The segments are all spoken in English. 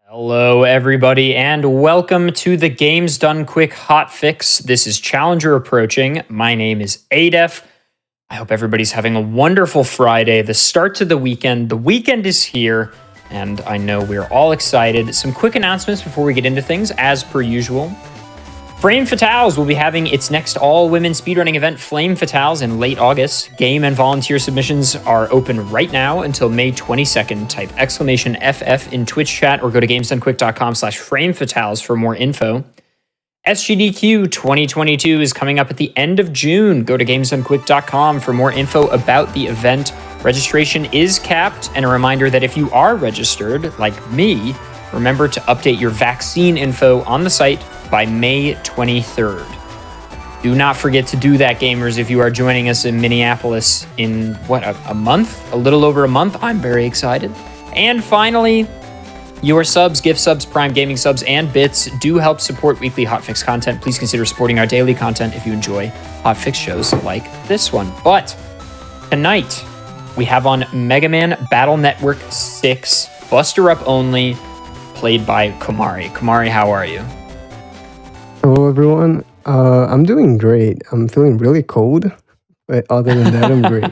Hello, everybody, and welcome to the Games Done Quick Hot Fix. This is Challenger approaching. My name is Adef. I hope everybody's having a wonderful Friday, the start to the weekend. The weekend is here, and I know we're all excited. Some quick announcements before we get into things, as per usual. Frame Fatales will be having its next all-women speedrunning event, Flame Fatales, in late August. Game and volunteer submissions are open right now until May 22nd. Type !FF in Twitch chat or go to gamesdonequick.com/framefatales for more info. SGDQ 2022 is coming up at the end of June. Go to gamesdonequick.com for more info about the event. Registration is capped, and a reminder that if you are registered, like me, remember to update your vaccine info on the site by May 23rd. Do not forget to do that, gamers, if you are joining us in Minneapolis in, a month? A little over a month. I'm very excited. And finally, your subs, gift subs, Prime Gaming subs, and bits do help support weekly Hotfix content. Please consider supporting our daily content if you enjoy Hotfix shows like this one. But tonight, we have on Mega Man Battle Network 6, Buster Up only, played by Komari. Komari, how are you? Hello, everyone. I'm doing great. I'm feeling really cold, but other than that, I'm great.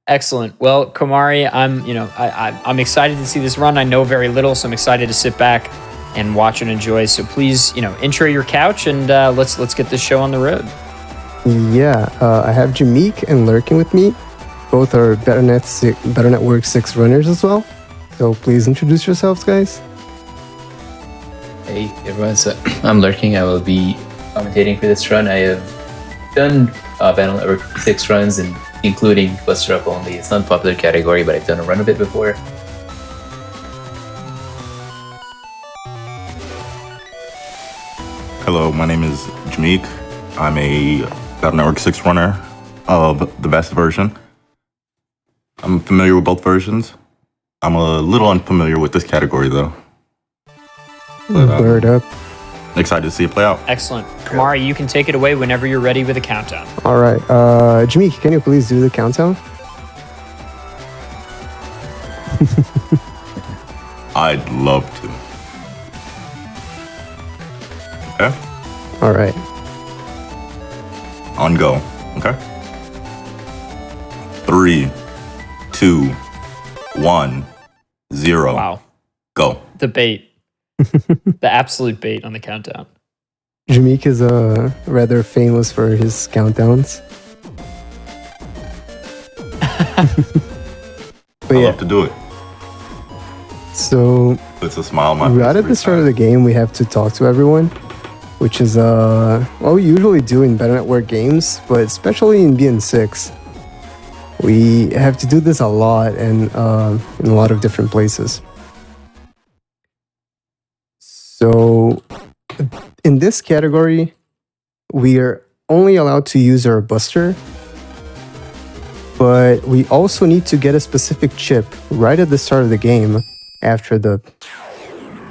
Excellent. Well, Komari, I'm excited to see this run. I know very little, so I'm excited to sit back and watch and enjoy. So please, intro your couch and let's get this show on the road. Yeah, I have Jameek and Lurking with me. Both are Better Network 6 runners as well. So please introduce yourselves, guys. Hey everyone, so I'm Lurking. I will be commentating for this run. I have done Battle Network 6 runs, and including Buster Up only. It's not a popular category, but I've done a run of it before. Hello, my name is Jameek. I'm a Battle Network 6 runner of the best version. I'm familiar with both versions. I'm a little unfamiliar with this category, though. But, Word up. Excited to see it play out. Excellent. Komari, you can take it away whenever you're ready with a countdown. All right. Jameek, can you please do the countdown? I'd love to. Okay? All right. On go. Okay? 3, 2, 1, 0. Wow. Go. The bait. The absolute bait on the countdown. Jameek is rather famous for his countdowns. I love to do it. So, Puts a smile on my face. right at the start of the game, we have to talk to everyone, which is what we usually do in Better Network games, but especially in BN6. We have to do this a lot and in a lot of different places. So, in this category, we are only allowed to use our Buster, but we also need to get a specific chip right at the start of the game after the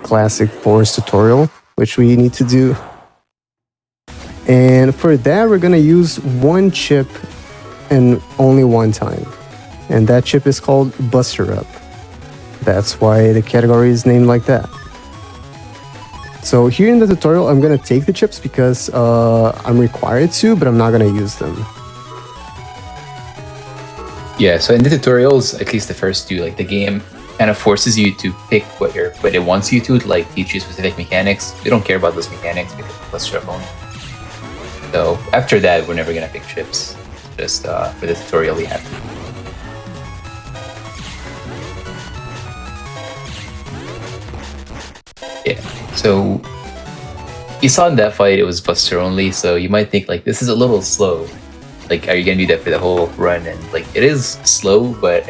classic forest tutorial, which we need to do. And for that, we're going to use one chip and only one time. And that chip is called Buster Up. That's why the category is named like that. So here in the tutorial, I'm going to take the chips because I'm required to, but I'm not going to use them. Yeah, so in the tutorials, at least the first two, like the game kind of forces you to pick what it wants you to, like teach you specific mechanics. We don't care about those mechanics because of Buster Up only. So after that, we're never going to pick chips. Just for the tutorial, we have to. Yeah, so you saw in that fight it was Buster only, so you might think like this is a little slow. Like, are you gonna do that for the whole run? And like it is slow, but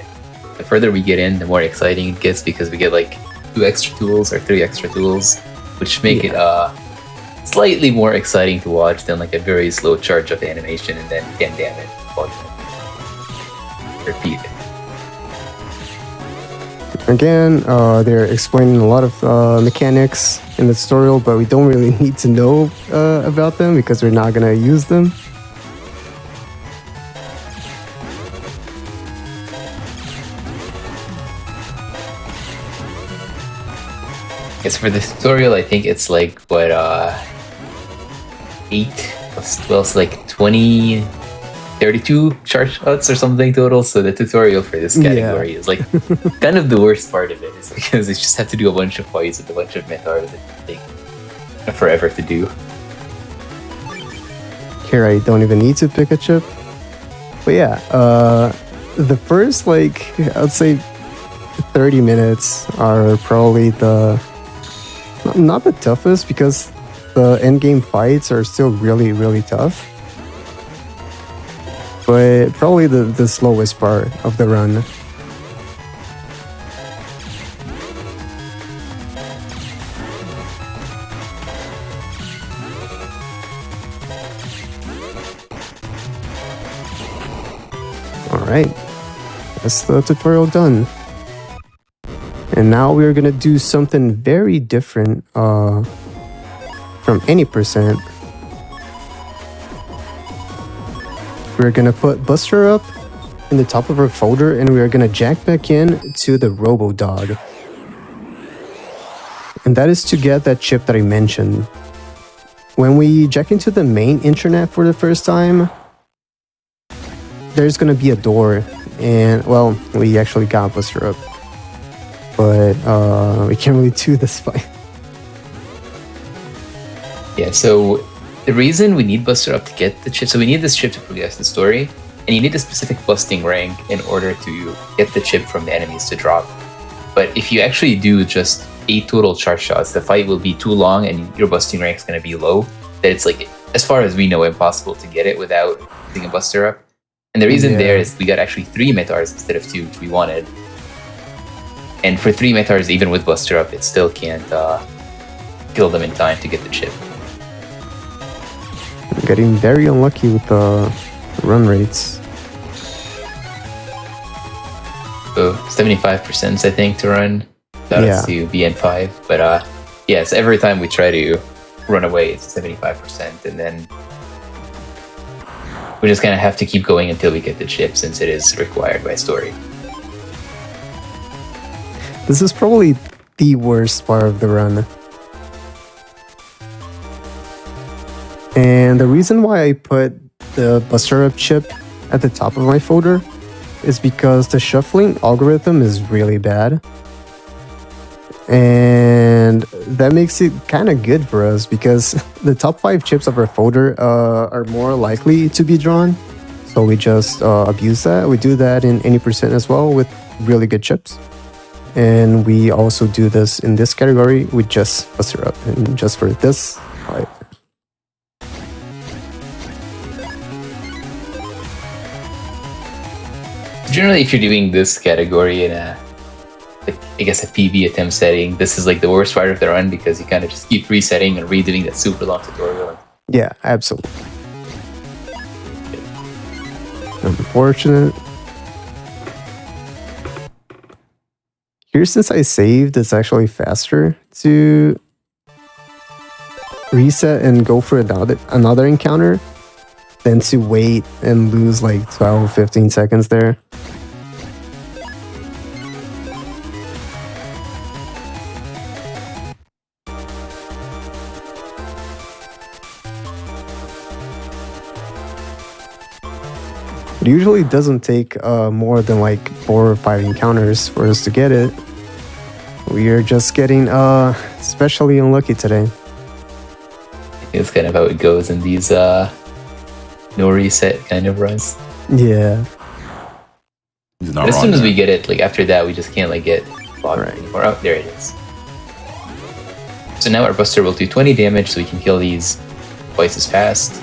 the further we get in, the more exciting it gets because we get like 2 extra tools or 3 extra tools, which make it slightly more exciting to watch than like a very slow charge of animation and then 10 damage. Repeat it. Again, they're explaining a lot of mechanics in the tutorial, but we don't really need to know about them because we're not going to use them. It's for the tutorial. I think it's like what 8 plus 12, so like 20, 32 charge shots or something total. So the tutorial for this category is like kind of the worst part of it, is because you just have to do a bunch of fights with a bunch of metars that take forever to do. Here I don't even need to pick a chip. But yeah, the first, like, I'd say 30 minutes are probably not the toughest, because the endgame fights are still really, really tough. But probably the slowest part of the run. Alright, that's the tutorial done. And now we're gonna do something very different from any percent. We're gonna put Buster Up in the top of our folder, and we are gonna jack back in to the Robo Dog. And that is to get that chip that I mentioned. When we jack into the main internet for the first time, there's gonna be a door, and well, we actually got Buster Up, but we can't really do this fight. Yeah, so the reason we need Buster Up to get the chip, so we need this chip to progress the story, and you need a specific busting rank in order to get the chip from the enemies to drop. But if you actually do just 8 total charge shots, the fight will be too long and your busting rank is going to be low, that it's like, as far as we know, impossible to get it without using a Buster Up. And the reason there is we got actually 3 metars instead of 2, which we wanted. And for 3 metars, even with Buster Up, it still can't kill them in time to get the chip. I'm getting very unlucky with the run rates. So 75% I think to run. That us to BN5. But yes, every time we try to run away, it's 75%, and then we're just gonna have to keep going until we get the chip, since it is required by story. This is probably the worst part of the run. And the reason why I put the Buster Up chip at the top of my folder is because the shuffling algorithm is really bad. And that makes it kind of good for us, because the top 5 chips of our folder are more likely to be drawn. So we just abuse that. We do that in any percent as well with really good chips. And we also do this in this category with just Buster Up, and just for this fight. Generally, if you're doing this category in a, like, I guess a PB attempt setting, this is like the worst part of the run, because you kind of just keep resetting and redoing that super long tutorial. Yeah, absolutely. Unfortunate. Here, since I saved, it's actually faster to reset and go for another encounter than to wait and lose like 12, 15 seconds there. It usually doesn't take more than like 4 or 5 encounters for us to get it. We are just getting especially unlucky today. It's kind of how it goes in these no reset kind of runs. Yeah. But as soon as we get it, like after that, we just can't like get bothered anymore. Oh, there it is. So now our Buster will do 20 damage, so we can kill these twice as fast.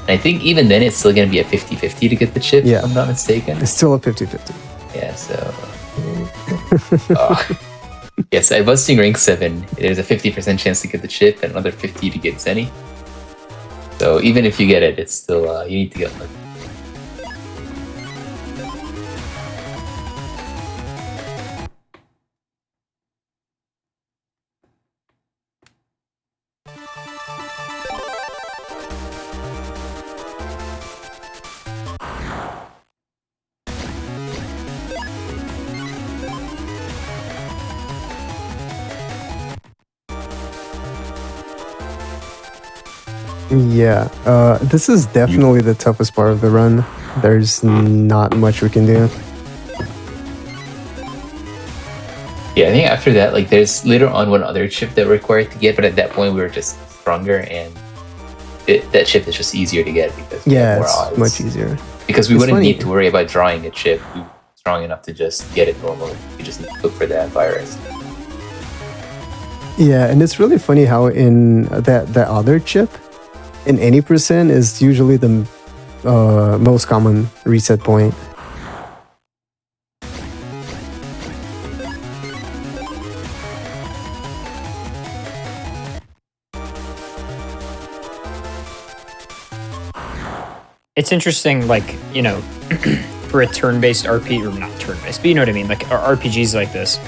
And I think even then it's still going to be a 50-50 to get the chip, if I'm not mistaken. It's still a 50-50. Yeah, so... yes, at busting rank 7, there's a 50% chance to get the chip and another 50 to get Zenny. So even if you get it, it's still, you need to get lucky. Yeah, this is definitely the toughest part of the run. There's not much we can do. Yeah, I think after that, like, there's later on one other chip that we're required to get, but at that point we were just stronger, and that chip is just easier to get because we have more It's odds. much easier. Because we It's wouldn't funny. need to worry about drawing a chip. We're strong enough to just get it normally. We just need to look for that virus. Yeah, and it's really funny how in that other chip, in any percent is usually the most common reset point. It's interesting, like, you know, for a turn-based RPG, or not turn-based, but you know what I mean, like RPGs like this,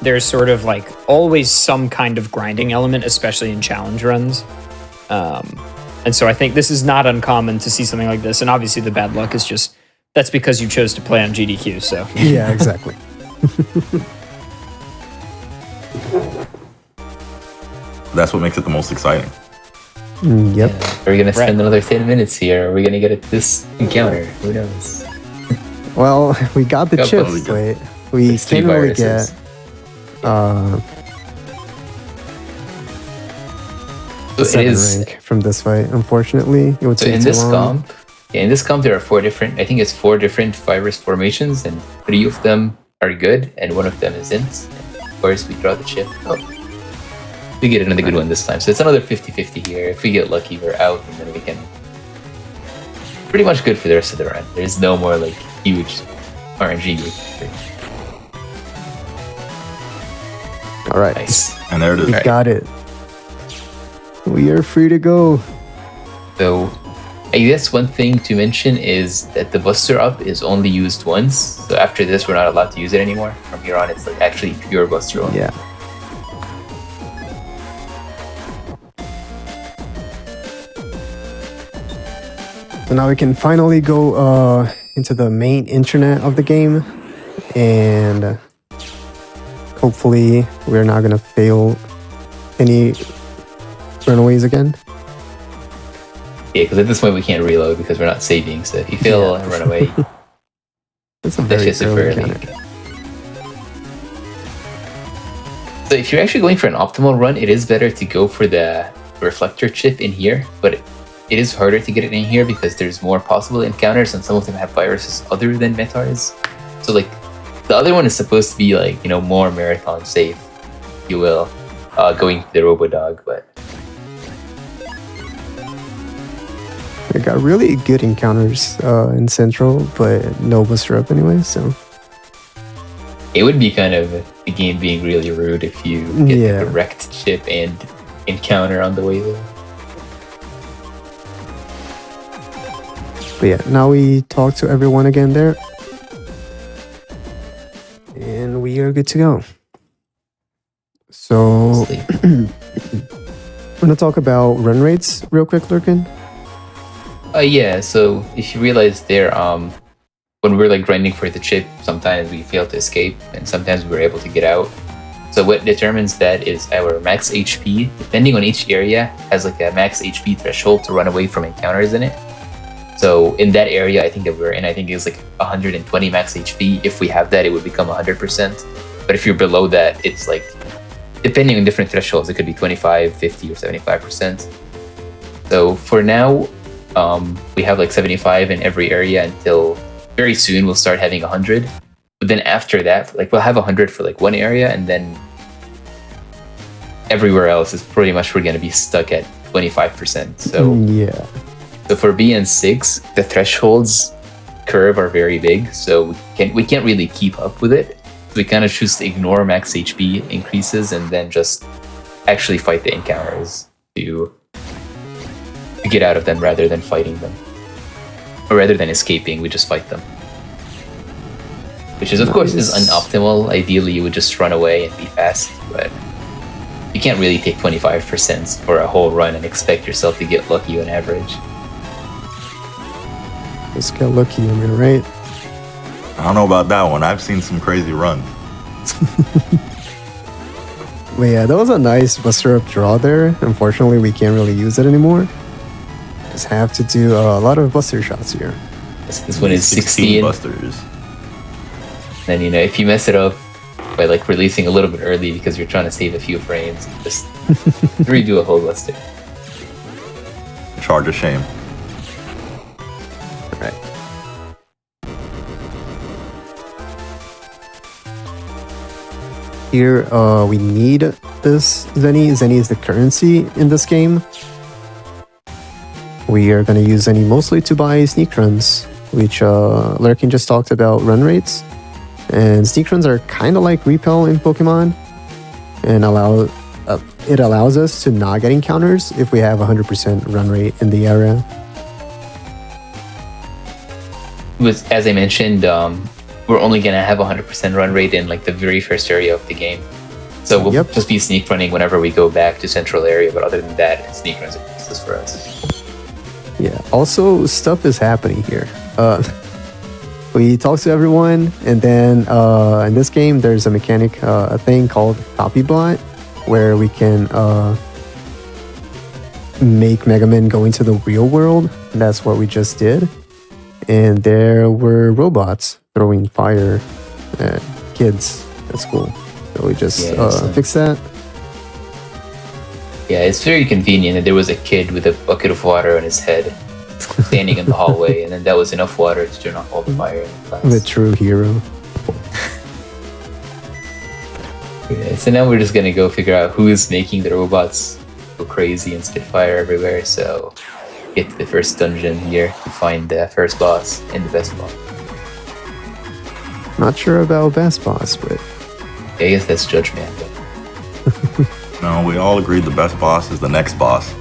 there's sort of like always some kind of grinding element, especially in challenge runs. And so I think this is not uncommon to see something like this. And obviously the bad luck is just, that's because you chose to play on GDQ, so. Yeah, exactly. That's what makes it the most exciting. Yep. Are we gonna spend another 10 minutes here? Are we gonna get this encounter? Who knows? Well, we got the Got chip, both. but we There's three can't really viruses. get So it 7 is. rank from this fight. Unfortunately, it would So take in too this long. comp, there are 4 different. I think it's 4 different virus formations, and 3 of them are good, and 1 of them isn't. And of course, we draw the chip. Oh, we get another good one this time. So it's another 50-50 here. If we get lucky, we're out, and then we can. Pretty much good for the rest of the run. There's no more like huge RNG. All right, Nice. And there it is. we got it. We are free to go. So, I guess one thing to mention is that the Buster Up is only used once. So after this, we're not allowed to use it anymore. From here on, it's like actually pure Buster only. Yeah. So now we can finally go into the main internet of the game, and hopefully we're not gonna fail any runaways again. Yeah, because at this point we can't reload because we're not saving. So if you fail and run away, That's a that's very just a early fairly. encounter. So if you're actually going for an optimal run, it is better to go for the reflector chip in here, but it is harder to get it in here because there's more possible encounters, and some of them have viruses other than Metars. So like the other one is supposed to be like, you know, more marathon safe, if you will, going to the Robodog, but We got really good encounters in Central, but no Buster Up anyway, so it would be kind of the game being really rude if you get Yeah. the direct chip and encounter on the way there. But yeah, now we talk to everyone again there. And we are good to go. So, Sleep. I'm going to talk about run rates real quick, Lurkin. Yeah, so if you realize there, when we're like grinding for the chip, sometimes we fail to escape, and sometimes we're able to get out. So what determines that is our max HP. Depending on each area, has like a max HP threshold to run away from encounters in it. So in that area, I think that we're in, I think it's like 120 max HP. If we have that, it would become 100%. But if you're below that, it's like, depending on different thresholds, it could be 25, 50, or 75%. So for now, we have like 75 in every area until very soon we'll start having 100. But then after that, like we'll have 100 for like one area, and then everywhere else is pretty much we're gonna be stuck at 25%. So Yeah. So for BN6, the thresholds curve are very big, so we can't really keep up with it. So we kind of choose to ignore max HP increases and then just actually fight the encounters to get out of them rather than fighting them. Or rather than escaping, we just fight them. Which is, of course, is Nice. unoptimal. Ideally, you would just run away and be fast, but you can't really take 25% for a whole run and expect yourself to get lucky on average. Let's get lucky, am I right? I don't know about that one. I've seen some crazy runs. But yeah, that was a nice Buster Up draw there. Unfortunately, we can't really use it anymore. Just have to do a lot of Buster shots here. This one is 16 busters. Then, you know, if you mess it up by like releasing a little bit early because you're trying to save a few frames, just redo a whole Buster. Charge of shame. Alright. Here, we need this Zenny. Zenny is the currency in this game. We are going to use Zenny mostly to buy sneak runs, which Lurkin just talked about run rates. And sneak runs are kind of like repel in Pokemon, and it allows us to not get encounters if we have 100% run rate in the area. As I mentioned, we're only gonna have 100% run rate in like the very first area of the game, so we'll just be sneak running whenever we go back to central area. But other than that, sneak runs are useless for us. Yeah. Also, stuff is happening here. We talk to everyone, and then in this game, there's a mechanic, a thing called Copy Bot, where we can make Mega Man go into the real world. And that's what we just did. And there were robots throwing fire at kids at school. So we just fixed that. Yeah, it's very convenient that there was a kid with a bucket of water on his head standing in the hallway, and then that was enough water to turn off all the fire in the class. The true hero. Yeah, so now we're just gonna go figure out who is making the robots go crazy and spit fire everywhere. So get to the first dungeon here to find the first boss and the best boss. Not sure about best boss, but I guess that's judgment. No, we all agreed the best boss is the next boss.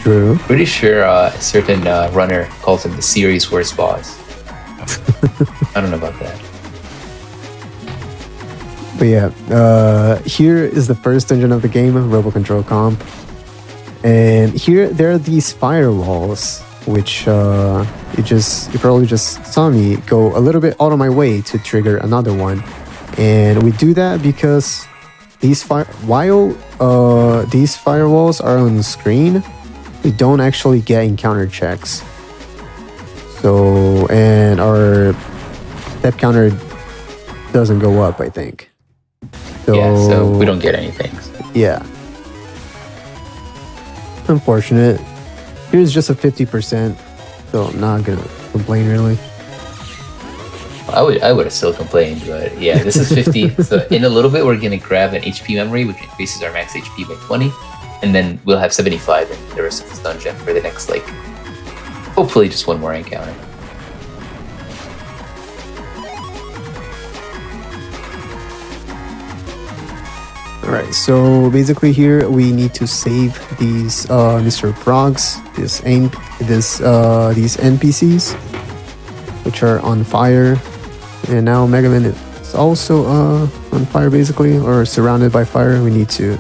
true. Pretty sure a certain runner calls him the series worst boss. I don't know about that. But yeah, here is the first dungeon of the game, Robo Control Comp. And here there are these firewalls, which you probably just saw me go a little bit out of my way to trigger another one. And we do that because while these firewalls are on the screen, we don't actually get encounter checks. So, and our step counter doesn't go up, I think. So we don't get anything. Yeah. Unfortunate. Here's just a 50%, so I'm not gonna complain really. I would have still complained, but yeah, this is 50. So in a little bit, we're gonna grab an HP memory, which increases our max HP by 20, and then we'll have 75 in the rest of this dungeon for the next, like, hopefully just one more encounter. Alright, so basically here we need to save these Mr. Progs, these NPCs, which are on fire. And now Mega Man is also on fire basically, or surrounded by fire. We need to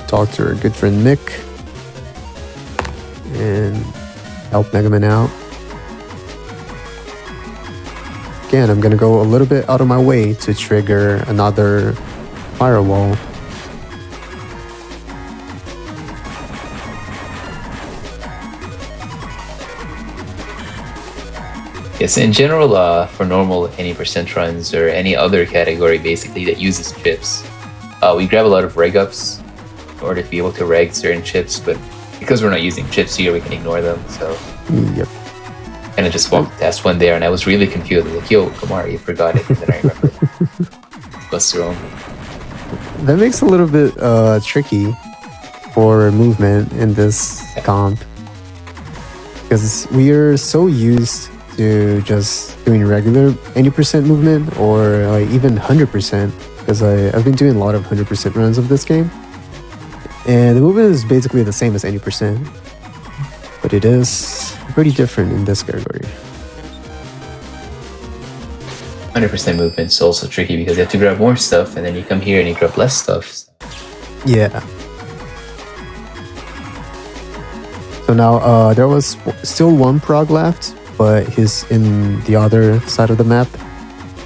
talk to our good friend Mick and help Mega Man out. Again, I'm gonna go a little bit out of my way to trigger another firewall. Yes, in general, for normal any percent runs or any other category basically that uses chips, we grab a lot of reg ups in order to be able to reg certain chips, but because we're not using chips here, we can ignore them. So, Yep. kind of just walked past one there, and I was really confused. I was like, "Yo, Kamar, you forgot it," and then I remembered. Buster only. That makes it a little bit tricky for movement in this comp, because we are so used to just doing regular 80% movement or like even 100%, because I've been doing a lot of 100% runs of this game, and the movement is basically the same as 80%, but it is pretty different in this category. 100% movement is also tricky because you have to grab more stuff, and then you come here and you grab less stuff. Yeah. So now there was still one prog left, but he's in the other side of the map.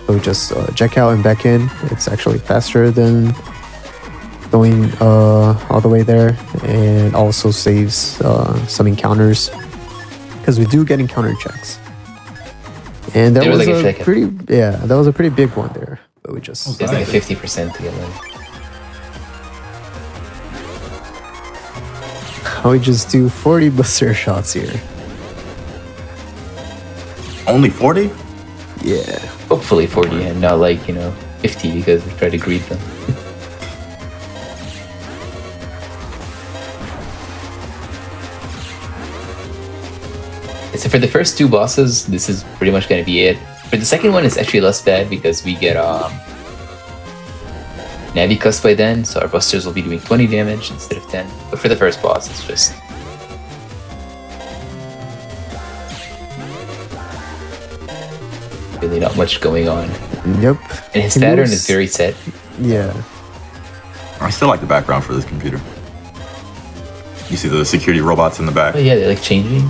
So just check out and back in. It's actually faster than going all the way there, and also saves some encounters because we do get encounter checks. And that There was was, like a a second. pretty that was a pretty big one there. But we just There's like a 50% to get in. we just do 40 buster shots here. Only 40? Yeah. Hopefully 40 and not like, 50 because we try to greet them. So for the first two bosses, this is pretty much going to be it. For the second one, it's actually less bad because we get Navicuss by then, so our busters will be doing 20 damage instead of 10. But for the first boss, it's just... really not much going on. Yep. And his He pattern moves- is very set. Yeah. I still like the background for this computer. You see the security robots in the back? Oh yeah, they're like changing.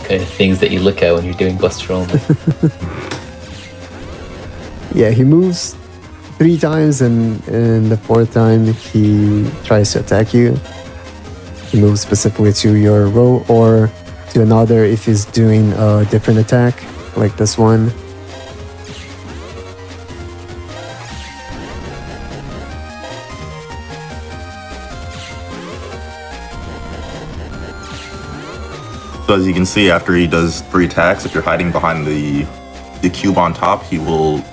Kind of things that you look at when you're doing buster only. Yeah, he moves 3 times, and the 4th time he tries to attack you. He moves specifically to your row or to another if he's doing a different attack, like this one. So as you can see, after he does 3 attacks, if you're hiding behind the cube on top, he will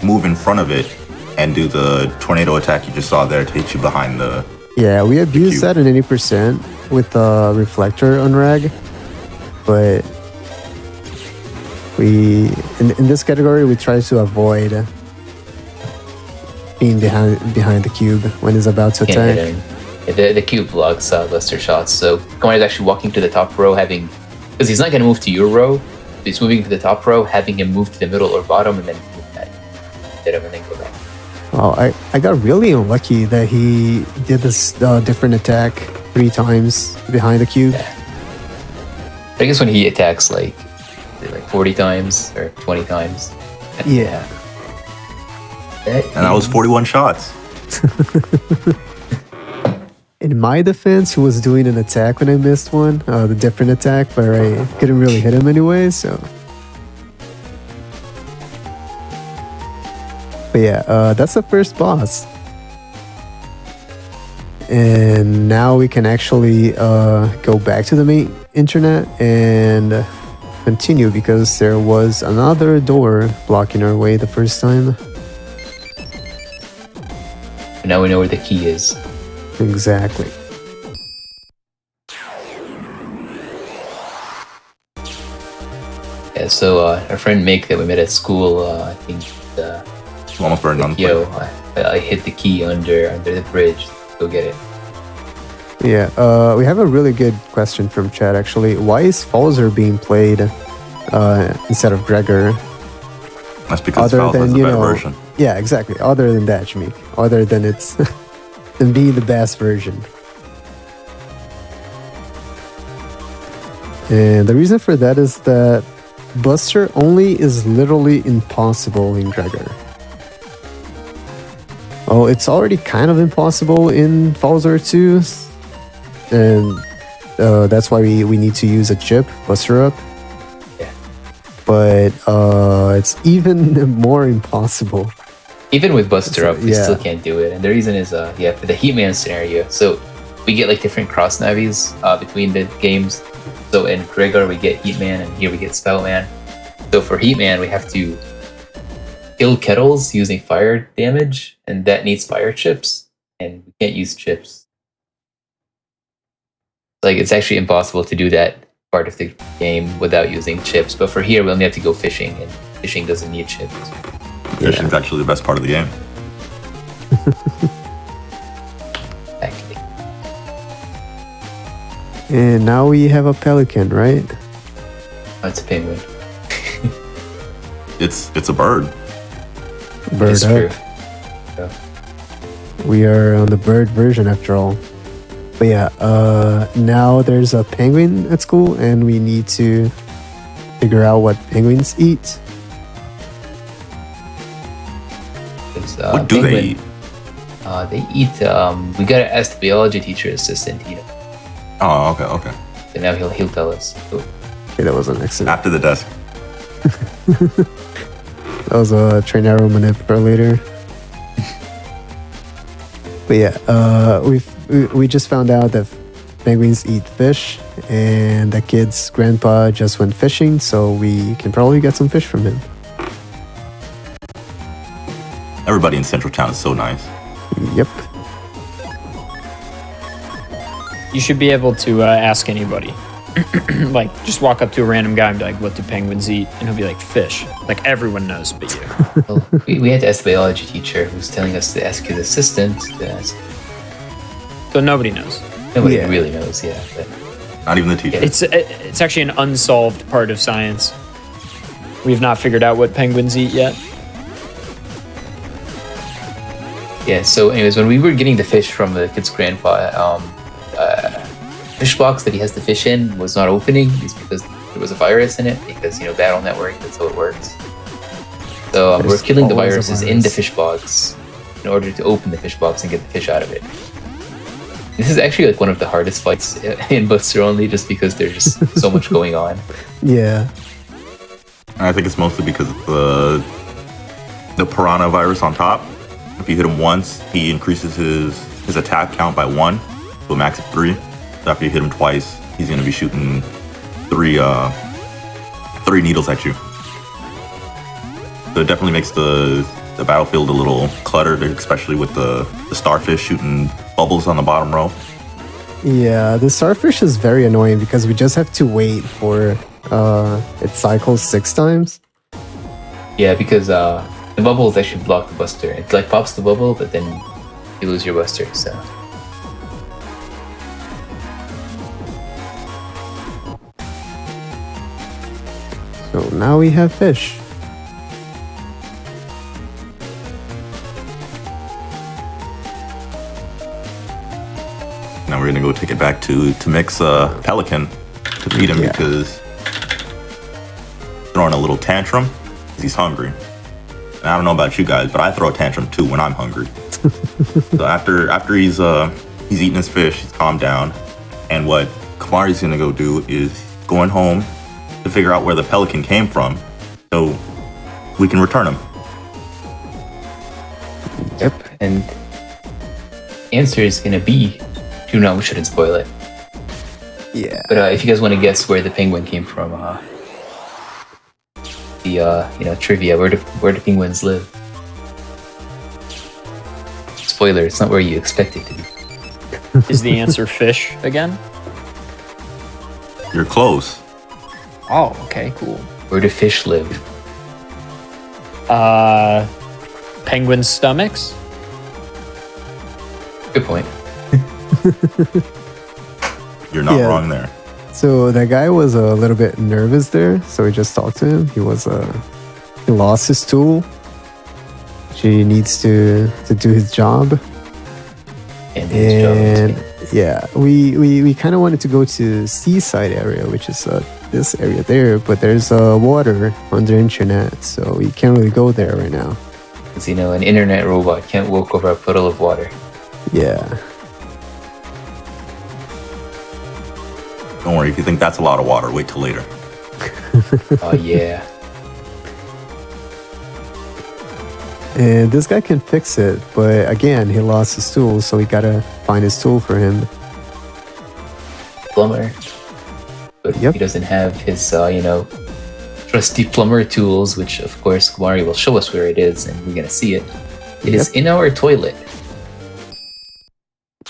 move in front of it and do the tornado attack you just saw there to hit you behind the... Yeah, we abuse cube. that in 80% with the reflector on Rag, but we in this category we try to avoid being behind the cube when he's about to Can't hit attack. him. Yeah, the cube blocks buster shots, so Kamar is actually walking to the top row, because he's not going to move to your row, so he's moving to the top row, having him move to the middle or bottom, and then hit him and then go back. Oh, I got really unlucky that he did this different attack 3 times behind the cube. Yeah. I guess when he attacks like 40 times or 20 times. Yeah. And that was 41 shots. In my defense, he was doing an attack when I missed one, the different attack, but I couldn't really hit him anyway, so. But yeah, that's the first boss. And now we can actually go back to the main internet and continue because there was another door blocking our way the first time. Now we know where the key is. Exactly. Yeah, so our friend Mick that we met at school, I think, Almost burned on yo, I hit the key under the bridge. Go get it. Yeah, we have a really good question from chat actually. Why is Falzer being played instead of Gregor? That's because Other Valve has than, a you better know, version. Yeah, exactly. Other than that, Shmeek. Other than it's than being the best version. And the reason for that is that Buster only is literally impossible in Gregor. Oh, it's already kind of impossible in Falzer 2. And that's why we need to use a chip, Buster Up. Yeah. But it's even more impossible. Even with Buster Up, we yeah. still can't do it. And the reason is, for the Heatman scenario. So we get like different cross navis between the games. So in Gregor, we get Heatman, and here we get Spoutman. So for Heatman, we have to kill kettles using fire damage, and that needs fire chips, and we can't use chips. Like, it's actually impossible to do that part of the game without using chips. But for here, we only have to go fishing, and fishing doesn't need chips. Fishing's actually the best part of the game. Actually, And now we have a pelican, right? oh, it's a penguin. It's a bird. Bird It's up. true. We are on the bird version after all. But yeah, now there's a penguin at school and we need to figure out what penguins eat. those. What do they eat? They eat. We gotta ask the biology teacher assistant. Oh, okay. And now he'll tell us. So, Okay, that was an accident. After the desk. That was a train arrow manip for later. But yeah, we just found out that penguins eat fish, and the kid's grandpa just went fishing, so we can probably get some fish from him. Everybody in Central Town is so nice. Yep. You should be able to ask anybody. Like, just walk up to a random guy and be like, what do penguins eat? And he'll be like, fish. Like, everyone knows but you. well, we had to ask the biology teacher, who's telling us to ask his assistant to ask. So nobody knows. Nobody Yeah. really knows, yeah. But Not even the teacher. It's actually an unsolved part of science. We've not figured out what penguins eat yet. yeah. So, anyways, when we were getting the fish from the kid's grandpa, fish box that he has the fish in was not opening. It's because there was a virus in it. Because Battle Network, that's how it works. So we're There's killing the always a viruses in the virus. fish box in order to open the fish box and get the fish out of it. This is actually like one of the hardest fights in Buster Only, just because there's just so much going on. Yeah. And I think it's mostly because of the piranha virus on top. If you hit him once, he increases his attack count by 1 to a max of 3. So after you hit him twice, he's going to be shooting three needles at you. So it definitely makes the battlefield a little cluttered, especially with the starfish shooting bubbles on the bottom row. Yeah, the starfish is very annoying because we just have to wait for it cycles 6 times. Yeah, because the bubbles actually block the Buster. It like pops the bubble, but then you lose your Buster. So So now we have fish. Now we're gonna go take it back to Mick's pelican to feed him Yeah. because throwing a little tantrum 'cause he's hungry. And I don't know about you guys, but I throw a tantrum too when I'm hungry. So after he's eating his fish, he's calmed down, and what Kamari's gonna go do is going home to figure out where the pelican came from, so we can return him. yep, and answer is gonna be. No, we shouldn't spoil it. Yeah. But if you guys want to guess where the penguin came from, trivia, where do penguins live? Spoiler, it's not where you expect it to be. Is the answer fish again? You're close. Oh, okay, cool. Where do fish live? Penguin stomachs? Good point. You're not Yeah. wrong there. So that guy was a little bit nervous there, so we just talked to him. He lost his tool. He needs to do his job. And his job And is- yeah, we kind of wanted to go to seaside area, which is this area there, but there's water under internet, so we can't really go there right now. Because an internet robot can't walk over a puddle of water. Yeah. Don't worry, if you think that's a lot of water, wait till later. Oh yeah. And this guy can fix it, but again, he lost his tool, so we gotta find his tool for him. Plumber. But Yep. he doesn't have his, trusty plumber tools, which of course Kumari will show us where it is, and we're gonna see it. It is in our toilet.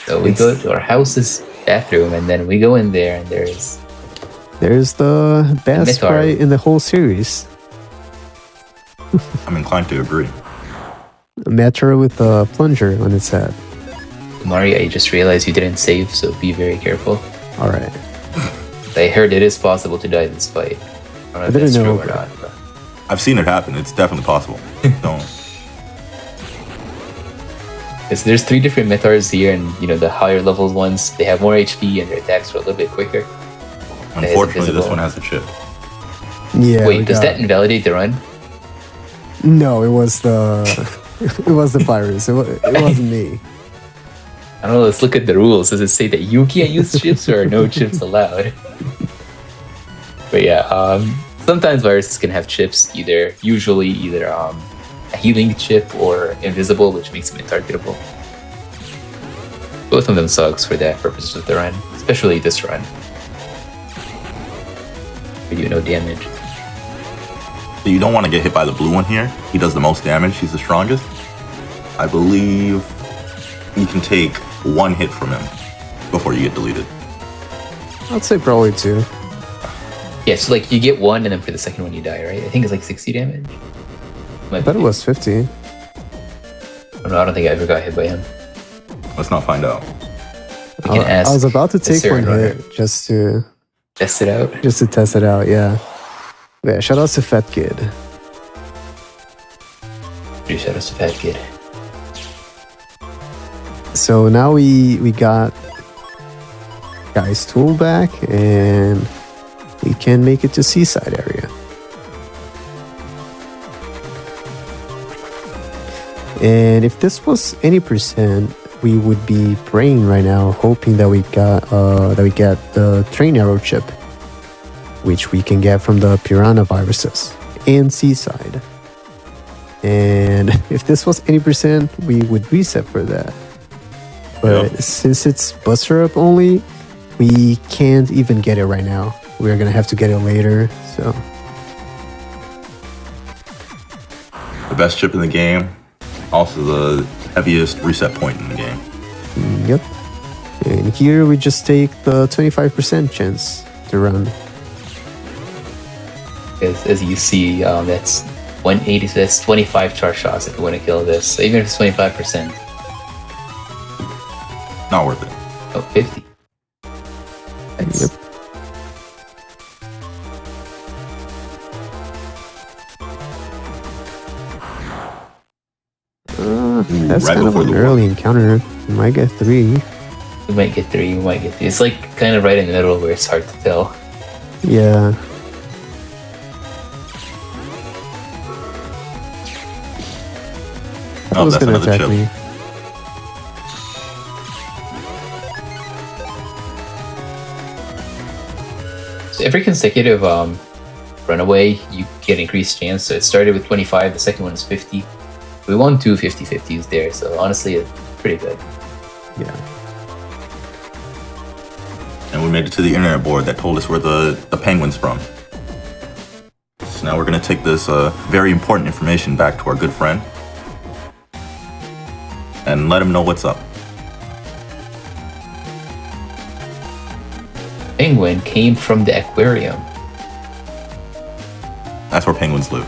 So we go to our house's bathroom, and then we go in there, and there's There's the best Mythar. sprite in the whole series. I'm inclined to agree. A Metro with a plunger on its head. Kumari. I just realized you didn't save, so be very careful. All right. I heard it is possible to die in this fight. I don't know if didn't that's know. true or not. But I've seen it happen. It's definitely possible. Don't. there's 3 different Mythars here, and the higher level ones, they have more HP and their attacks are a little bit quicker. Unfortunately, this invisible. one has a chip. Yeah. we Wait, does got- that invalidate the run? No, it was the It was the virus. It wasn't me. I don't know, let's look at the rules. Does it say that you can't use chips or no chips allowed? But yeah, sometimes viruses can have chips, usually either a healing chip or invisible, which makes them intargetable. Both of them sucks for the purposes of the run, especially this run. We do no damage. You don't want to get hit by the blue one here. He does the most damage. He's the strongest. I believe you can take one hit from him before you get deleted. I'd say probably 2. Yeah, so like you get 1 and then for the second one you die, right? I think it's like 60 damage. I bet it was 50. Oh, no, I don't think I ever got hit by him. Let's not find out. You can ask I was about to take one runner. hit just to Test it out. test it out. Yeah. Yeah. Shout out to Fat Kid. Pretty shout out to Fat Kid. So now we got Guy's tool back, and we can make it to Seaside area. And if this was any percent, we would be praying right now, hoping that we get the train arrow chip, which we can get from the piranha viruses and Seaside. And if this was any percent, we would reset for that. But since it's Buster Up only, we can't even get it right now. We're gonna have to get it later. So The best chip in the game. Also the heaviest reset point in the game. yep. And here we just take the 25% chance to run. As you see, that's 180, so that's 25 charge shots if you want to kill this. So even if it's 25%, Not worth it. oh, 50. That's, Yep. That's right kind of before an the early encounter. We might get 3. we might get 3, we might get 3. It's like kind of right in the middle where it's hard to tell. Yeah. That Oh, was that's gonna another attack chip. me. So every consecutive runaway, you get increased chance. So it started with 25, the second one is 50. We won 2 50-50s there, so honestly, it's pretty good. Yeah. And we made it to the internet board that told us where the penguin's from. So now we're going to take this very important information back to our good friend and let him know what's up. Penguin came from the aquarium. That's where penguins live.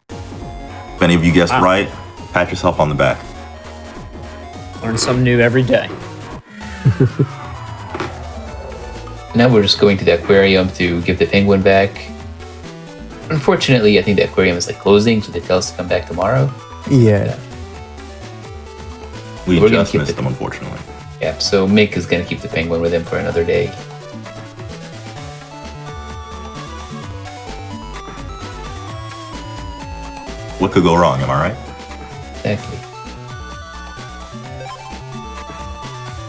If any of you guessed Wow. right, pat yourself on the back. Learn something new every day. Now we're just going to the aquarium to give the penguin back. Unfortunately, I think the aquarium is like closing, so they tell us to come back tomorrow. Yeah. We We're gonna just keep missed it. them, unfortunately. Yeah, so Mick is gonna keep the penguin with him for another day. What could go wrong, am I right? Exactly.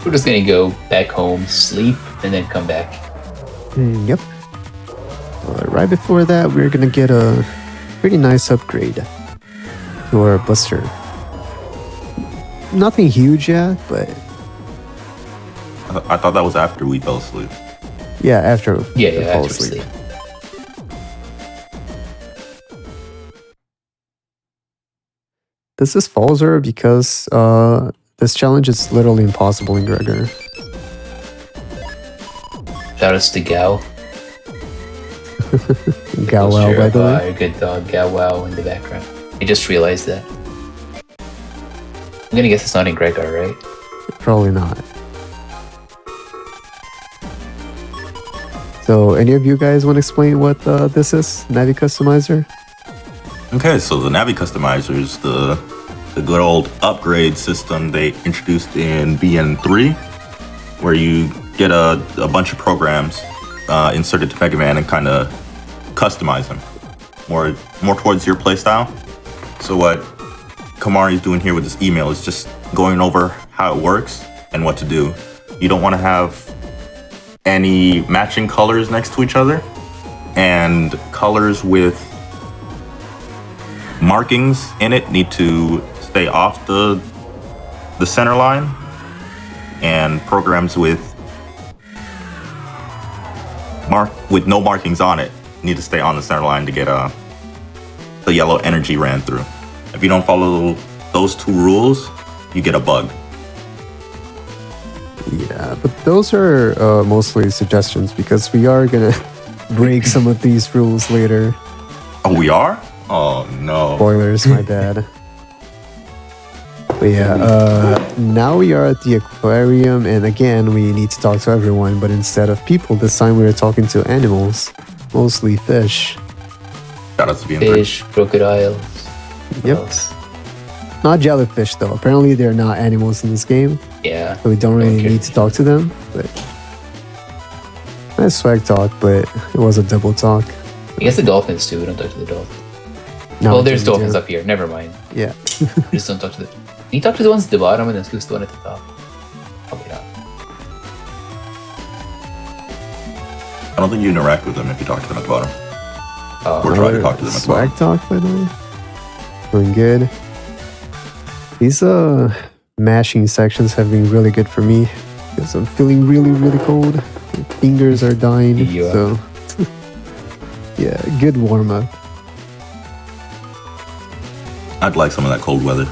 We're just gonna go back home, sleep, and then come back. Yep. Right before that, we're gonna get a pretty nice upgrade to our Buster. Nothing huge yet, but I thought that was after we fell asleep. yeah, after Yeah, we yeah, fall after we asleep. sleep. This is Falzer because this challenge is literally impossible in Gregor. Shout outs to Gao. Gao Wow, by the way. Our good dog Gao Wow in the background. I just realized that. I'm gonna guess it's not in Gregor, right? Probably not. So, any of you guys want to explain what this is? Navi Customizer? Okay, so the Navi Customizer is the good old upgrade system they introduced in BN3, where you get a bunch of programs inserted to Mega Man and kind of customize them more towards your playstyle. So what Kamari's doing here with this email is just going over how it works and what to do. You don't want to have any matching colors next to each other, and colors with markings in it need to stay off the center line, and programs with no markings on it need to stay on the center line to get the yellow energy ran through. If you don't follow those two rules, you get a bug. Yeah, but those are mostly suggestions because we are gonna break some of these rules later. Oh, we are? Oh no. Spoilers, my bad. But yeah, now we are at the aquarium, and again, we need to talk to everyone, but instead of people, this time we are talking to animals, mostly fish. Shout out to being Fish, crocodiles. what Yep. else? Not jellyfish, though. Apparently, they're not animals in this game, Yeah. so we don't really Okay. need to talk to them. But nice swag talk, but it was a double talk. I guess the dolphins too. We don't talk to the dolphins. Now Well, we there's can dolphins do- up here. Never mind. Yeah. Just don't talk to the. Can you talk to the ones at the bottom and then scoop the one at the top? Probably not. I don't think you interact with them if you talk to them at the bottom. Oh, We're trying to talk to them at the Swag bottom. talk, by the way. Doing good. These mashing sections have been really good for me because I'm feeling really, really cold. My fingers are dying. Yeah. So, yeah, good warm up. I'd like some of that cold weather.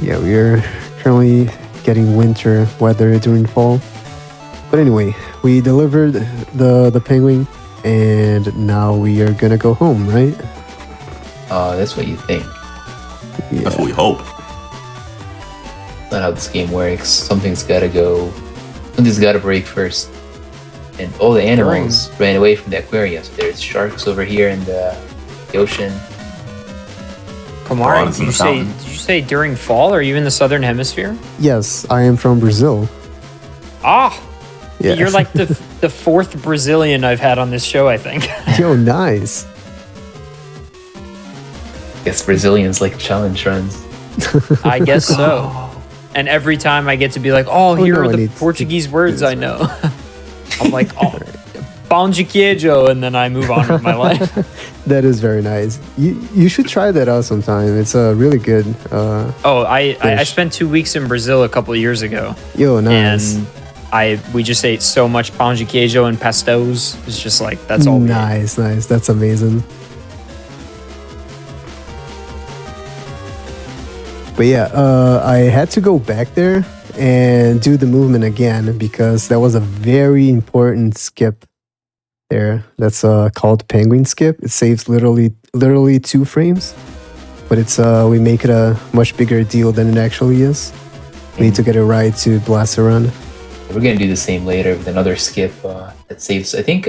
Yeah, we are currently getting winter weather during fall. But anyway, we delivered the penguin, and now we are gonna go home, right? that's what you think. Yeah. That's what we hope. That's not how this game works. Something's gotta go. Something's gotta break first. And all the animals ran away from the aquarium. So there's sharks over here in the ocean. Kamari, Prawns in the fountain. did you say during fall? Are you in the southern hemisphere? Yes, I am from Brazil. Ah, Yeah. you're like the fourth Brazilian I've had on this show, I think. Yo, nice. Guess Brazilians like challenge runs. I guess so. And every time I get to be like, oh, here no, are I the need to Portuguese do words this I know. I'm like, oh, pão de queijo, and then I move on with my life. That is very nice. You should try that out sometime. It's a really good. Oh, I Fish. spent 2 weeks in Brazil a couple of years ago. Yo, nice. And we just ate so much pão de queijo and pastéis. It's just like, that's all we ate. Nice. That's amazing. But yeah, I had to go back there and do the movement again because that was a very important skip there. That's called penguin skip. It saves literally 2 frames, but it's we make it a much bigger deal than it actually is. We need to get it right to blast a run. We're gonna do the same later with another skip that saves, I think,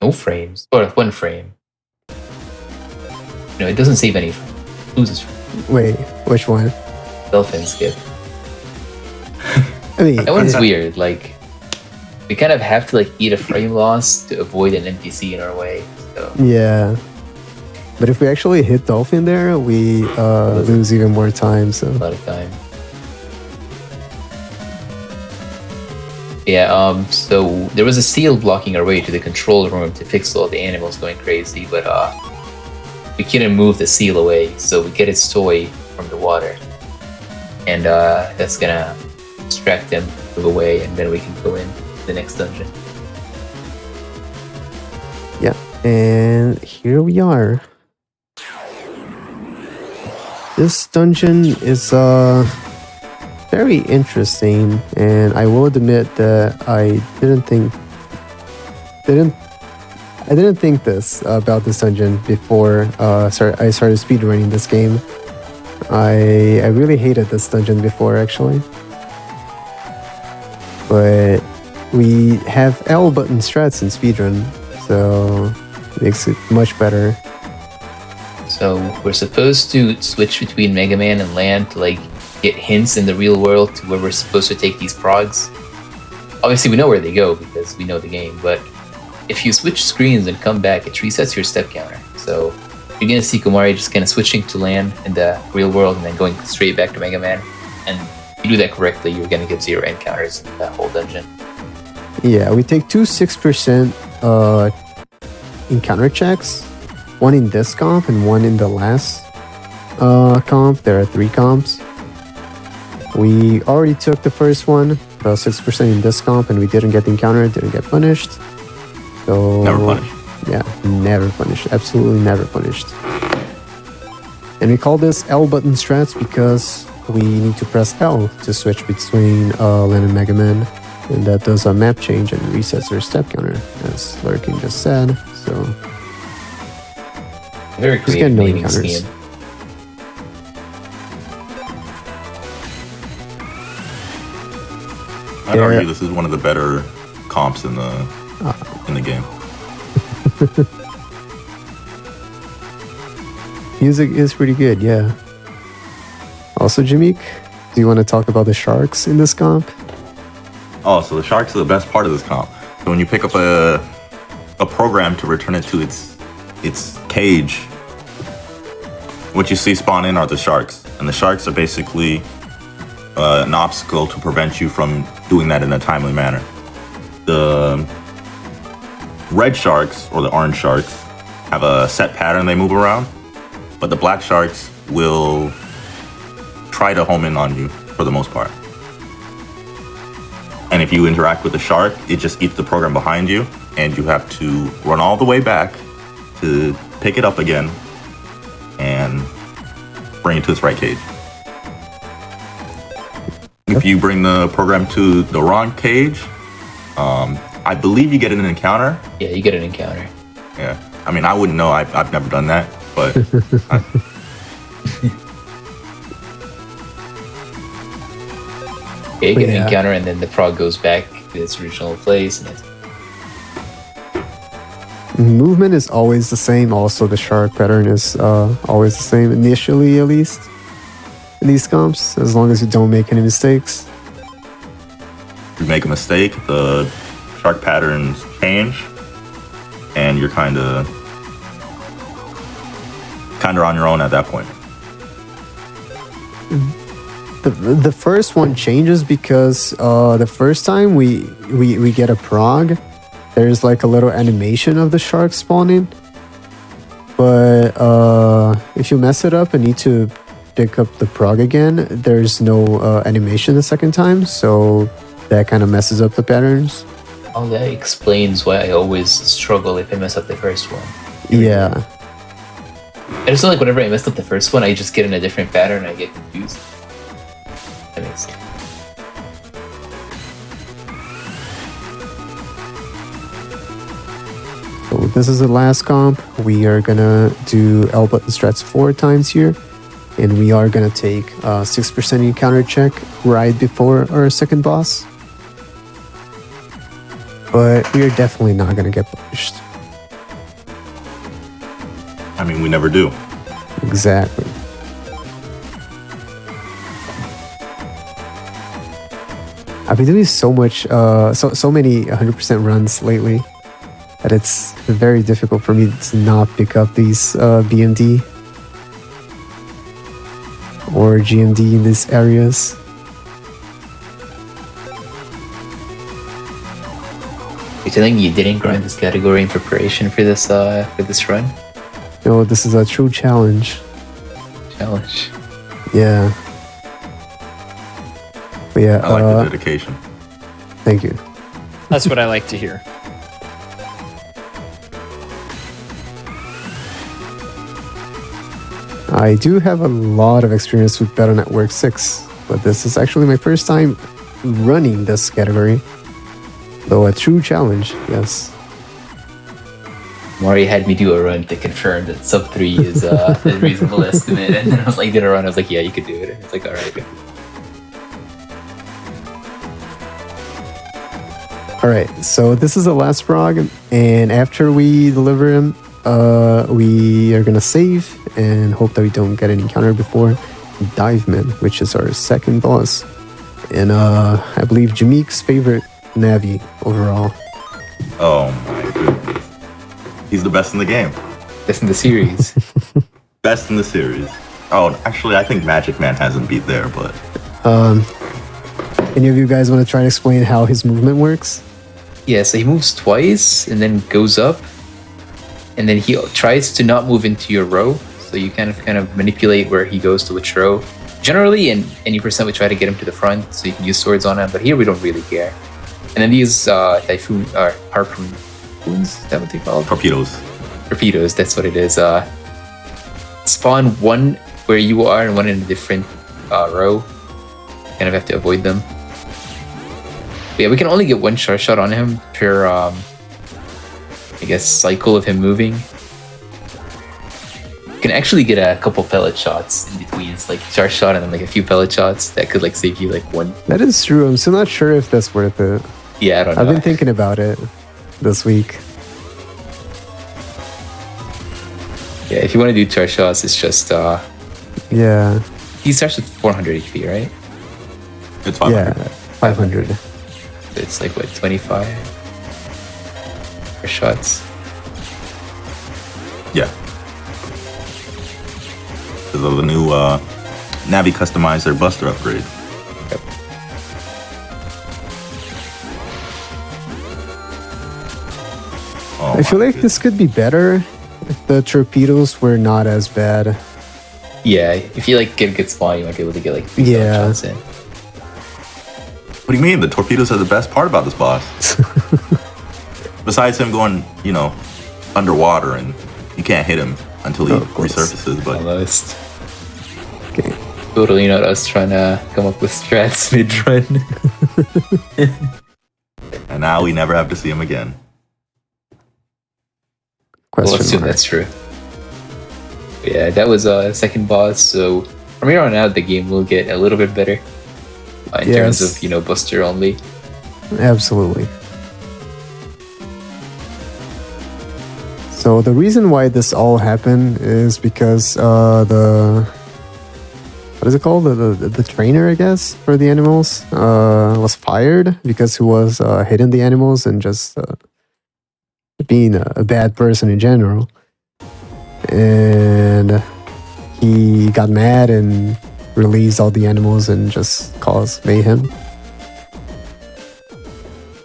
no frames or 1 frame. No, it doesn't save any frames. Loses frames. Wait, which one? Dolphin skip. I mean, That one's weird. Like, we kind of have to like eat a frame loss to avoid an NPC in our way. So yeah. But if we actually hit dolphin there, we lose even more time. So a lot of time. Yeah. So there was a seal blocking our way to the control room to fix all the animals going crazy, but we couldn't move the seal away, so we get its toy from the water, and that's gonna distract them, move away, and then we can go in the next dungeon. yeah, and here we are. This dungeon is very interesting, and I will admit that I didn't think this about this dungeon before I started speedrunning this game. I really hated this dungeon before, actually. But we have L button strats in speedrun, so it makes it much better. So we're supposed to switch between Mega Man and Land to like get hints in the real world to where we're supposed to take these progs. Obviously, we know where they go because we know the game, but if you switch screens and come back, it resets your step counter. So you're gonna see Kumari just kind of switching to land in the real world and then going straight back to Mega Man. And if you do that correctly, you're gonna get 0 encounters in that whole dungeon. Yeah, we take 2 6% encounter checks. One in this comp and one in the last comp. There are 3 comps. We already took the first one, 6% in this comp, and we didn't get the encounter, didn't get punished. So Never punished. yeah, never punished. Absolutely never punished. And we call this L button strats because we need to press L to switch between Land and Mega Man. And that does a map change and resets their step counter, as Lurking just said. So Very just creative get no naming encounters. scheme. I'd Yeah. argue this is one of the better comps in the game. Music is pretty good, yeah. Also, Jameek, do you want to talk about the sharks in this comp? Oh, so the sharks are the best part of this comp. So when you pick up a program to return it to its cage, what you see spawn in are the sharks, and the sharks are basically an obstacle to prevent you from doing that in a timely manner. The red sharks or the orange sharks have a set pattern they move around, but the black sharks will try to home in on you for the most part. And if you interact with the shark, it just eats the program behind you, and you have to run all the way back to pick it up again and bring it to its right cage. If you bring the program to the wrong cage, I believe you get an encounter. Yeah, you get an encounter. Yeah, I mean, I wouldn't know. I've never done that, but Yeah, you get an Yeah. encounter, and then the frog goes back to its original place. And it's, Movement is always the same. Also, the shark pattern is always the same, initially at least, in these comps, as long as you don't make any mistakes. if you make a mistake, the shark patterns change, and you're kind of on your own at that point. The first one changes because the first time we get a prog, there's like a little animation of the shark spawning. But if you mess it up and need to pick up the prog again, there's no animation the second time, so that kind of messes up the patterns. oh, that explains why I always struggle if I mess up the first one. Yeah. I just feel like whenever I messed up the first one, I just get in a different pattern and I get confused. That makes sense. So this is the last comp. We are gonna do L button strats 4 times here, and we are gonna take 6% encounter check right before our second boss. But we are definitely not gonna get punished. I mean, we never do. Exactly. I've been doing so many 100% runs lately that it's very difficult for me to not pick up these BMD or GMD in these areas. You're telling me you didn't grind this category in preparation for this run? No, this is a true challenge. Challenge. Yeah. But yeah, I like the dedication. thank you. That's what I like to hear. I do have a lot of experience with Battle Network 6, but this is actually my first time running this category. Though a true challenge, yes. Mari had me do a run to confirm that sub 3 is a reasonable estimate, and then I was like, did a run, I was like, yeah, you could do it. It's like, alright. Alright, so this is the last frog, and after we deliver him, we are gonna save and hope that we don't get an encounter before Dive Man, which is our second boss. And I believe Jameek's favorite Navi overall. Oh my goodness. He's the best in the game. That's in the series. Best in the series. Oh, actually, I think Magic Man hasn't beat there, but Any of you guys want to try to explain how his movement works? Yeah, so he moves twice and then goes up, and then he tries to not move into your row. So you kind of manipulate where he goes to which row. Generally, in any percent, we try to get him to the front so you can use swords on him. But here we don't really care. And then these typhoon or harpoons, is that what they call? torpedoes. Torpedoes. That's what it is. Spawn one where you are and one in a different row. Kind of have to avoid them. But yeah, we can only get one charge shot on him per, I guess, cycle of him moving. You can actually get a couple pellet shots in between. It's like charge shot and then like a few pellet shots that could like save you like one. That is true. I'm still not sure if that's worth it. Yeah, I don't know. I've been thinking about it this week. Yeah, if you want to do charge shots, it's just Yeah. he starts with 400 HP, right? It's 500. Yeah. 500. So it's like what, 25 for shots. Yeah. Because of the new Navi customizer Buster upgrade. Yep. Oh, I feel my like this could be better if the torpedoes were not as bad. Yeah, if you like get a good spawn, you might be able to get like 3 Yeah. shots in. What do you mean? The torpedoes are the best part about this boss. Besides him going, underwater and you can't hit him until he Of course. resurfaces. But Almost. Okay. Totally not us trying to come up with strats mid-run. and now we never have to see him again. We'll Question assume mark. that's true. But yeah, that was a second boss. So from here on out, the game will get a little bit better in terms Yes. of Buster only. Absolutely. So the reason why this all happened is because the what is it called, the trainer, I guess, for the animals was fired because he was hitting the animals and just being a bad person in general, and he got mad and released all the animals and just caused mayhem.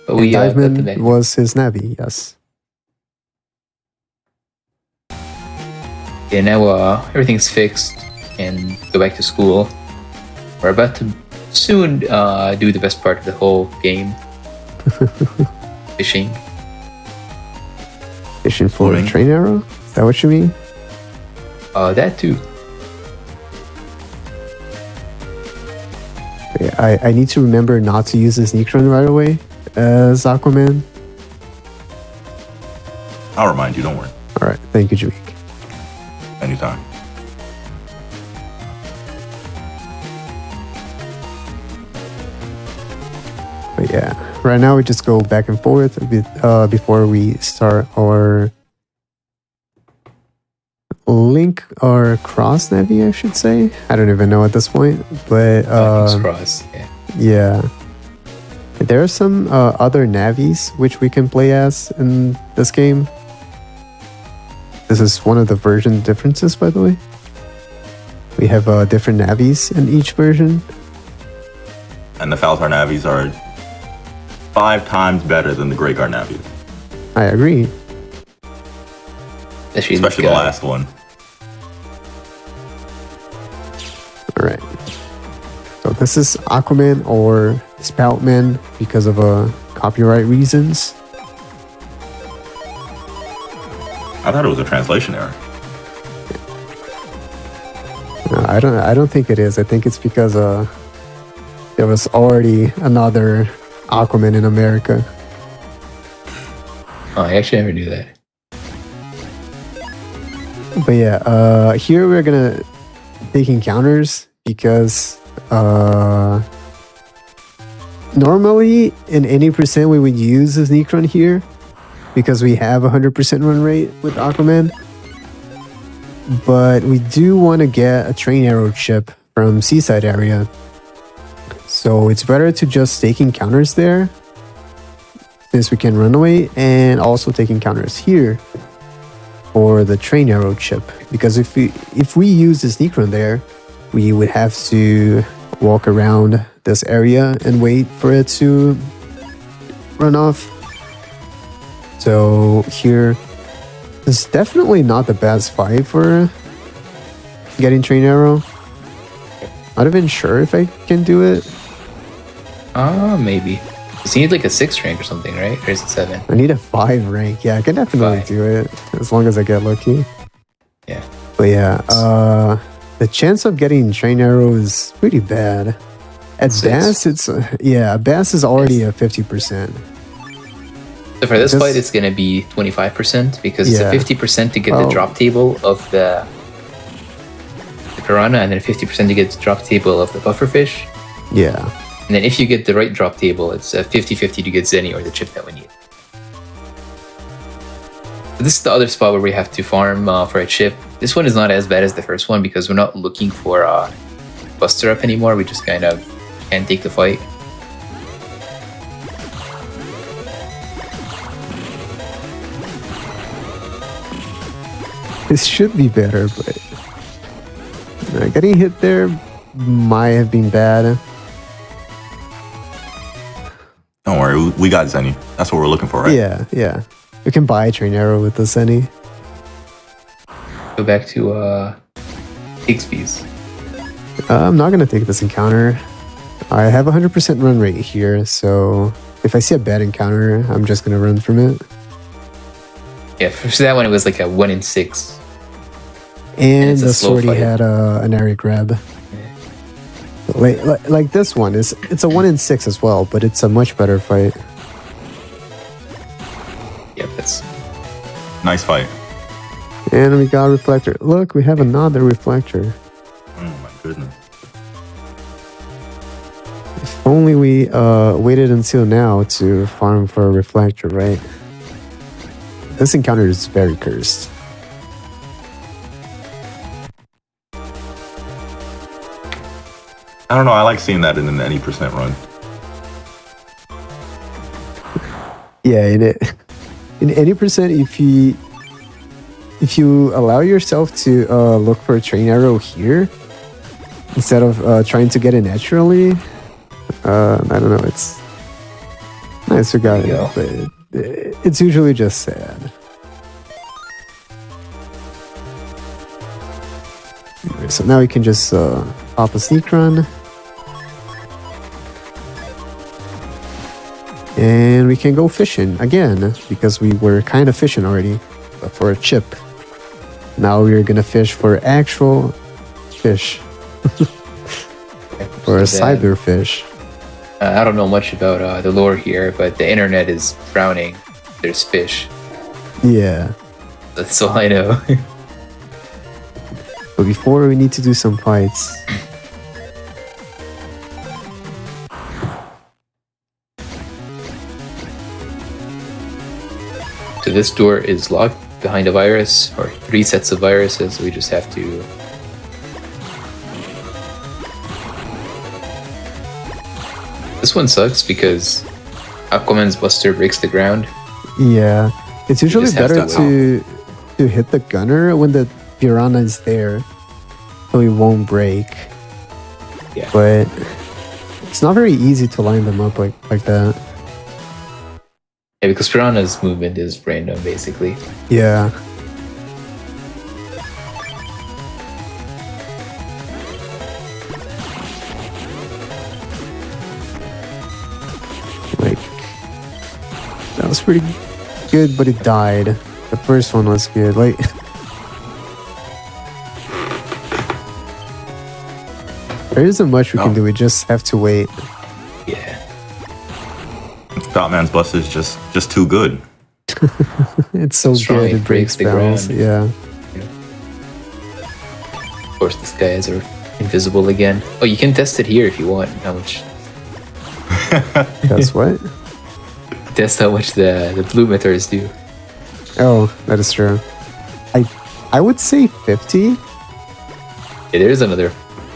But And we got to Diveman that. was his Navi, yes. Yeah, now everything's fixed and go back to school. We're about to soon do the best part of the whole game. Fishing. Fishing for a Swimming. train arrow? Is that what you mean? That too. Okay, I need to remember not to use this sneak run right away as Aquaman. I'll remind you, don't worry. Alright, thank you, Jamik. Anytime. But yeah, right now we just go back and forth a bit, before we start our link or cross Navi, I should say. I don't even know at this point, but Fingers crossed. Yeah. yeah. There are some other Navis which we can play as in this game. This is one of the version differences, by the way. We have different Navis in each version. And the Faltar Navis are 5 times better than the Grey Guard Navis. I agree. Especially Especially the last one. Alright. So this is Aquaman or Spoutman because of copyright reasons. I thought it was a translation error. I don't think it is. I think it's because there was already another Aquaman in America. Oh, I actually never knew that. But yeah, here we're gonna take encounters because normally in any percent we would use a sneak run here because we have 100% run rate with Aquaman. But we do want to get a train arrow chip from Seaside area. So it's better to just take encounters there since we can run away and also take encounters here. for the train arrow chip, because if we use the sneak run there, we would have to walk around this area and wait for it to run off. So here, it's definitely not the best fight for getting train arrow. Not even sure if I can do it. Maybe. So you need like a 6 rank or something, right? Or is it 7? I need a 5 rank. Yeah, I can definitely 5. do it as long as I get lucky. Yeah. But yeah, the chance of getting train arrow is pretty bad. At 6. Bass, it's Bass is already a 50%. So for this fight, it's gonna be 25% because it's a 50% to get the drop table of the piranha, and then 50% to get the drop table of the pufferfish. Yeah. And then if you get the right drop table, it's a 50-50 to get Zenny or the chip that we need. So this is the other spot where we have to farm for a chip. This one is not as bad as the first one because we're not looking for Buster Up anymore. We just kind of can take the fight. This should be better, but getting hit there might have been bad. Don't worry, we got Zenny. That's what we're looking for, right? Yeah. We can buy a train arrow with the Zenny. Go back to Bixby's. I'm not going to take this encounter. I have 100% run rate here, so if I see a bad encounter, I'm just going to run from it. Yeah, for that one, it was like a 1 in 6. And the Swordy had an area grab. Like this one, it's a 1 in 6 as well, but it's a much better fight. Yep, that's... Nice fight. And we got Reflector. Look, we have another Reflector. Oh my goodness. If only we waited until now to farm for a Reflector, right? This encounter is very cursed. I don't know, I like seeing that in an any percent run. Yeah, in any percent, if you allow yourself to look for a train arrow here instead of trying to get it naturally, I don't know. It's nice we got it, but it's usually just sad. So now we can just pop a sneak run. And we can go fishing again, because we were kind of fishing already for a chip. Now we're gonna fish for actual fish. Or a cyber fish. I don't know much about the lore here, but the internet is drowning. There's fish. Yeah. That's all I know. But before, we need to do some fights. So this door is locked behind a virus, or 3 sets of viruses. We just have to... This one sucks because Aquaman's Buster breaks the ground. Yeah. It's usually just have better to to hit the gunner when the piranha is there, so it won't break. Yeah. But it's not very easy to line them up like that. Yeah, because Piranha's movement is random, basically. Yeah. Like, that was pretty good, but it died. The first one was good. Like, there isn't much we can do. We just have to wait. Yeah. Batman's Buster is just too good. It's so Strong, good. it It breaks the spells. ground. Yeah. Of course, these guys are invisible again. Oh, you can test it here if you want. How much? That's what? Test how much the blue meteors do. Oh, that is true. I would say 50. Yeah, there's another.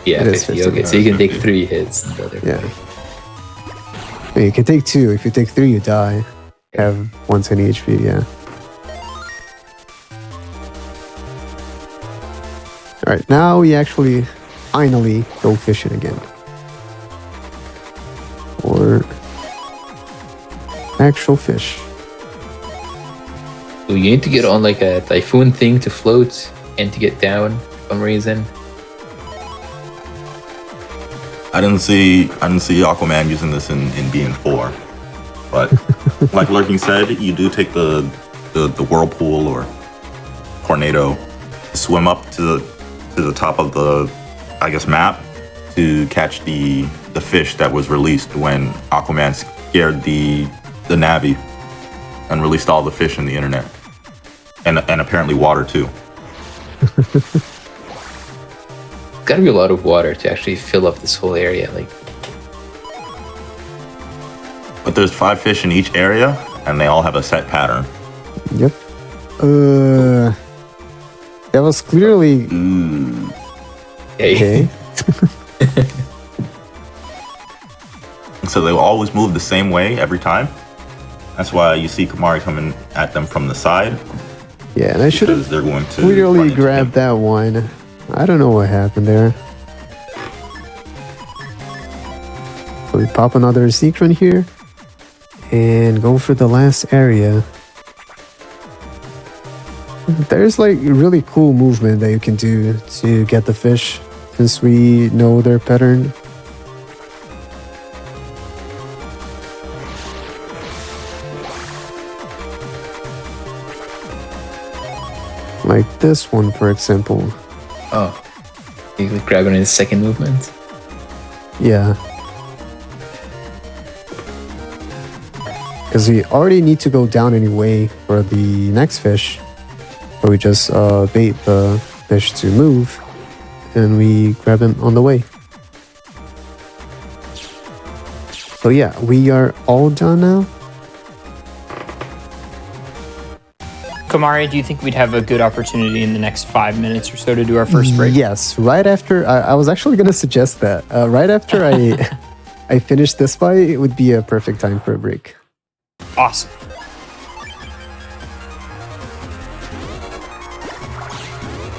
Yeah, It is 50. 50. Okay, so you can take 3 hits. The other Yeah. way. I mean, you can take 2. If you take 3, you die. Have 120 HP, yeah. All right, now we actually finally go fishing again. Or actual fish. So you need to get on like a typhoon thing to float and to get down for some reason. I didn't see Aquaman using this in BN4, but like Lurking said, you do take the whirlpool or tornado, swim up to the top of the, I guess, map to catch the fish that was released when Aquaman scared the Navi and released all the fish in the internet, and apparently water too. Gotta be a lot of water to actually fill up this whole area. Like, but there's 5 fish in each area, and they all have a set pattern. Yep. That was clearly hey. okay. So they will always move the same way every time. That's why you see Kamari coming at them from the side. Yeah, and I should Because have they're going to clearly run into grabbed that one. I don't know what happened there. So we pop another Seacron here and go for the last area. There's like really cool movement that you can do to get the fish since we know their pattern. Like this one, for example. Oh, you could grab it in the second movement. Yeah. Because we already need to go down anyway for the next fish. So we just bait the fish to move and we grab him on the way. So yeah, we are all done now. Kamari, do you think we'd have a good opportunity in the next 5 minutes or so to do our first break? Yes, right after, I was actually going to suggest that. Right after I finish this fight, it would be a perfect time for a break. Awesome.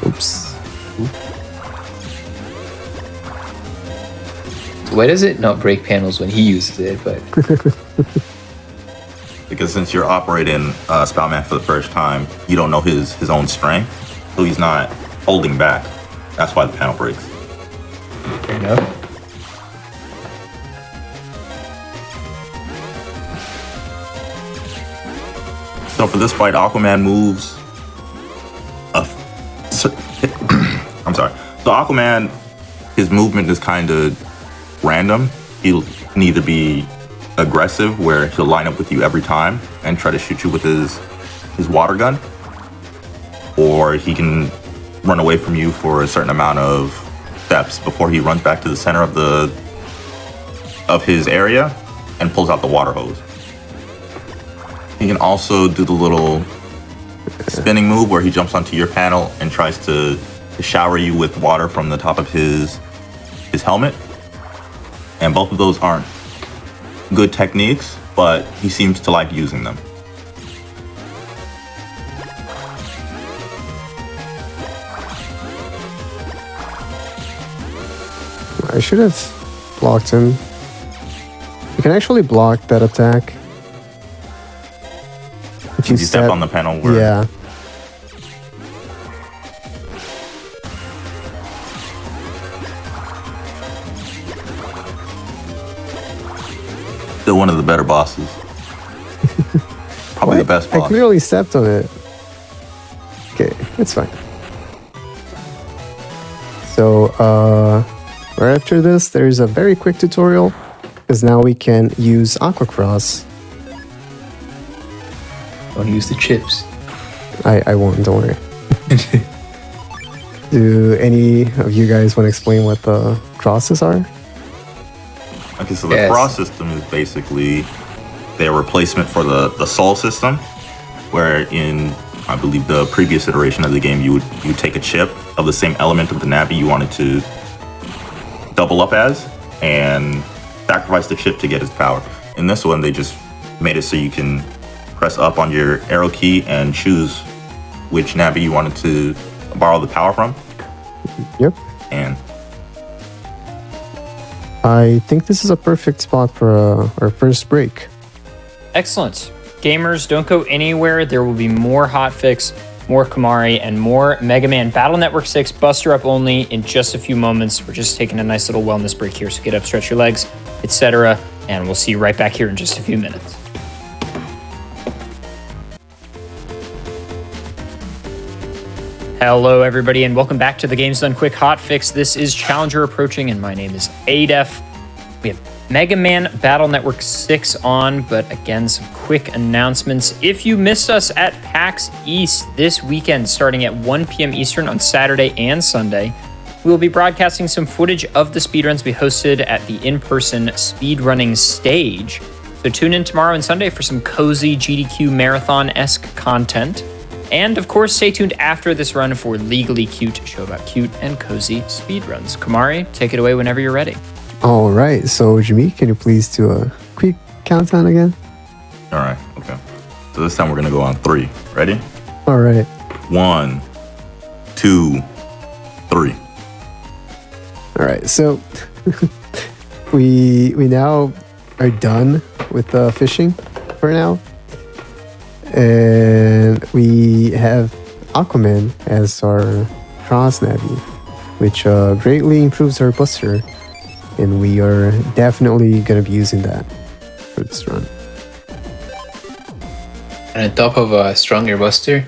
Oops. Why does it not break panels when he uses it? But Because since you're operating Spoutman for the first time, you don't know his own strength, so he's not holding back. That's why the panel breaks. fair enough. So for this fight, Aquaman moves. I'm sorry. So Aquaman, his movement is kind of random. He'll can either be aggressive, where he'll line up with you every time and try to shoot you with his water gun, or he can run away from you for a certain amount of steps before he runs back to the center of his area and pulls out the water hose. He can also do the little spinning move where he jumps onto your panel and tries to shower you with water from the top of his helmet. And both of those aren't good techniques, but he seems to like using them. I should have blocked him. You can actually block that attack. If You step on the panel where Yeah. still one of the better bosses. Probably the best I boss. clearly stepped on it. Okay, it's fine. So, right after this, there's a very quick tutorial, because now we can use Aquacross. I want to use the chips. I won't, don't worry. Do any of you guys want to explain what the crosses are? Okay, so the Yes. cross system is basically their replacement for the soul system, where in, I believe, the previous iteration of the game, you would take a chip of the same element of the Navi you wanted to double up as, and sacrifice the chip to get its power. In this one, they just made it so you can press up on your arrow key and choose which Navi you wanted to borrow the power from. Yep. And I think this is a perfect spot for our first break. Excellent. Gamers, don't go anywhere. There will be more hotfix, more Kamari, and more Mega Man Battle Network 6 Buster Up only in just a few moments. We're just taking a nice little wellness break here, so get up, stretch your legs, etc. And we'll see you right back here in just a few minutes. Hello, everybody, and welcome back to the Games Done Quick Hotfix. This is Challenger Approaching, and my name is Adef. We have Mega Man Battle Network 6 on, but again, some quick announcements. If you missed us at PAX East this weekend, starting at 1 p.m. Eastern on Saturday and Sunday, we will be broadcasting some footage of the speedruns we hosted at the in-person speedrunning stage. So tune in tomorrow and Sunday for some cozy GDQ marathon-esque content. And of course, stay tuned after this run for Legally Cute, a show about cute and cozy speedruns. Kamari, take it away whenever you're ready. All right. So, Jimmy, can you please do a quick countdown again? all right, okay. So this time we're gonna go on 3. Ready? All right. 1, 2, 3. All right. So we now are done with fishing for now. And we have Aquaman as our cross navy, which greatly improves our buster, and we are definitely going to be using that for this run. And on top of a stronger buster,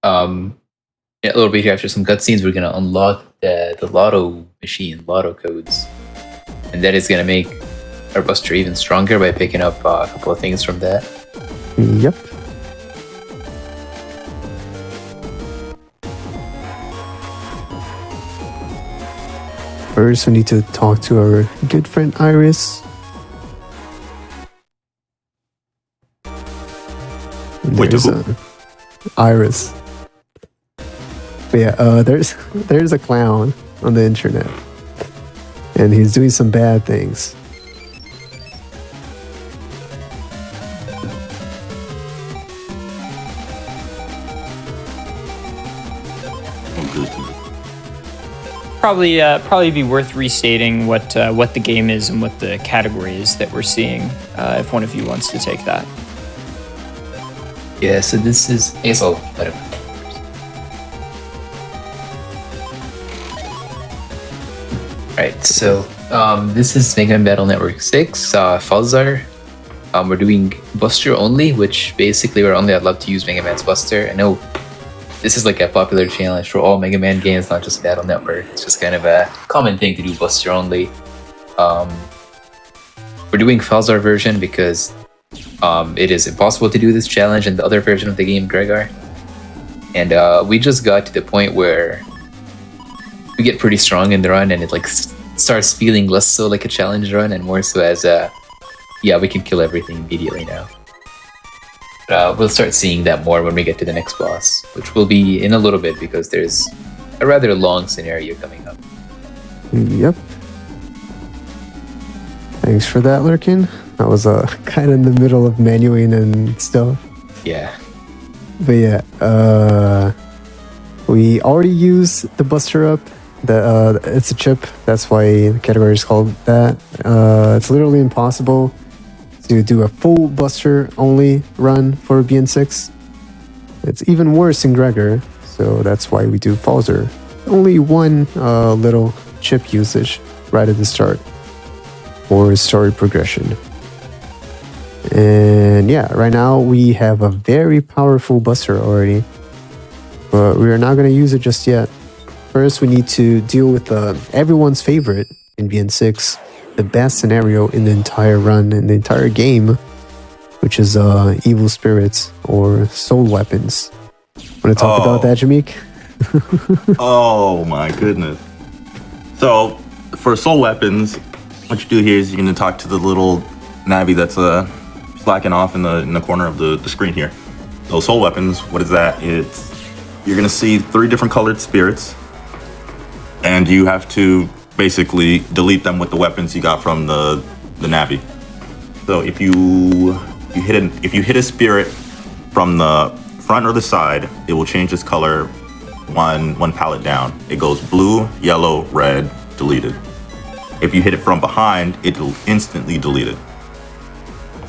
a little bit here after some cutscenes, we're going to unlock the lotto machine, lotto codes. And that is going to make our buster even stronger by picking up a couple of things from that. Yep. First, we need to talk to our good friend Iris. Wait, There's who? Iris. But yeah, there's a clown on the internet, and he's doing some bad things. Probably be worth restating what the game is and what the category is that we're seeing, if one of you wants to take that. Yeah, so this is... I guess I'll let it... Alright, so this is Mega Man Battle Network 6, Falzar. We're doing Buster only, which basically we're only allowed to use Mega Man's Buster. I know this is like a popular challenge for all Mega Man games, not just Battle Network. It's just kind of a common thing to do Buster only. We're doing Falzar version because it is impossible to do this challenge in the other version of the game, Gregar. And we just got to the point where we get pretty strong in the run, and it like starts feeling less so like a challenge run and more so as yeah, we can kill everything immediately now. We'll start seeing that more when we get to the next boss, which will be in a little bit because there's a rather long scenario coming up. Yep. Thanks for that, Lurkin. I was kind of in the middle of menuing and stuff. Yeah. But yeah, we already used the Buster Up. It's a chip, that's why the category is called that. It's literally impossible to do a full Buster only run for BN6. It's even worse in Gregor, so that's why we do Falzer. Only one little chip usage right at the start for story progression. And yeah, right now we have a very powerful Buster already, but we are not going to use it just yet. First, we need to deal with everyone's favorite in BN6, the best scenario in the entire run, in the entire game, which is evil spirits or soul weapons. Want to talk about that, Jameek? Oh my goodness. So for soul weapons, what you do here is you're going to talk to the little Navi that's slacking off in the corner of the screen here. So soul weapons, what is that? You're going to see 3 different colored spirits, and you have to basically delete them with the weapons you got from the Navi. So if you hit a spirit from the front or the side, it will change its color one pallet down. It goes blue, yellow, red, deleted. If you hit it from behind, it'll instantly delete it.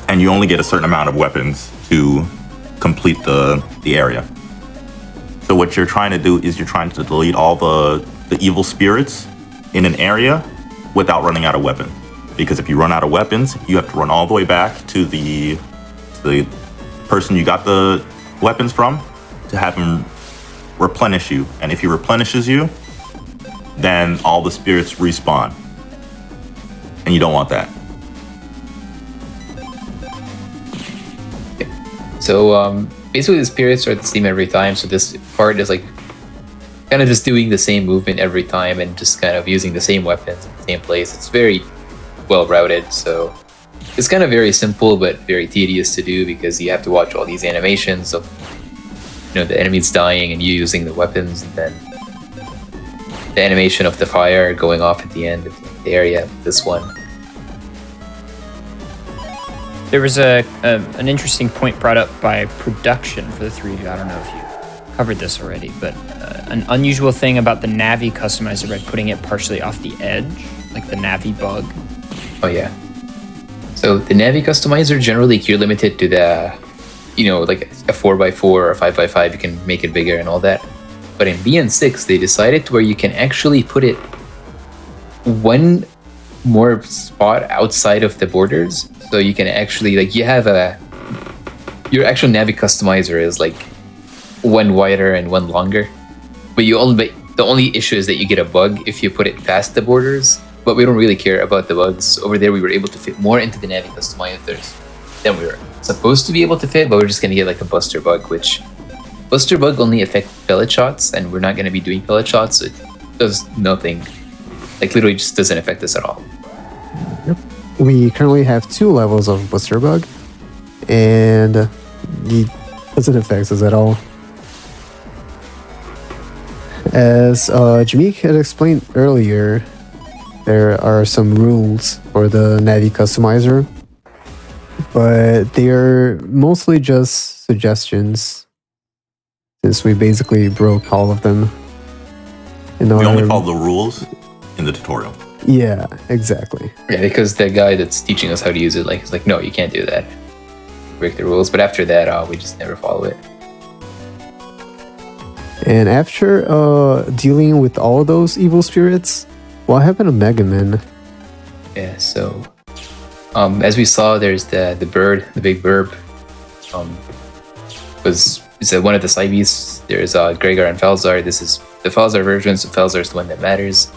And you only get a certain amount of weapons to complete the area. So what you're trying to do is you're trying to delete all the evil spirits in an area without running out of weapons. Because if you run out of weapons, you have to run all the way back to the person you got the weapons from to have him replenish you. And if he replenishes you, then all the spirits respawn. And you don't want that. So basically the spirits are the same every time. So this part is like kind of just doing the same movement every time and just kind of using the same weapons in the same place. It's very well routed. So it's kind of very simple, but very tedious to do because you have to watch all these animations of, the enemies dying and you using the weapons, and then the animation of the fire going off at the end of the area. This one. There was an interesting point brought up by production for the three of you. I don't know if you covered this already, but an unusual thing about the Navi customizer by putting it partially off the edge, like the Navi bug. Oh yeah. So the Navi customizer, generally you're limited to the, like a 4x4 or a 5x5, you can make it bigger and all that. But in BN6, they decided to where you can actually put it one more spot outside of the borders. So you can actually, your actual Navi customizer is like one wider and one longer. But the only issue is that you get a bug if you put it past the borders. But we don't really care about the bugs. Over there, we were able to fit more into the Navi customizers than we were supposed to be able to fit, but we're just going to get like a Buster bug, which Buster bug only affects pellet shots, and we're not going to be doing pellet shots, so it does nothing. Like, literally just doesn't affect us at all. Yep. We currently have 2 levels of Buster bug, and it doesn't affect us at all. As Jameek had explained earlier, there are some rules for the Navi customizer, but they are mostly just suggestions, since we basically broke all of them. We only follow the rules in the tutorial. Yeah, exactly. Yeah, because the guy that's teaching us how to use it, he's like, no, you can't do that. Break the rules. But after that, we just never follow it. And after dealing with all those evil spirits, what happened to Mega Man? Yeah, so as we saw, there's the bird, the big burb. It's one of the side beasts. There's Gregor and Falzar. This is the Falzar version, so Falzar is the one that matters.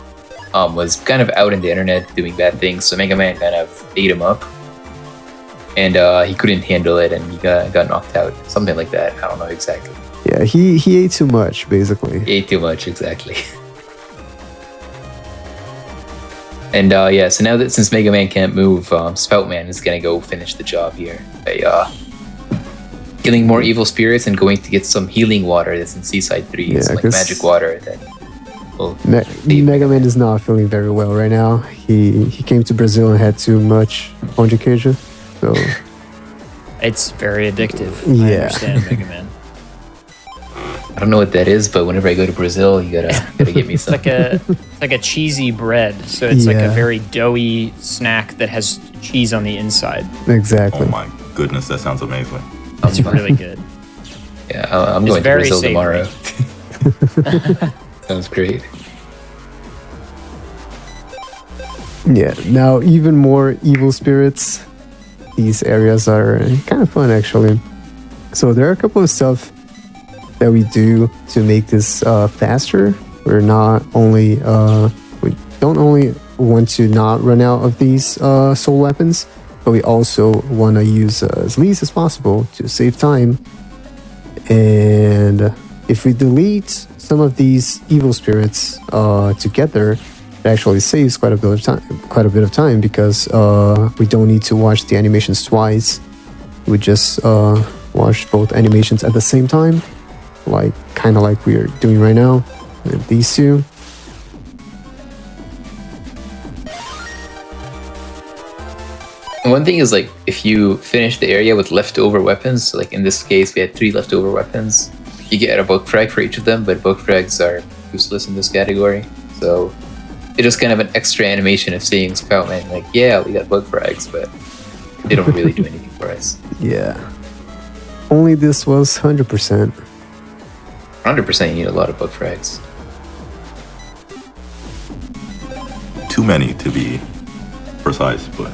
Was kind of out in the internet doing bad things, so Mega Man kind of ate him up. And he couldn't handle it, and he got knocked out. Something like that. I don't know exactly. Yeah, he ate too much, basically. He ate too much, exactly. And so now that since Mega Man can't move, Spoutman is gonna go finish the job here by killing more evil spirits and going to get some healing water that's in Seaside 3. Yeah, it's like magic water that will Mega Man is not feeling very well right now. He came to Brazil and had too much pão de queijo, so It's very addictive. Yeah. I understand Mega Man. I don't know what that is, but whenever I go to Brazil, you gotta get me some. It's like a cheesy bread, so it's like a Yeah. very doughy snack that has cheese on the inside. exactly. Oh my goodness, that sounds amazing. It's really good. Yeah, I'm It's going to very Brazil savory. tomorrow. Sounds great. Yeah, now even more evil spirits. These areas are kind of fun, actually. So there are a couple of stuff that we do to make this faster. We don't only want to not run out of these soul weapons, but we also want to use as least as possible to save time. And if we delete some of these evil spirits together, it actually saves quite a bit of time because we don't need to watch the animations twice. We just watch both animations at the same time, kind of like we're doing right now with these two. One thing is, if you finish the area with leftover weapons, so in this case we had 3 leftover weapons, you get a bug frag for each of them, but bug frags are useless in this category. So it's just kind of an extra animation of seeing Scoutman like, yeah, we got bug frags, but they don't really do anything for us. Yeah. Only this was 100%. 100% you need a lot of bug frags. Too many to be precise, but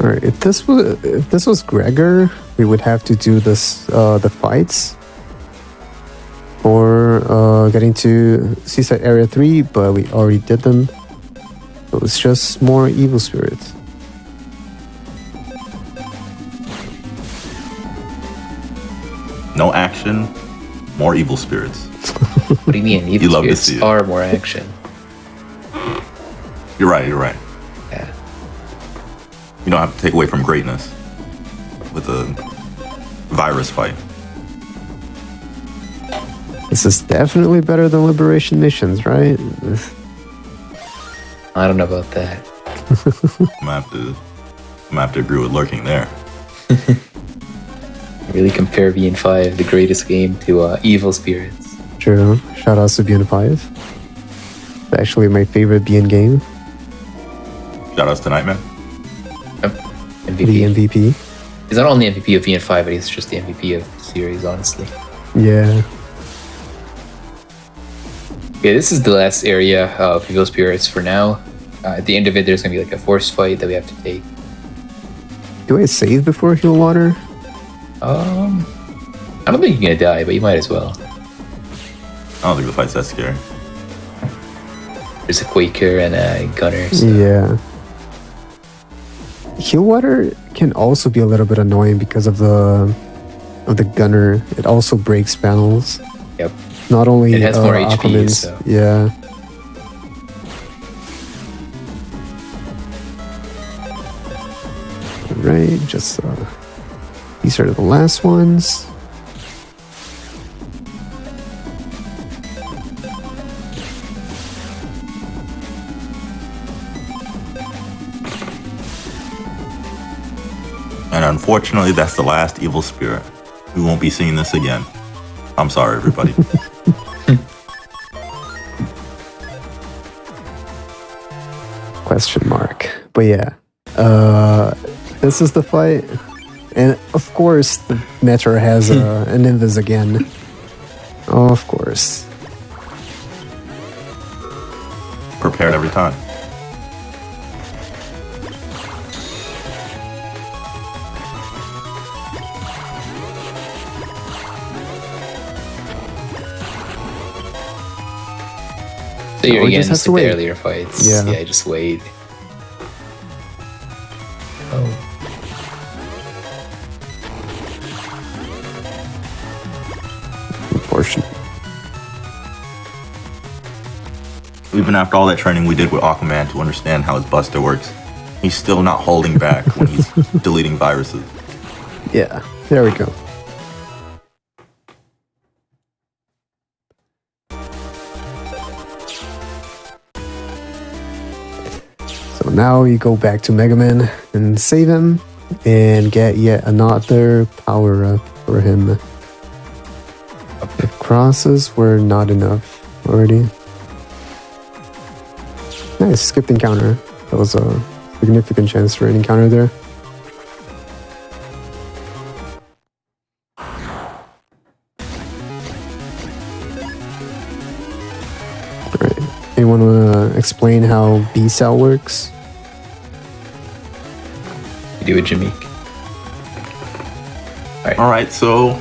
All right. If this was Gregor, we would have to do this the fights for getting to Seaside Area 3, but we already did them. So it's just more evil spirits. no action, more evil spirits. What do you mean? Evil love to spirits see it. are more action. You're right. Yeah. You don't have to take away from greatness with a virus fight. This is definitely better than Liberation Missions, right? I don't know about that. I'm gonna have to agree with Lurking there. Really compare VN5, the greatest game, to Evil Spirits. True. Shout out to BN5. It's actually my favorite BN game. Shout outs to Nightman. MVP. The MVP. He's not only MVP of VN5, but he's just the MVP of the series, honestly. Yeah. Yeah, this is the last area of Evil Spirits for now. At the end of it, there's going to be like a force fight that we have to take. Do I save before heal water? I don't think you're going to die, but you might as well. I don't think the fight's that scary. There's a Quaker and a Gunner. So. Yeah. Heal water can also be a little bit annoying because of the gunner. It also breaks panels. Yep. Not only It has more HP, Aquaman's, so. yeah. Right, just these are the last ones. And unfortunately, that's the last evil spirit. We won't be seeing this again. I'm sorry, everybody. Question mark. But yeah, this is the fight, and of course the Metro has an invis again. Of course. Prepared every time. So you're we again just have just to like the wait. earlier fights. Yeah. Just wait. Oh. Unfortunate. Even after all that training we did with Aquaman to understand how his buster works, he's still not holding back when he's deleting viruses. Yeah, there we go. So now we go back to Mega Man and save him and get yet another power up for him. The crosses were not enough already. Nice, skipped encounter. That was a significant chance for an encounter there. Alright, anyone want to explain how B-cell works? You do it, Jameek. Alright, so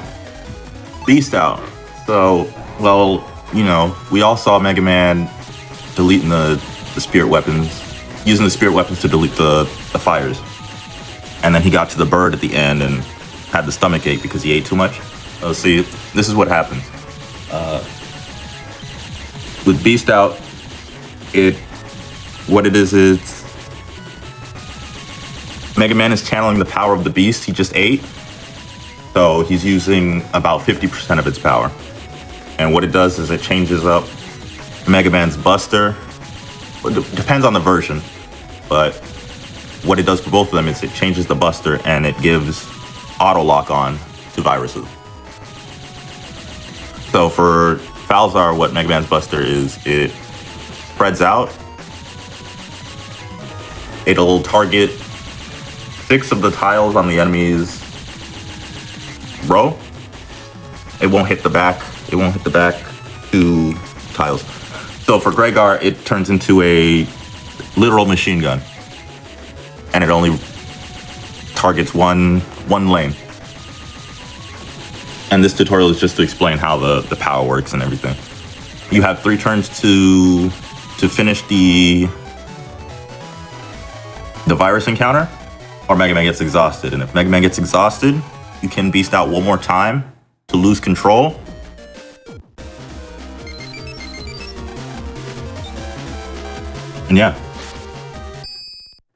Beast out. So, well, you know, we all saw Mega Man deleting the spirit weapons, using the spirit weapons to delete the fires. And then he got to the bird at the end and had the stomach ache because he ate too much. See, this is what happens. With Beast out, what it is Mega Man is channeling the power of the beast he just ate. So he's using about 50% of its power. And what it does is it changes up Mega Man's Buster. It depends on the version, but what it does for both of them is it changes the buster and it gives auto lock on to viruses. So for Falzar, what Mega Man's buster is, it spreads out. It'll target 6 of the tiles on the enemy's row. It won't hit the back. It won't hit the back 2 tiles. So for Gregar, it turns into a literal machine gun, and it only targets one lane. And this tutorial is just to explain how the power works and everything. You have 3 turns to finish the virus encounter, or Mega Man gets exhausted. And if Mega Man gets exhausted, you can beast out one more time to lose control. And yeah.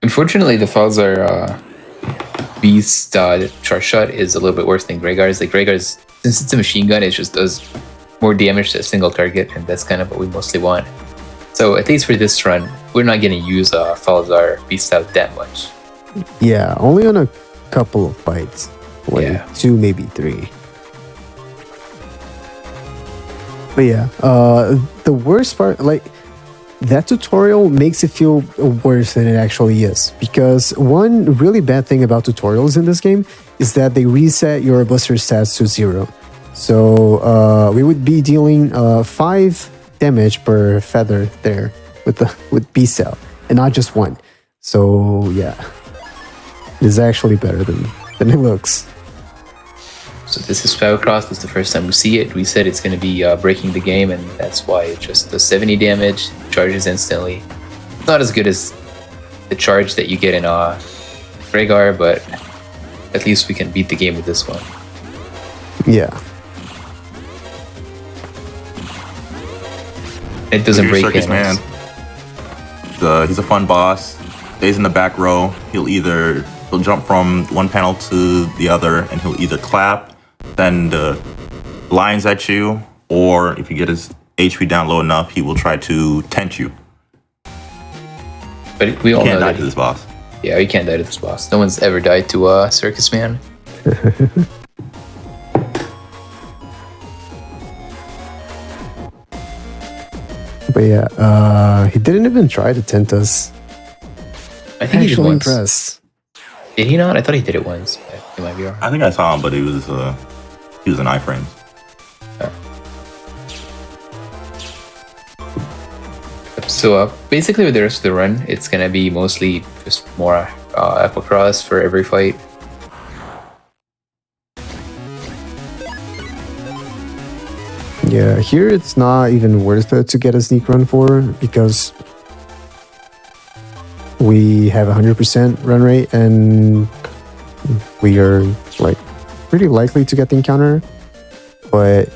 Unfortunately, the Falzar Beast charge shot is a little bit worse than Gregar's. Like Gregar's, since it's a machine gun, it just does more damage to a single target, and that's kind of what we mostly want. So at least for this run, we're not going to use Falzar Beast out that much. Yeah, only on a couple of fights. Like 2, maybe 3. But yeah, the worst part, like, that tutorial makes it feel worse than it actually is. Because one really bad thing about tutorials in this game is that they reset your buster stats to 0. So we would be dealing 5 damage per feather there with B-Cell, and not just 1. So yeah, it's actually better than it looks. So this is Power Cross. This is the first time we see it. We said it's going to be breaking the game, and that's why it just does 70 damage, charges instantly. It's not as good as the charge that you get in Gregar, but at least we can beat the game with this one. Yeah. It doesn't break Circus Man. He's a fun boss. Stays in the back row. He'll jump from one panel to the other, and he'll either clap, send lines at you, or if you get his HP down low enough, he will try to tent you. But we all know that to this boss. Yeah, you can't die to this boss. No one's ever died to Circus Man. But yeah, he didn't even try to tent us. I think he did once. Impressed. Did he not? I thought he did it once. But he might be wrong. I think I saw him, but he was in iframes. So basically with the rest of the run, it's gonna be mostly just more Epicross for every fight. Yeah, here it's not even worth it to get a sneak run for, because we have 100% run rate and we are like pretty likely to get the encounter, but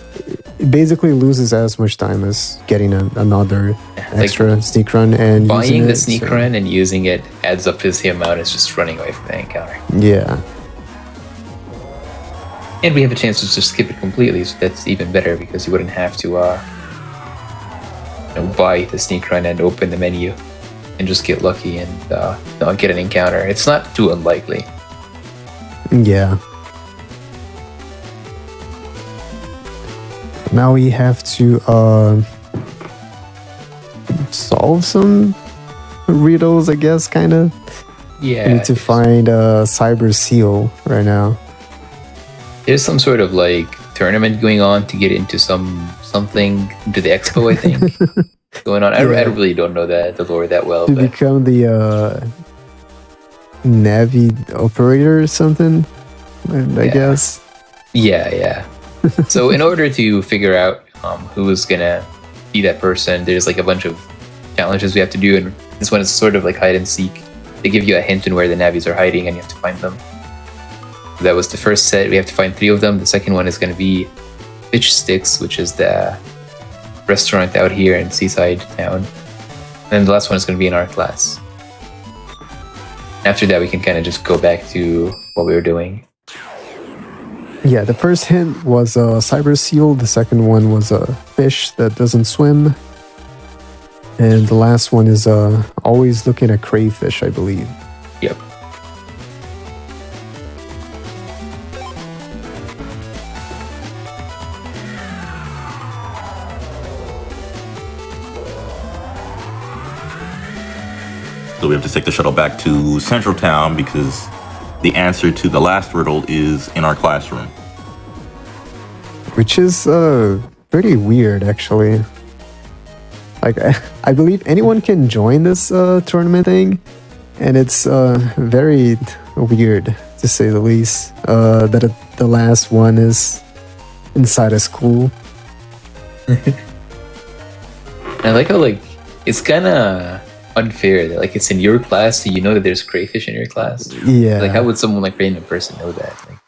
it basically loses as much time as getting another extra sneak run, and buying the sneak run and using it adds up to the same amount as just running away from the encounter. Yeah. And we have a chance to just skip it completely, so that's even better because you wouldn't have to buy the sneak run and open the menu and just get lucky and not get an encounter. It's not too unlikely. Yeah. Now we have to solve some riddles, I guess, kind of. Yeah. We need to find a cyber seal right now. There's some sort of like tournament going on to get into something into the expo, I think. Going on. I really don't know the lore that well. To become the Navi operator or something, I guess. Yeah. So in order to figure out who's gonna be that person, there's like a bunch of challenges we have to do, and this one is sort of like hide and seek. They give you a hint on where the Navis are hiding, and you have to find them. That was the first set. We have to find 3 of them. The second one is going to be Fish Sticks, which is the restaurant out here in Seaside Town. And then the last one is going to be in art class. After that, we can kind of just go back to what we were doing. Yeah, the first hint was a cyber seal. The second one was a fish that doesn't swim. And the last one is always looking at crayfish, I believe. Yep. So we have to take the shuttle back to Central Town because the answer to the last riddle is in our classroom. Which is pretty weird, actually. Like, I believe anyone can join this tournament thing, and it's very weird, to say the least, that the last one is inside a school. I like how, like, it's kind of unfair that, like, it's in your class, so you know that there's crayfish in your class. Yeah. Like, how would someone, like, random person know that? Like,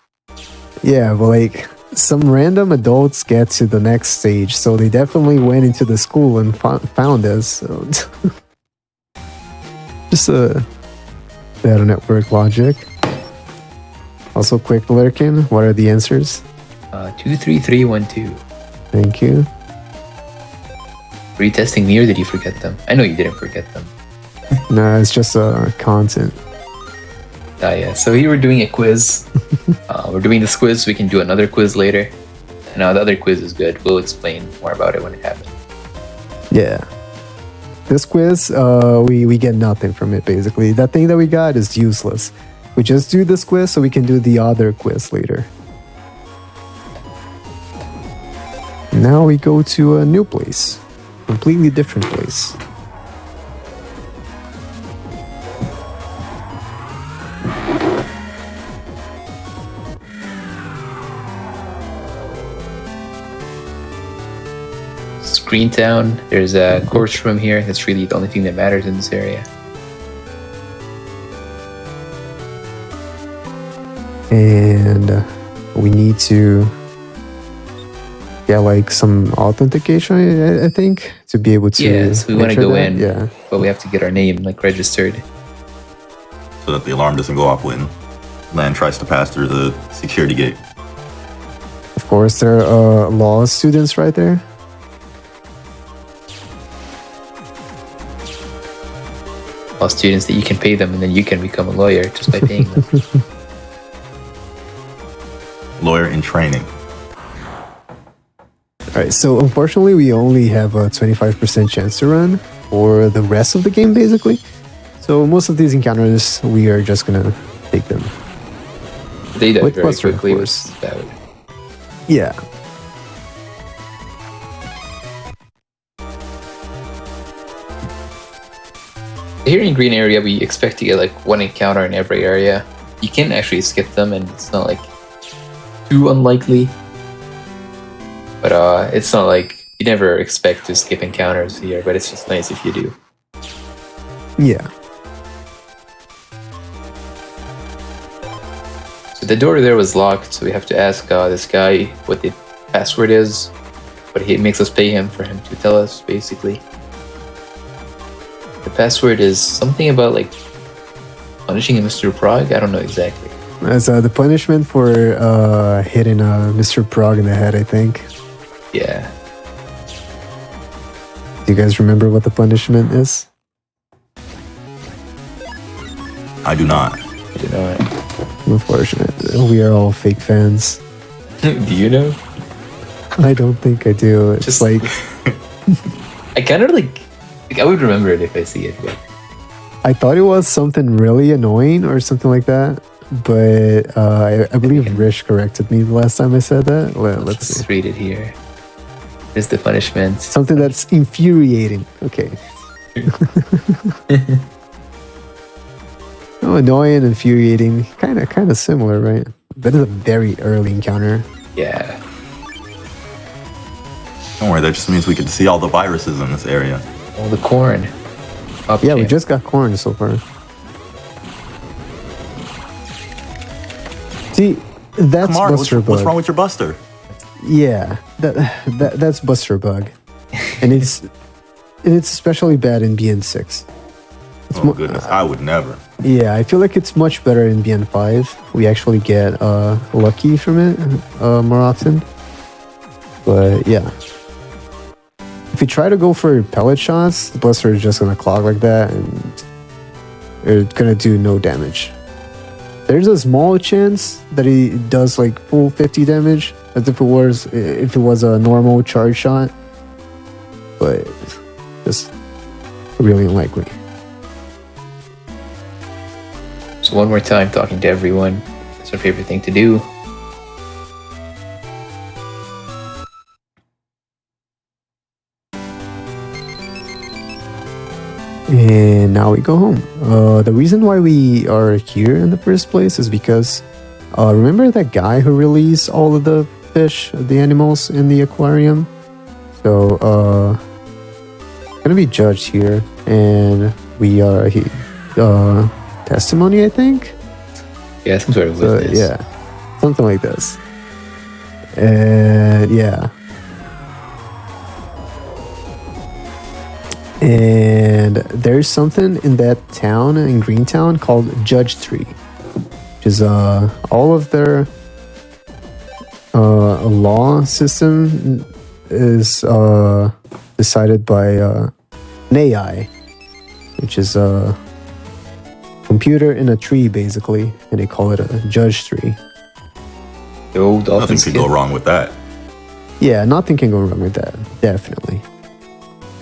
Yeah, but like, some random adults get to the next stage, so they definitely went into the school and found us. So just a better network logic. Also, quick lurking. What are the answers? 23312. Thank you. Were you testing me or did you forget them? I know you didn't forget them. No, it's just content. Yeah. So here we're doing a quiz. We're doing this quiz. We can do another quiz later. And the other quiz is good. We'll explain more about it when it happens. Yeah. This quiz, we get nothing from it, basically. That thing that we got is useless. We just do this quiz so we can do the other quiz later. Now we go to a new place. Completely different place. Greentown. There's a course room here. That's really the only thing that matters in this area. And we need to get like some authentication, I think, to be able to. Yeah, so we want to enter go that. in, Yeah. but we have to get our name like registered. So that the alarm doesn't go off when Lan tries to pass through the security gate. Of course, there are law students right there. All students that you can pay them, and then you can become a lawyer just by paying them. Lawyer in training. Alright, so unfortunately we only have a 25% chance to run for the rest of the game, basically. So most of these encounters, we are just gonna take them. They died With very Buster, of quickly. course. With that. Yeah. Here in green area, we expect to get like one encounter in every area. You can actually skip them, and it's not like too unlikely. But it's not like you never expect to skip encounters here. But it's just nice if you do. Yeah. So the door there was locked, so we have to ask this guy what the password is. But he makes us pay him for him to tell us, basically. The password is something about like punishing a Mr. Prague. I don't know exactly. As the punishment for hitting Mr. Prague in the head, I think. Yeah. Do you guys remember what the punishment is? I do not. I don't know. Unfortunate. We are all fake fans. Do you know? I don't think I do. It's Just- like I kind of like I would remember it if I see it. But I thought it was something really annoying or something like that. But I believe Rish corrected me the last time I said that. Let's see. just read it here. Here's the punishment. Something that's infuriating. Okay. Oh, annoying, infuriating. Kind of similar, right? That is a very early encounter. Yeah. Don't worry, that just means we get to see all the viruses in this area. All the corn. Up Yeah, we champ. just got corn so far. See, that's Kamar, Buster Bug. what's wrong with your Buster? Yeah, that's Buster Bug, and it's especially bad in BN6. Oh goodness, I would never. Yeah, I feel like it's much better in BN5. We actually get lucky from it more often. But yeah, if you try to go for pellet shots, the Buster is just gonna clog like that, and it's gonna do no damage. There's a small chance that he does like full 50 damage, as if it was a normal charge shot, but just really unlikely. So one more time, talking to everyone. That's our favorite thing to do. And now we go home. The reason why we are here in the first place is because remember that guy who released all of the fish, the animals in the aquarium? So gonna be judged here, and we are testimony, I think. Yeah, some sort of witness. Yeah, something like this. And yeah. And there's something in that town, in Greentown, called Judge Tree, which is all of their law system is decided by an AI, which is a computer in a tree, basically, and they call it a judge tree. Nothing could go wrong with that. Yeah, nothing can go wrong with that, definitely.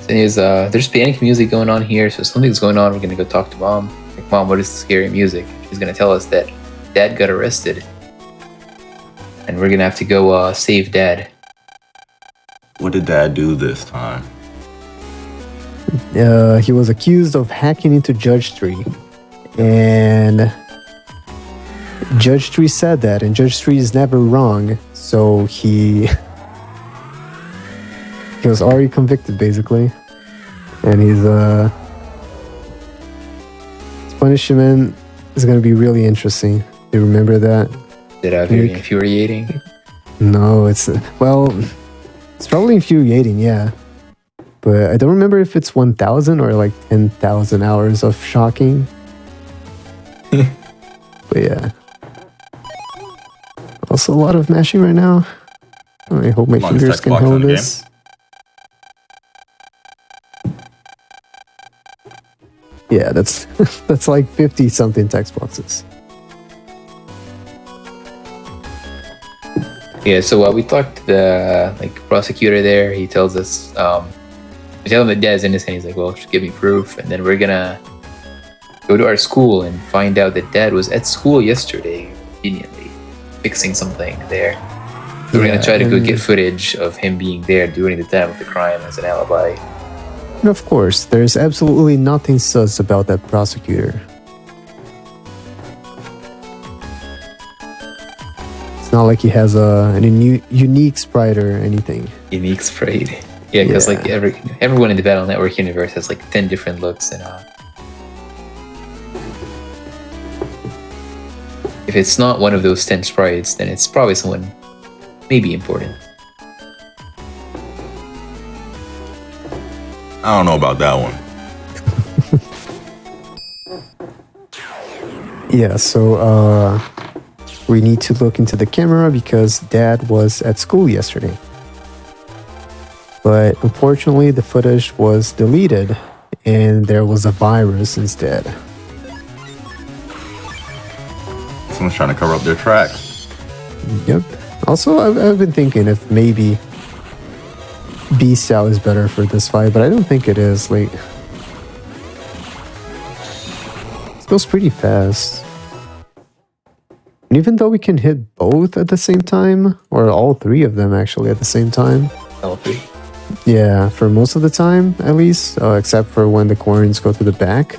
There's panic music going on here, so something's going on. We're gonna go talk to Mom. Like, Mom, what is the scary music? She's gonna tell us that Dad got arrested, and we're gonna have to go save Dad. What did Dad do this time? He was accused of hacking into Judge Tree, and Judge Tree said that, and Judge Tree is never wrong, so he was already convicted, basically. And his punishment is going to be really interesting. Do you remember that? Is it very infuriating? No, it's probably infuriating, yeah. But I don't remember if it's 1,000 or like 10,000 hours of shocking. But yeah. Also a lot of mashing right now. I hope my fingers can hold this. Yeah, that's that's like 50 something text boxes. Yeah, so we talked to the prosecutor there. He tells us, we tell him that Dad's innocent. He's like, well, just give me proof, and then we're gonna go to our school and find out that Dad was at school yesterday, conveniently fixing something there. So we're gonna try to go get footage of him being there during the time of the crime as an alibi. And of course, there's absolutely nothing sus about that prosecutor. It's not like he has a unique sprite or anything. Unique sprite. Yeah, because like everyone in the Battle Network universe has like 10 different looks, and if it's not one of those 10 sprites, then it's probably someone maybe important. I don't know about that one. Yeah, so we need to look into the camera because Dad was at school yesterday. But unfortunately, the footage was deleted and there was a virus instead. Someone's trying to cover up their tracks. Yep. Also, I've been thinking if maybe B-Style is better for this fight, but I don't think it is. Like, it goes pretty fast. And even though we can hit both at the same time, or all three of them actually at the same time. All three. Yeah, for most of the time, at least, except for when the coins go to the back.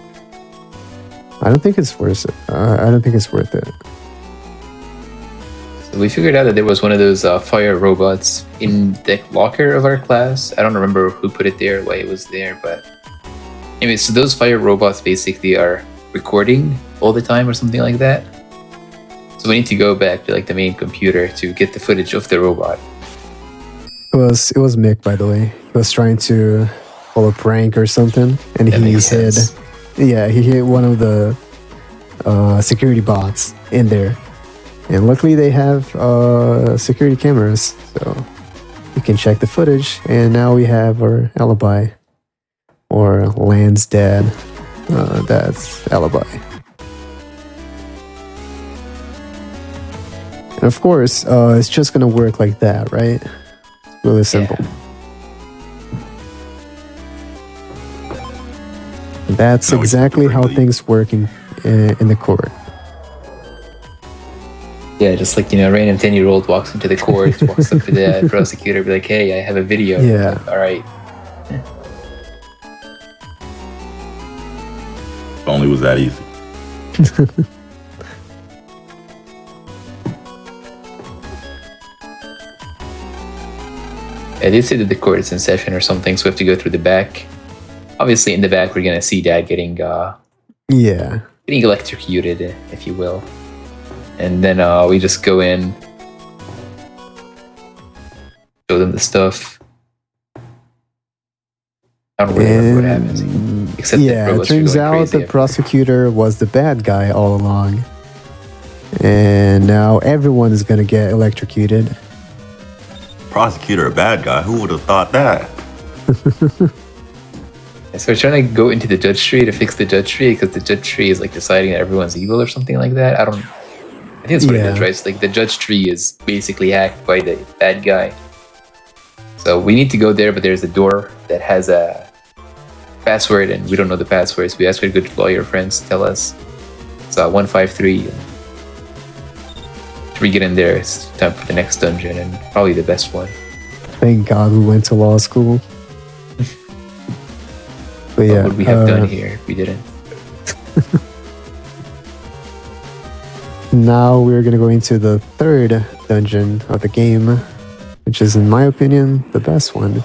I don't think it's worth it. I don't think it's worth it. So we figured out that there was one of those fire robots in the locker of our class. I don't remember who put it there, why it was there, but anyway, so those fire robots basically are recording all the time or something like that. So we need to go back to like the main computer to get the footage of the robot. It was Mick, by the way. He was trying to pull a prank or something, and That he makes hit. sense. Yeah, he hit one of the security bots in there, and luckily they have security cameras, so we can check the footage. And now we have our alibi, or Land's dad's alibi. And of course, it's just gonna work like that, right? It's really simple. Yeah. That's No, we exactly how really- things work in the court. Yeah, just like, a random 10-year-old walks into the court, walks up to the prosecutor, be like, hey, I have a video. Yeah. Like, all right. If only it was that easy. I did say that the court is in session or something, so we have to go through the back. Obviously, in the back, we're gonna see Dad getting electrocuted, if you will. And then we just go in, show them the stuff. I don't really remember what happens. Except that it turns out the prosecutor was the bad guy all along. And now everyone is gonna get electrocuted. Prosecutor, a bad guy. Who would have thought that? So we're trying to go into the judge tree to fix the judge tree because the judge tree is like deciding that everyone's evil or something like that. I think that's what it is, right? It's like the judge tree is basically hacked by the bad guy. So we need to go there, but there's a door that has a password and we don't know the password. So we ask our good lawyer friends to tell us. It's 153. We get in there, it's time for the next dungeon and probably the best one. Thank God we went to law school. But What would we have done here if we didn't? Now we're gonna go into the third dungeon of the game, which is, in my opinion, the best one,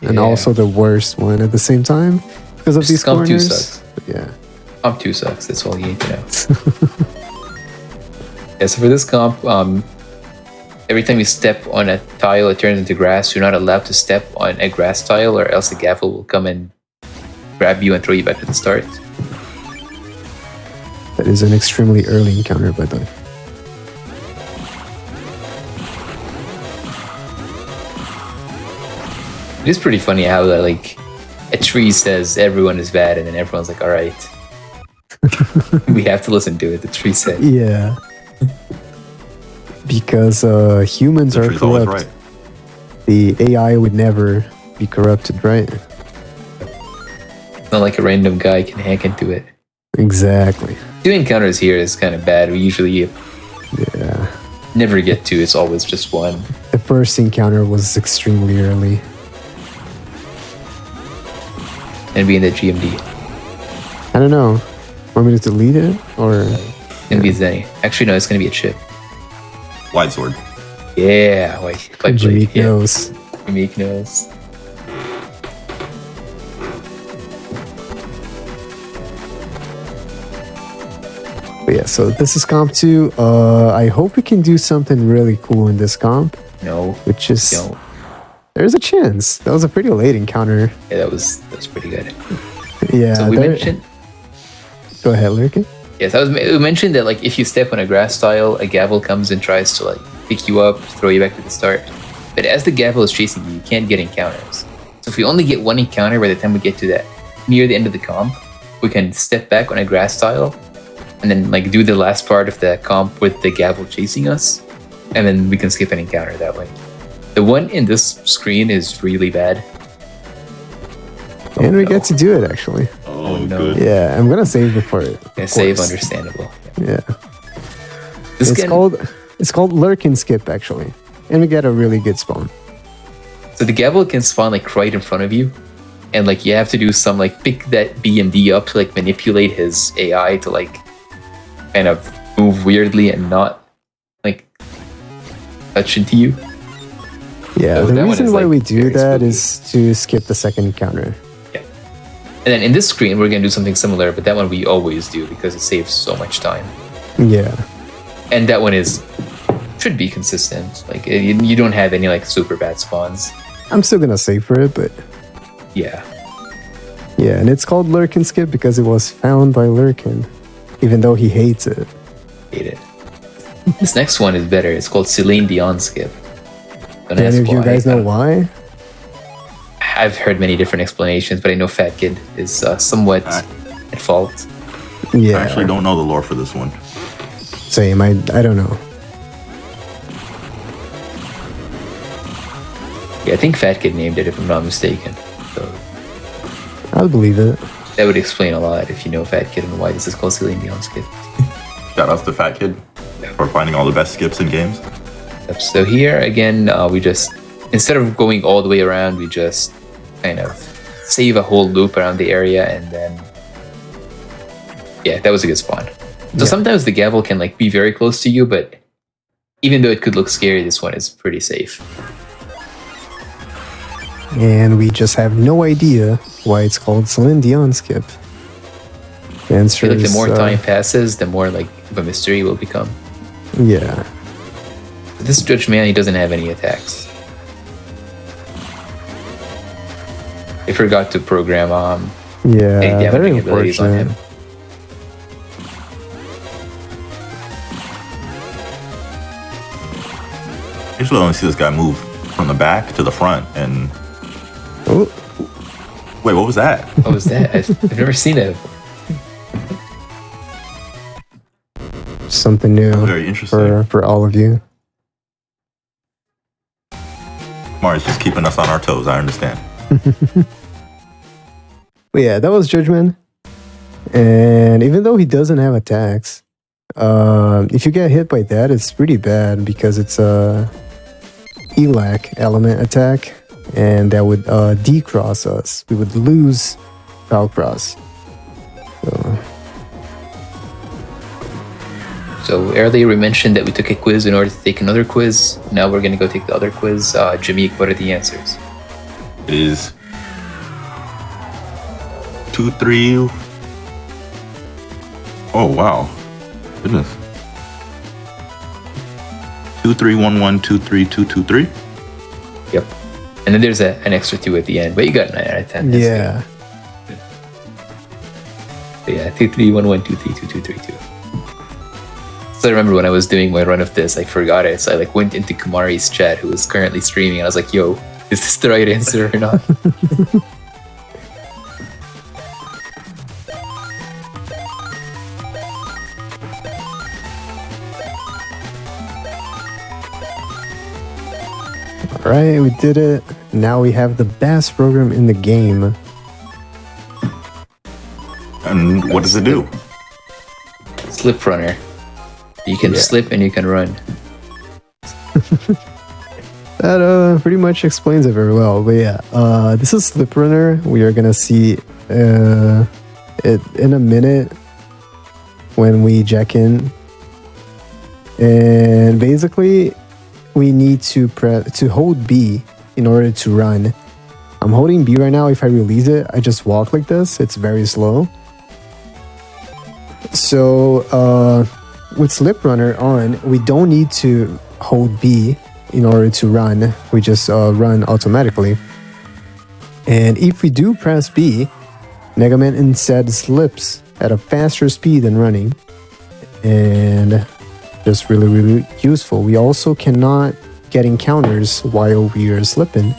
and also the worst one at the same time because of these Comp 2 corners. sucks. Yeah, Comp 2 sucks. That's all you need to know. Yeah, so for this comp, every time you step on a tile, it turns into grass. You're not allowed to step on a grass tile, or else the gavel will come and grab you and throw you back to the start. that is an extremely early encounter, by the way. It is pretty funny how like a tree says everyone is bad, and then everyone's like, "All right, we have to listen to it." The tree said, Yeah, because humans The are tree's always corrupt. right. The AI would never be corrupted, right? "It's not like a random guy can hack into it." Exactly. 2 encounters here is kind of bad. We usually never get 2. It's always just 1. The first encounter was extremely early. And be in the GMD. I don't know. Want me to delete it or? Gonna be Zenny. Actually, no, it's gonna be a chip. Wide sword. Yeah, white blade. Jimmy Yeah. knows. Unique nose. But yeah, so this is comp 2. I hope we can do something really cool in this comp, No, which is don't. there's a chance. That was a pretty late encounter. Yeah, that was pretty good. Yeah. So we mentioned. Go ahead, Lurkin. Yes, we mentioned that like if you step on a grass tile, a gavel comes and tries to like pick you up, throw you back to the start. But as the gavel is chasing you, you can't get encounters. So if we only get 1 encounter by the time we get to that near the end of the comp, we can step back on a grass tile and then like do the last part of the comp with the gavel chasing us, and then we can skip an encounter that way. The one in this screen is really bad. And we get to do it actually. Oh, no. good. Yeah, I'm gonna save before it. Yeah, save, understandable. Yeah. This It's can- called Lurkin Skip actually. And we get a really good spawn. So the gavel can spawn like right in front of you, and like you have to do some like pick that BMD up to like manipulate his AI to like kind of move weirdly and not like touch into you. Yeah, So the that one reason is, why like, we do very that spooky. is to skip the second encounter. And then in this screen we're gonna do something similar, but that one we always do because it saves so much time. Yeah. And that one should be consistent. Like you don't have any like super bad spawns. I'm still gonna save for it, but Yeah. yeah, and it's called Lurkin Skip because it was found by Lurkin, even though he hates it. Hate it. This next one is better. It's called Celine Dion Skip. Don't Do any ask of you why. guys know why? I've heard many different explanations, but I know Fat Kid is somewhat at fault. Yeah. I actually don't know the lore for this one. Same. I don't know. Yeah, I think Fat Kid named it, if I'm not mistaken. So I'll believe it. that would explain a lot if you know Fat Kid and why this is called Celine Dion Skip. Shout out to Fat Kid. Yeah. for finding all the best skips in games. Yep, so here again, we just, instead of going all the way around, we just kind of save a whole loop around the area, and then yeah, that was a good spawn. So sometimes the gavel can like be very close to you, but even though it could look scary, this one is pretty safe. And we just have no idea why it's called Celine Dion skip. The I answer feel like is, the more time passes, the more like of a mystery will become. Yeah. This Judge Man, he doesn't have any attacks. I forgot to program Yeah, any very damaging abilities on him. unfortunate. I usually only see this guy move from the back to the front, and Oh, wait, what was that? What was that? I've never seen it. something new Very interesting. for all of you. Mari's just keeping us on our toes. I understand. But yeah, that was Judgment. And even though he doesn't have attacks, if you get hit by that, it's pretty bad because it's a ELAC element attack, and that would decross us. We would lose Valcross. So earlier we mentioned that we took a quiz in order to take another quiz. Now we're gonna go take the other quiz. Jameek, what are the answers? It is 2, 3. Oh wow, goodness. 2, 3, 1, 1, 2, 3, 2, 2, 3. Yep. And then there's an extra 2 at the end, but you got 9 out of 10. That's Yeah. good. So yeah, 2, 3, 1, 1, 2, 3, 2, 2, 3, 2. So I remember when I was doing my run of this, I forgot it. So I like went into Kumari's chat, who was currently streaming, and I was like, "Yo, is this the right answer or not?" All right, we did it. Now we have the best program in the game. And what does it do? Slip runner. You can Yeah. slip and you can run. That pretty much explains it very well. But yeah, this is Slip Runner. We are gonna see it in a minute when we jack in. And basically, we need to hold B in order to run. I'm holding B right now. If I release it, I just walk like this. It's very slow. So with Slip Runner on, we don't need to hold B in order to run. We just run automatically. And if we do press B, Mega Man instead slips at a faster speed than running. And just really, really useful. We also cannot get encounters while we are slipping.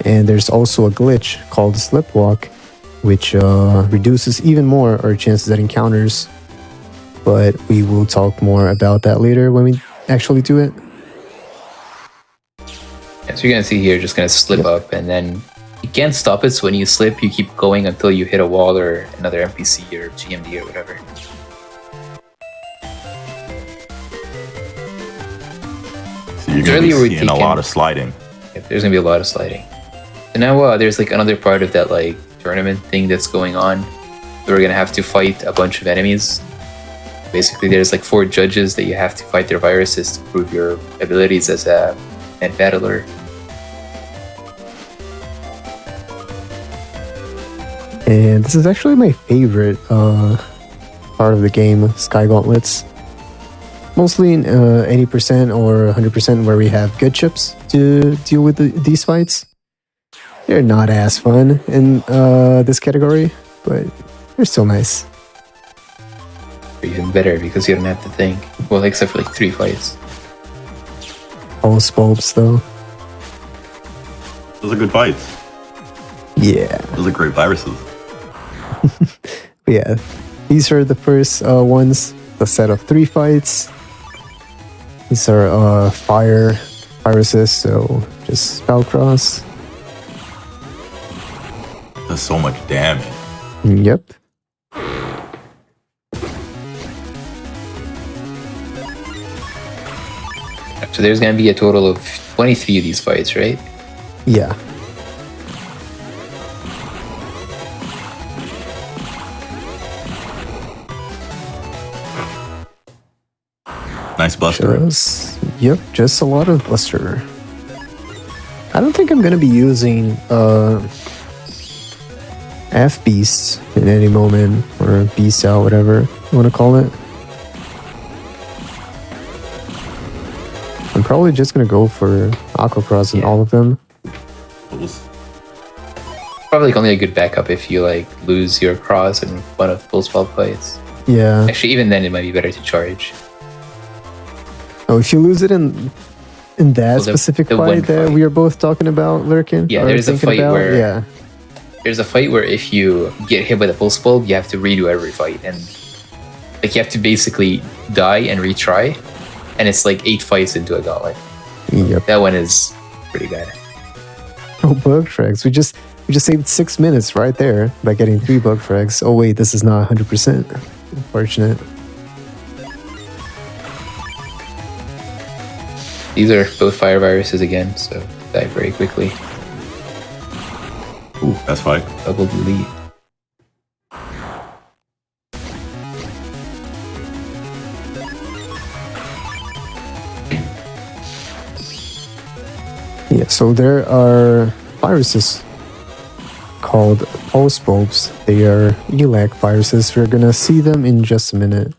And there's also a glitch called Slipwalk, which reduces even more our chances at encounters. But we will talk more about that later when we actually do it. Yeah, so you're gonna see here, just gonna slip up, and then you can't stop it. So when you slip, you keep going until you hit a wall or another NPC or GMD or whatever. So you're going to Earlier we be seeing a taken- lot of sliding. Yep, there's gonna be a lot of sliding. So now there's like another part of that like tournament thing that's going on. We're gonna have to fight a bunch of enemies. Basically, there's like 4 judges that you have to fight their viruses to prove your abilities as a battler. And this is actually my favorite part of the game, Sky Gauntlets. Mostly in 80% or 100% where we have good chips to deal with these fights. They're not as fun in this category, but they're still nice. Even better because you don't have to think. Well, except for like 3 fights. Pulse bulbs though. Those are good fights. Yeah. Those are great viruses. Yeah. These are the first ones. The set of 3 fights. These are fire viruses, so just Spellcross. Does so much damage. Yep. So there's gonna be a total of 23 of these fights, right? Yeah. Nice buster. Just a lot of buster. I don't think I'm gonna be using F beasts in any moment, or beast out, whatever you want to call it. I'm probably just gonna go for Aquacross in all of them. Probably only a good backup if you like lose your cross in one of full spell fights. Yeah. Actually, even then, it might be better to charge. Oh, if you lose it in that specific fight that we are both talking about, Lurkin? Yeah, there's a fight where there's a fight where if you get hit by the pulse bulb, you have to redo every fight, and like you have to basically die and retry, and it's like 8 fights into a gauntlet. Yep. That one is pretty bad. Oh, bug frags. We just saved 6 minutes right there by getting 3 bug frags. Oh wait, this is not 100%. Unfortunate. These are both fire viruses again, so die very quickly. Ooh, that's fight. Double delete. Yeah, so there are viruses called pulse bulbs. They are ELAC viruses. We're gonna see them in just a minute.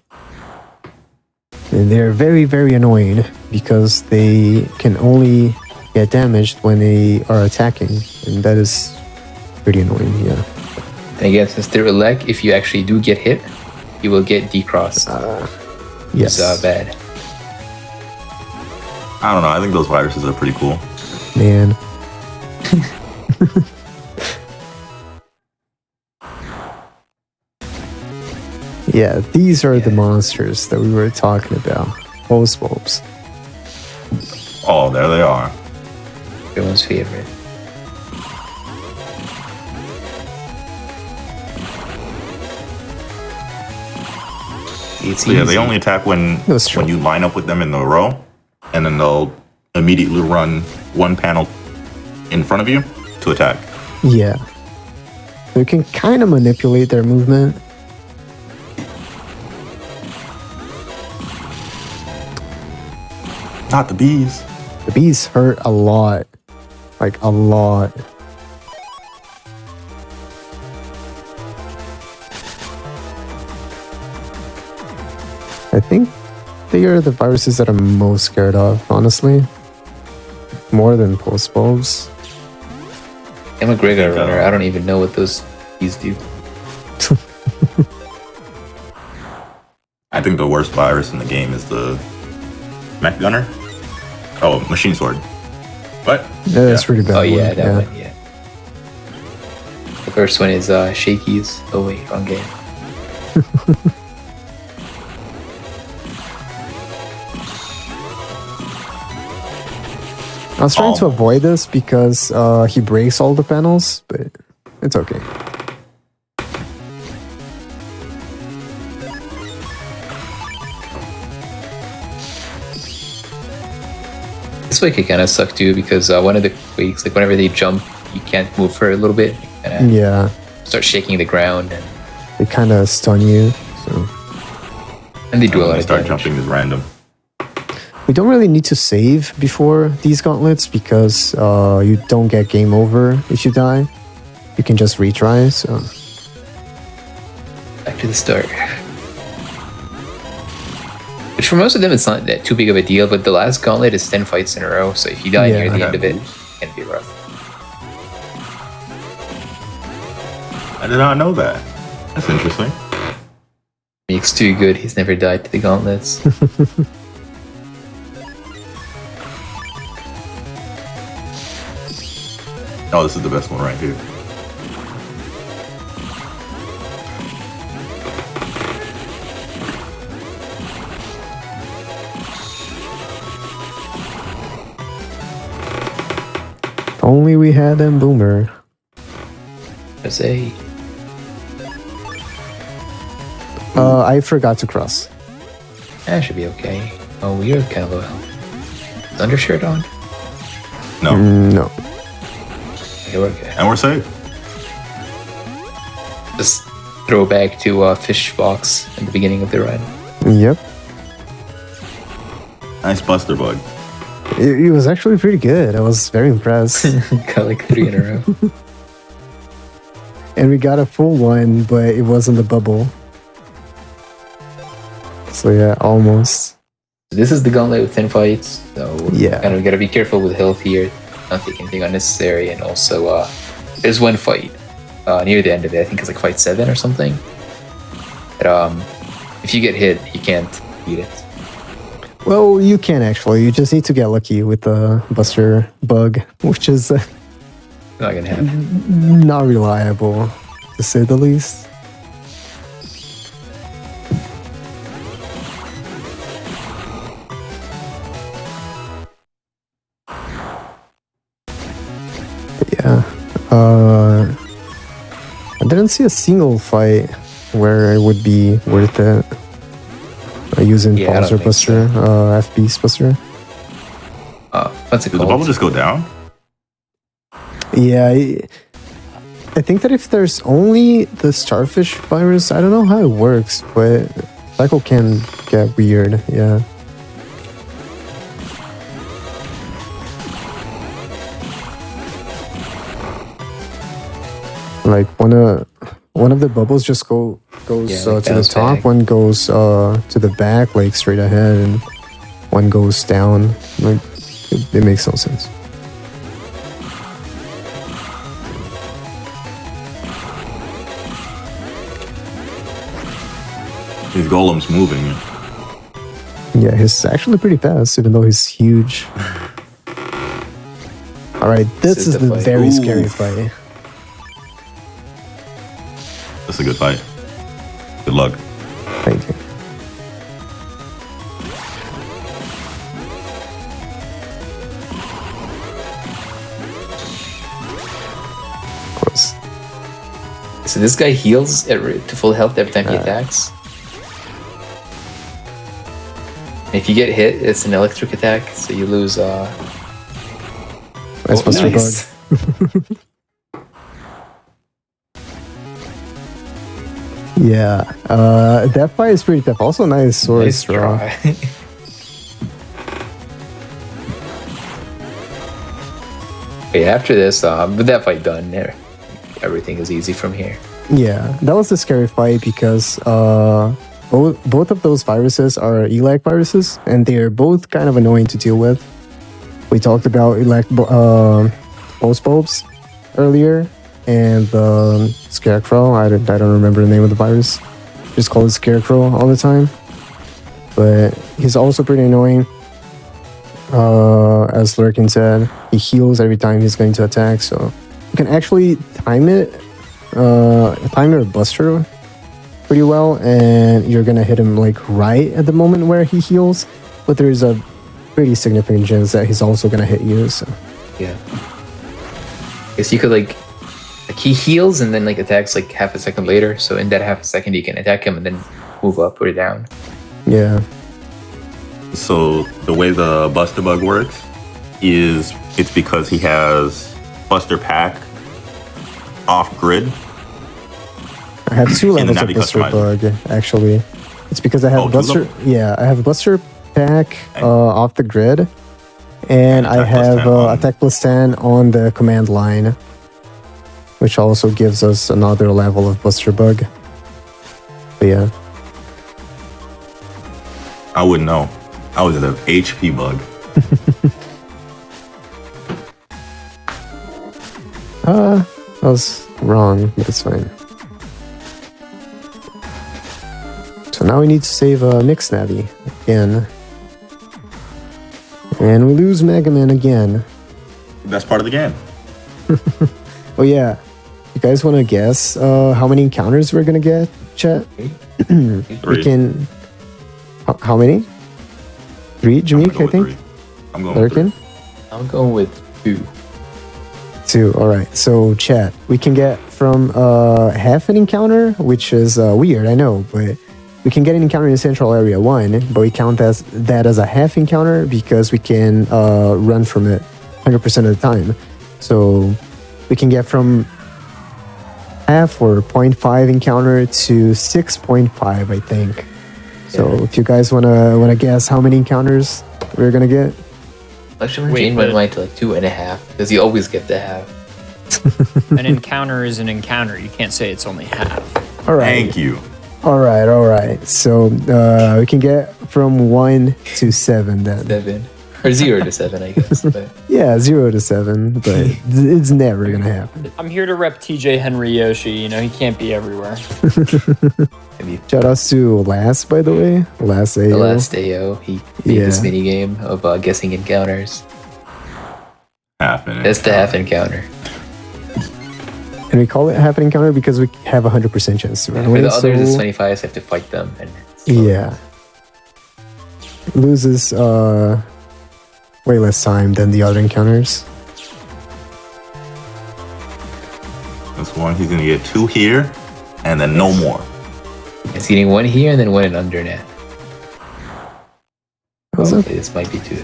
And they're very, very annoying because they can only get damaged when they are attacking. And that is pretty annoying, yeah. And again, since they're elect, if you actually do get hit, you will get decrossed. Yes. It's bad. I don't know. I think those viruses are pretty cool. Man. Yeah, these are the monsters that we were talking about. Pulse bulbs. Oh, there they are. Everyone's favorite. It's So yeah, they easy. only attack when That's true. you line up with them in the row, and then they'll immediately run one panel in front of you to attack. Yeah. So you can kind of manipulate their movement. Not the bees. The bees hurt a lot. Like, a lot. I think they are the viruses that I'm most scared of, honestly. More than pulse bulbs. I'm a Gregor runner. I don't even know what those bees do. I think the worst virus in the game is the mech gunner. Oh, machine sword. What? Yeah, that's pretty bad. Oh yeah, one. that one, yeah. The first one is Shakies. Oh wait, wrong game. I was trying to avoid this because he breaks all the panels, but it's okay. This way could kind of suck too because one of the quakes, like whenever they jump, you can't move for a little bit. You kinda Yeah, start shaking the ground, and they kind of stun you. So they do a lot They of start damage. jumping is random. we don't really need to save before these gauntlets because you don't get game over if you die. You can just retry. So Back to the start. Which for most of them, it's not that too big of a deal, but the last gauntlet is 10 fights in a row, so if you die near the end of it, it can be rough. I did not know that. That's interesting. Meek's too good, he's never died to the gauntlets. Oh, this is the best one right here. only we had them boomer. There's a... I forgot to cross. That should be okay. Oh, we're kind of low health. Undershirt on? No. No. Okay, we're okay. And we're safe. Just throw back to fish box at the beginning of the run. Yep. Nice Buster Bug. It was actually pretty good. I was very impressed. Got like 3 in a row. And we got a full one, but it wasn't the bubble. So yeah, almost. This is the gauntlet with 10 fights, so Yeah. kind of gotta be careful with health here, not take anything unnecessary, and also there's one fight near the end of it. I think it's like fight 7 or something. But if you get hit, you can't beat it. Well, you can actually. You just need to get lucky with the Buster Bug, which is Not gonna happen. not reliable, to say the least. But yeah, I didn't see a single fight where it would be worth it using Yeah, I don't Pulsar think Buster, FB's Buster. What's it Did the called? bubble just go down? Yeah, I think that if there's only the starfish virus, I don't know how it works, but cycle can get weird. Yeah. Like one of the bubbles just goes Yeah, like to the bounce top, back. one goes to the back, like straight ahead, and one goes down. Like it makes no sense. His golem's moving. Yeah, he's actually pretty fast, even though he's huge. All right, this is the fight. very Ooh. scary fight. That's a good fight. Good luck. Thank you. Of course. So this guy heals to full health every time he attacks. And if you get hit, it's an electric attack, so you lose. That's Buster nice. Bug. Yeah, that fight is pretty tough. Also, nice sword Nice draw. try. Okay, after this, with that fight done, everything is easy from here. Yeah, that was a scary fight because both of those viruses are ELAC viruses, and they're both kind of annoying to deal with. We talked about ELAC pulse bulbs earlier, and the Scarecrow. I don't remember the name of the virus. Just call it Scarecrow all the time. But he's also pretty annoying. As Lurkin said, he heals every time he's going to attack, so you can actually time your Buster pretty well, and you're gonna hit him like right at the moment where he heals. But there's a pretty significant chance that he's also gonna hit you. So Yeah. Guess you could like he heals and then like attacks like half a second later. So in that half a second, you can attack him and then move up or down. yeah, So the way the Buster Bug works is it's because he has Buster Pack off grid. I have two And then levels that of becomes Buster Bug. Actually, it's because I have Oh, two Buster. levels? Yeah, I have Buster Pack off the grid, and I Attack plus have 10 on- Attack plus 10 on the command line, which also gives us another level of Buster Bug. But yeah. I wouldn't know. I was at an HP bug. I was wrong, but it's fine. So now we need to save Mix Navi again. And we lose Mega Man again. That's part of the game. Oh yeah. You guys want to guess how many encounters we're going to get, chat? We 3. can... How many? 3, I'm gonna Jameek, go I with think? 3. I'm going with 3. Lurkin? I'm going with 2. 2, alright. So chat, we can get from half an encounter, which is weird, I know, but we can get an encounter in Central Area 1, but we count that as a half encounter because we can run from it 100% of the time. So we can get from half or 0.5 encounter to 6.5, I think. So if you guys wanna guess how many encounters we're gonna get. Actually, Jane went mine to like 2.5 because you always get the half. An encounter is an encounter. You can't say it's only half. All right. Thank you. All right. So we can get from 1 to 7 then. 7 or 0 to 7, I guess. But. Yeah, 0 to 7, but it's never gonna happen. I'm here to rep TJ Henry Yoshi. You know, he can't be everywhere. Shout outs to Last, by the way. Last AO. The last AO, he made this mini game of guessing encounters. That's the half encounter. And we call it half an encounter because we have a 100% chance to run away. For the others, it's 25, so you have to fight them. And loses way less time than the other encounters. This one, he's gonna get 2 here, and then no more. It's getting 1 here and then 1 in undernet. Hopefully this might be 2.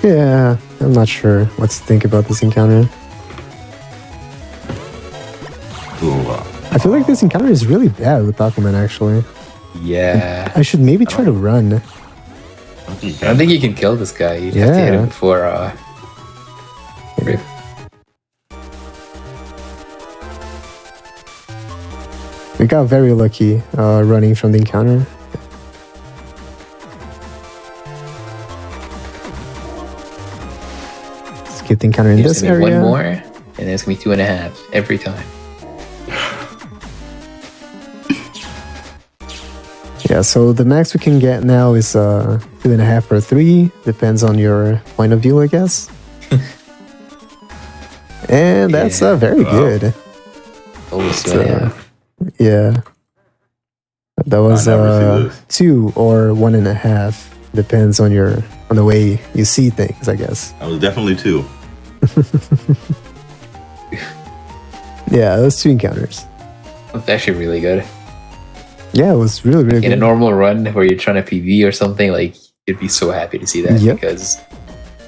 Yeah, I'm not sure what to think about this encounter. I feel like this encounter is really bad with Aquaman, actually. Yeah. I should maybe try to run. I don't think you can kill this guy. You'd have to hit him before Rip. We got very lucky running from the encounter. Let's get the encounter in this area. 1 more, and then it's gonna be 2.5 every time. Yeah, so the max we can get now is 2.5 or 3, depends on your point of view, I guess. And that's very good. Always 2.5. Yeah. That was 2 or 1.5. Depends on the way you see things, I guess. That was definitely 2. Yeah, those 2 encounters. It's actually really good. Yeah, it was really, really In good. a normal run where you're trying to PV or something, like you'd be so happy to see that because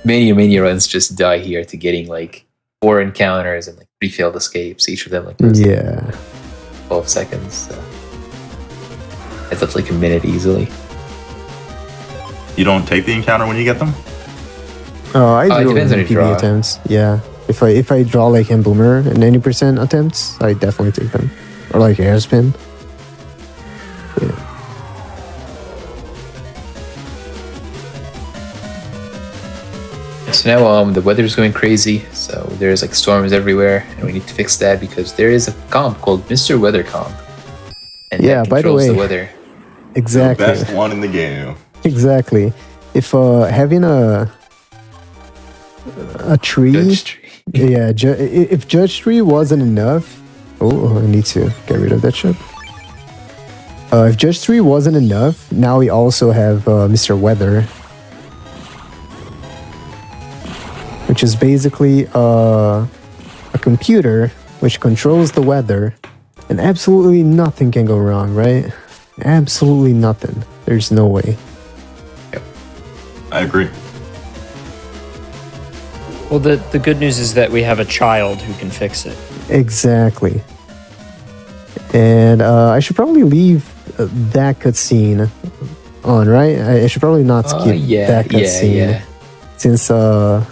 many runs just die here to getting like 4 encounters and like 3 failed escapes, each of them like 12 seconds. So. It's up to like a minute easily. You don't take the encounter when you get them? I do it depends on your PV draw. attempts. Yeah. If I draw like Hand Boomer and 90% attempts, I definitely take them. Or like Air Spin. Yeah. So now the weather's going crazy, so there's like storms everywhere, and we need to fix that because there is a comp called Mr. Weather Comp. And that by the controls way, the weather. Exactly. The best one in the game. Exactly. If having a tree, Judge tree. if Judge Tree wasn't enough, I need to get rid of that ship. If Judge Tree wasn't enough, now we also have Mr. Weather, which is basically a computer which controls the weather, and absolutely nothing can go wrong, right? Absolutely nothing. There's no way. I agree. Well, the good news is that we have a child who can fix it. Exactly. And I should probably leave that cutscene on, right? I should probably not skip that cutscene. Since the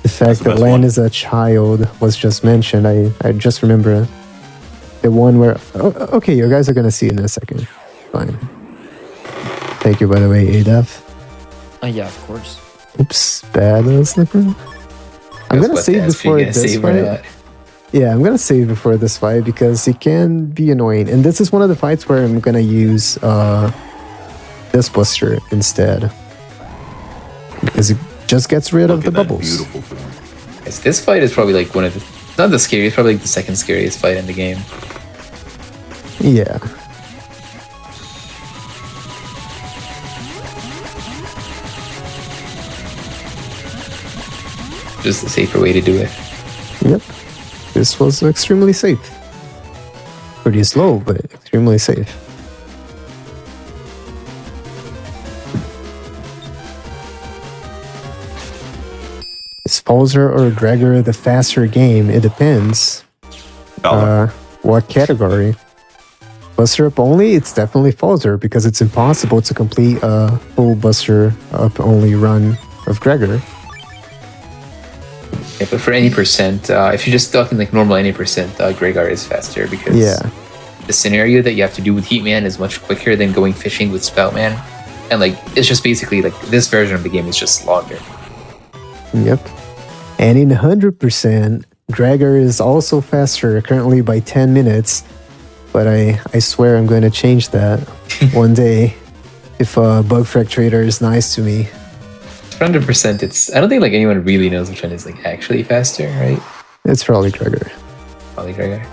fact that Lan is a child was just mentioned, I just remember the one where... okay, you guys are going to see it in a second. Fine. Thank you, by the way, ADEF. Yeah, of course. Oops, bad slipper. I'm going to save before this fight. Yeah, I'm going to save before this fight because it can be annoying. And this is one of the fights where I'm going to use this Buster instead. Because it just gets rid of the bubbles. Beautiful thing. Yes, this fight is probably like one of the... Not the scariest, probably like the second scariest fight in the game. Yeah. Just a safer way to do it. Yep. This was extremely safe. Pretty slow, but extremely safe. Is Folzer or Gregor the faster game? It depends. What category? Buster Up only? It's definitely Folzer because it's impossible to complete a full Buster Up only run of Gregor. Yeah, but for any percent, if you're just talking like normal any percent, Gregor is faster because the scenario that you have to do with Heatman is much quicker than going fishing with Spoutman. And like it's just basically like this version of the game is just longer. Yep. And in 100%, Gregor is also faster currently by 10 minutes. But I swear I'm going to change that one day if Bugfrag Trader is nice to me. 100%, it's... I don't think like anyone really knows which one is like actually faster, right? It's probably Gregor. Probably Gregor.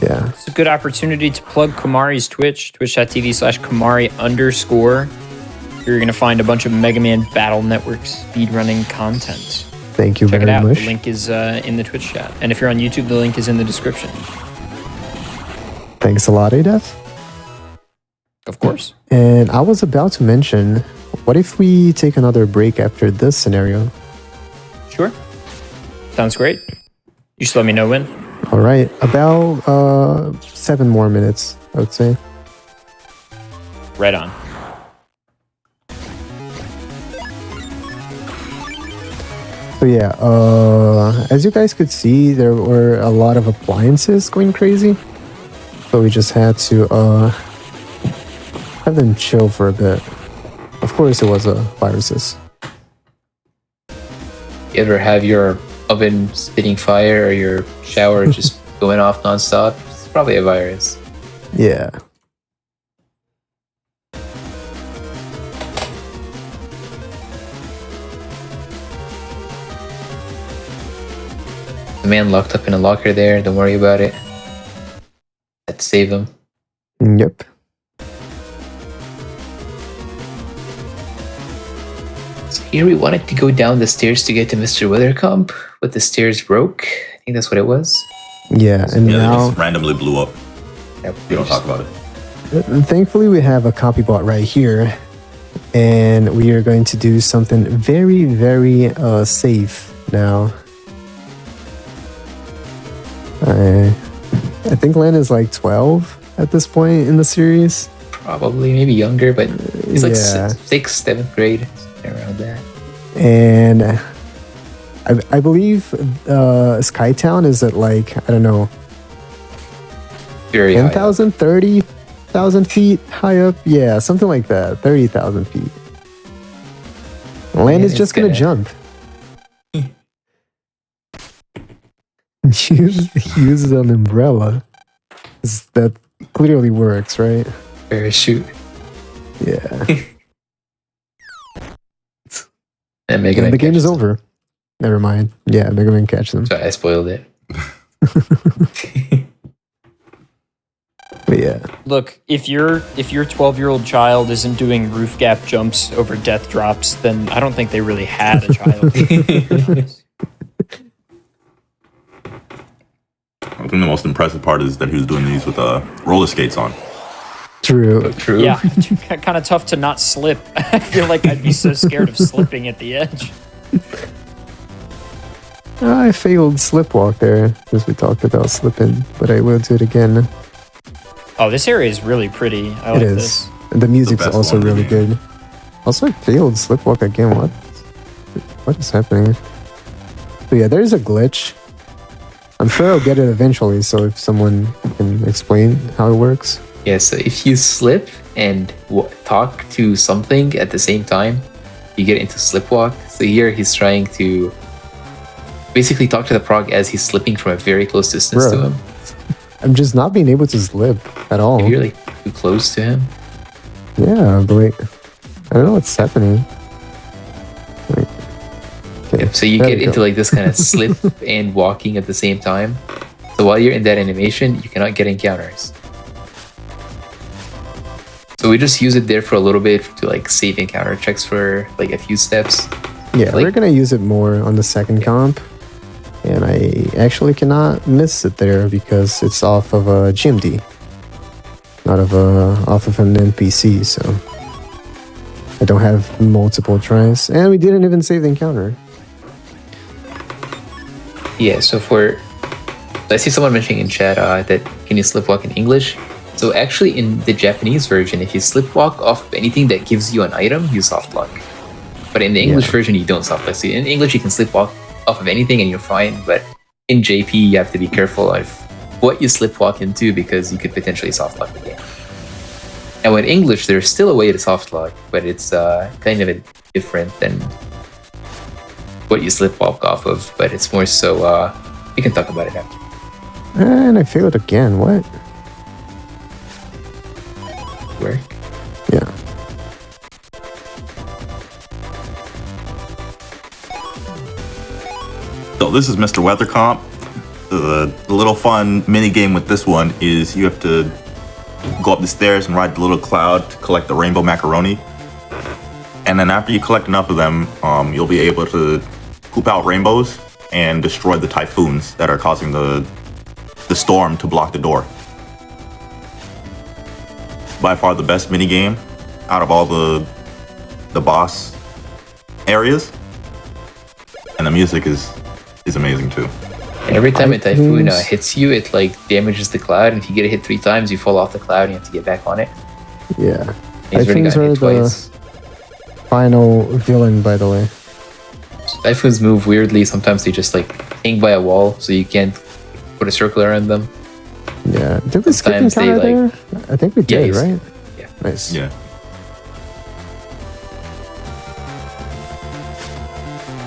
Yeah. It's a good opportunity to plug Kamari's Twitch, twitch.tv/Kamari_. You're going to find a bunch of Mega Man Battle Network speedrunning content. Thank you Check very it out. much. The link is in the Twitch chat. And if you're on YouTube, the link is in the description. Thanks a lot, Adef. Of course. And I was about to mention, what if we take another break after this scenario? Sure. Sounds great. You just let me know when. All right, about 7 more minutes, I would say. Right on. So yeah, as you guys could see, there were a lot of appliances going crazy. So we just had to have them chill for a bit. Of course, it was viruses. You ever have your oven spitting fire or your shower just going off nonstop? It's probably a virus. Yeah. The man locked up in a locker there, don't worry about it. Let's save him. Yep. So here we wanted to go down the stairs to get to Mr. Weathercomp, but the stairs broke. I think that's what it was. Yeah, and Yeah, they now just randomly blew up. Yep. You don't talk about it. thankfully we have a copy bot right here, and we are going to do something very, very safe now. I think Len is like 12 at this point in the series. Probably, maybe younger, but he's like Yeah. 6th, 7th grade, around that. And I believe Skytown is at like, I don't know, Very high up. 10,000, 30,000 feet high up. Yeah, something like that. 30,000 feet. Land Yeah, is just it's gonna gonna- jump. Use an umbrella. That clearly works, right? Parachute. Yeah. And Mega And Man the game is catches over. Never mind. Yeah, Mega Man catch them. them. So I spoiled it. But yeah. Look, if your 12-year-old child isn't doing roof gap jumps over death drops, then I don't think they really had a child. I think the most impressive part is that he was doing these with roller skates on. True. True. Yeah, kind of tough to not slip. I feel like I'd be so scared of slipping at the edge. I failed slipwalk there, as we talked about slipping, but I will do it again. Oh, this area is really pretty. I like It is. this. And the music's best also one in the really game. good. Also, I failed slipwalk again. What is happening? But yeah, there's a glitch. I'm sure I'll get it eventually, so if someone can explain how it works. Yeah, so if you slip and talk to something at the same time, you get into slipwalk. So here he's trying to basically talk to the prog as he's slipping from a very close distance Bro. to him. I'm just not being able to slip at all. If you're like too close to him. Yeah, but wait. I don't know what's happening. Wait. Okay, Yep, so you there get we into go. like this kind of slip and walking at the same time. So while you're in that animation, you cannot get encounters. So we just use it there for a little bit to like save encounter checks for like a few steps. Yeah, like- we're gonna use it more on the second comp. And I actually cannot miss it there because it's off of a GMD. Not off of an NPC, so I don't have multiple tries. And we didn't even save the encounter. Yeah, so I see someone mentioning in chat that can you slipwalk in English? So actually in the Japanese version, if you slipwalk off of anything that gives you an item, you softlock. But in the English version, you don't softlock. So in English, you can slipwalk off of anything and you're fine. But in JP, you have to be careful of what you slipwalk into because you could potentially softlock the game. And with English, there's still a way to softlock, but it's kind of different than what you slipwalk off of. But it's more so, we can talk about it after. And I failed again. What? Where? Yeah. So this is Mr. Weathercomp. The little fun mini game with this one is you have to go up the stairs and ride the little cloud to collect the rainbow macaroni. And then after you collect enough of them, you'll be able to poop out rainbows and destroy the typhoons that are causing the storm to block the door. By far the best mini game out of all the boss areas, and the music is amazing too. And every time a typhoon hits you, it like damages the cloud, and if you get hit 3 times, you fall off the cloud and you have to get back on it. Yeah. Typhoons are the final villain, by the way. So typhoons move weirdly. Sometimes they just like hang by a wall, so you can't put a circle around them. Yeah. Did we skip encounter there? I think we did, right? Yeah. Nice. Yeah.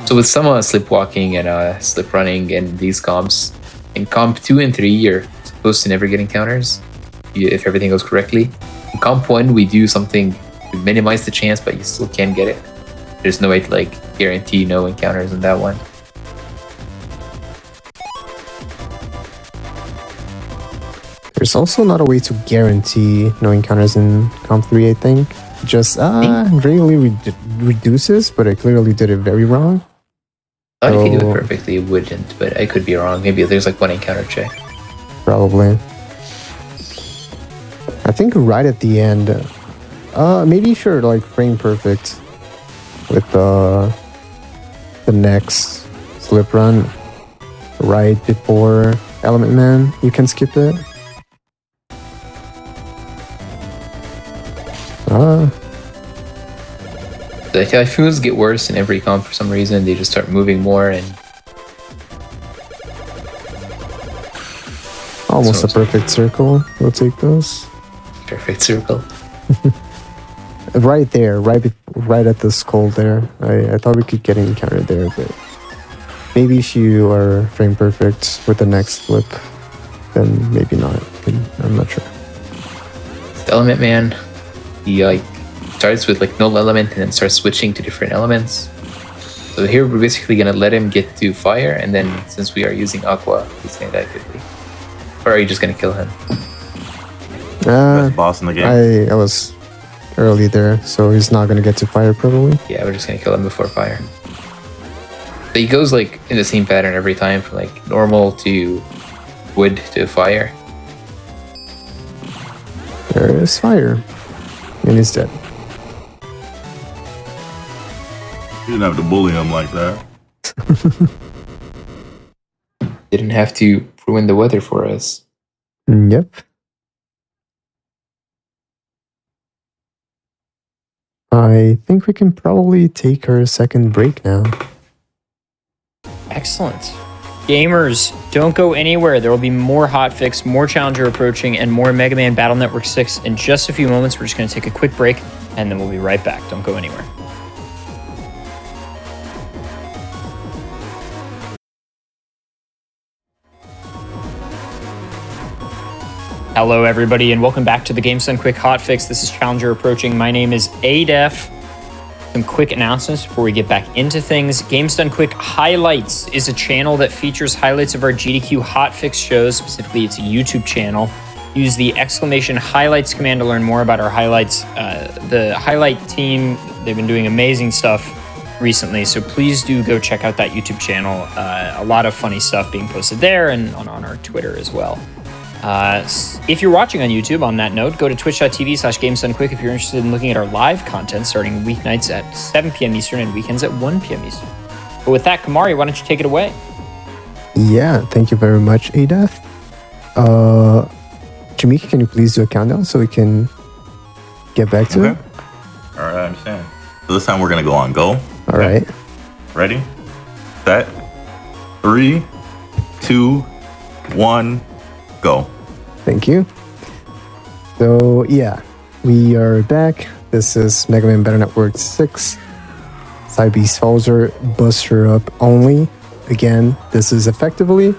So with some slipwalking and slip running and these comps, in comp 2 and 3, you're supposed to never get encounters if everything goes correctly. In comp 1, we do something to minimize the chance, but you still can get it. There's no way to like guarantee no encounters in that one. There's also not a way to guarantee no encounters in comp 3, I think. Just really reduces, but I clearly did it very wrong. I thought if you do it perfectly, it wouldn't, but I could be wrong. Maybe there's like one encounter check. Probably. I think right at the end, maybe sure, like frame perfect with the next slip run right before Element Man. You can skip it. The typhoons get worse in every comp for some reason. They just start moving more and almost a perfect circle. We'll take those. Perfect circle. Right there, right at the skull there. I thought we could get an encounter there, but maybe if you are frame perfect with the next flip, then maybe not. I'm not sure. The Element Man, he like starts with like null element and then starts switching to different elements. So here we're basically gonna let him get to fire, and then since we are using aqua, he's gonna die quickly. Or are you just gonna kill him? Best boss in the game. I was early there, so he's not gonna get to fire probably. Yeah, we're just gonna kill him before fire. So he goes like in the same pattern every time, from like normal to wood to fire. There is fire, and he's dead. You didn't have to bully him like that. Didn't have to ruin the weather for us. Yep. I think we can probably take our second break now. Excellent. Gamers, don't go anywhere. There will be more hotfix, more Challenger approaching, and more Mega Man Battle Network 6 in just a few moments. We're just going to take a quick break, and then we'll be right back. Don't go anywhere. Hello, everybody, and welcome back to the Games Done Quick Hotfix. This is Challenger approaching. My name is ADEF. Some quick announcements before we get back into things. Games Done Quick Highlights is a channel that features highlights of our GDQ hotfix shows. Specifically, it's a YouTube channel. Use the !highlights command to learn more about our highlights. The highlight team, they've been doing amazing stuff recently, so please do go check out that YouTube channel. A lot of funny stuff being posted there and on our Twitter as well. If you're watching on YouTube, on that note, go to twitch.tv/GamesDoneQuick if you're interested in looking at our live content starting weeknights at 7 p.m. Eastern and weekends at 1 p.m. Eastern. But with that, Kamari, why don't you take it away? Yeah, thank you very much, Adaf. Jamika, can you please do a countdown so we can get back to it? All right, I understand. So this time we're gonna go on go. All right. Ready, set, 3, 2, 1, go. Thank you. So yeah, we are back. This is Mega Man Battle Network 6. Side B Falzer Buster Up only. Again, this is effectively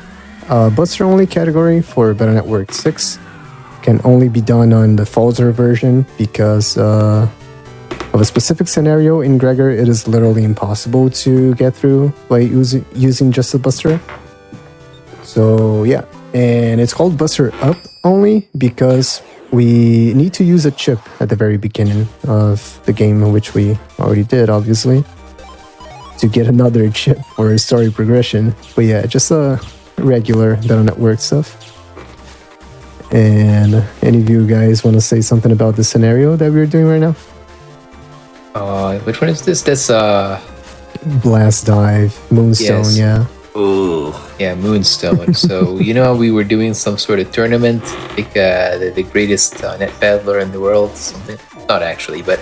a Buster only category for Battle Network 6. Can only be done on the Falzer version because of a specific scenario in Gregor. It is literally impossible to get through by using just the Buster. So yeah, and it's called Buster Up only because we need to use a chip at the very beginning of the game, which we already did, obviously, to get another chip for story progression. But yeah, just a regular Battle Network stuff. And any of you guys want to say something about the scenario that we're doing right now? Which one is this? That's Blast Dive, Moonstone, Yes. yeah. Ooh. yeah, Moonstone. So we were doing some sort of tournament, like the greatest net paddler in the world, something. Not actually, but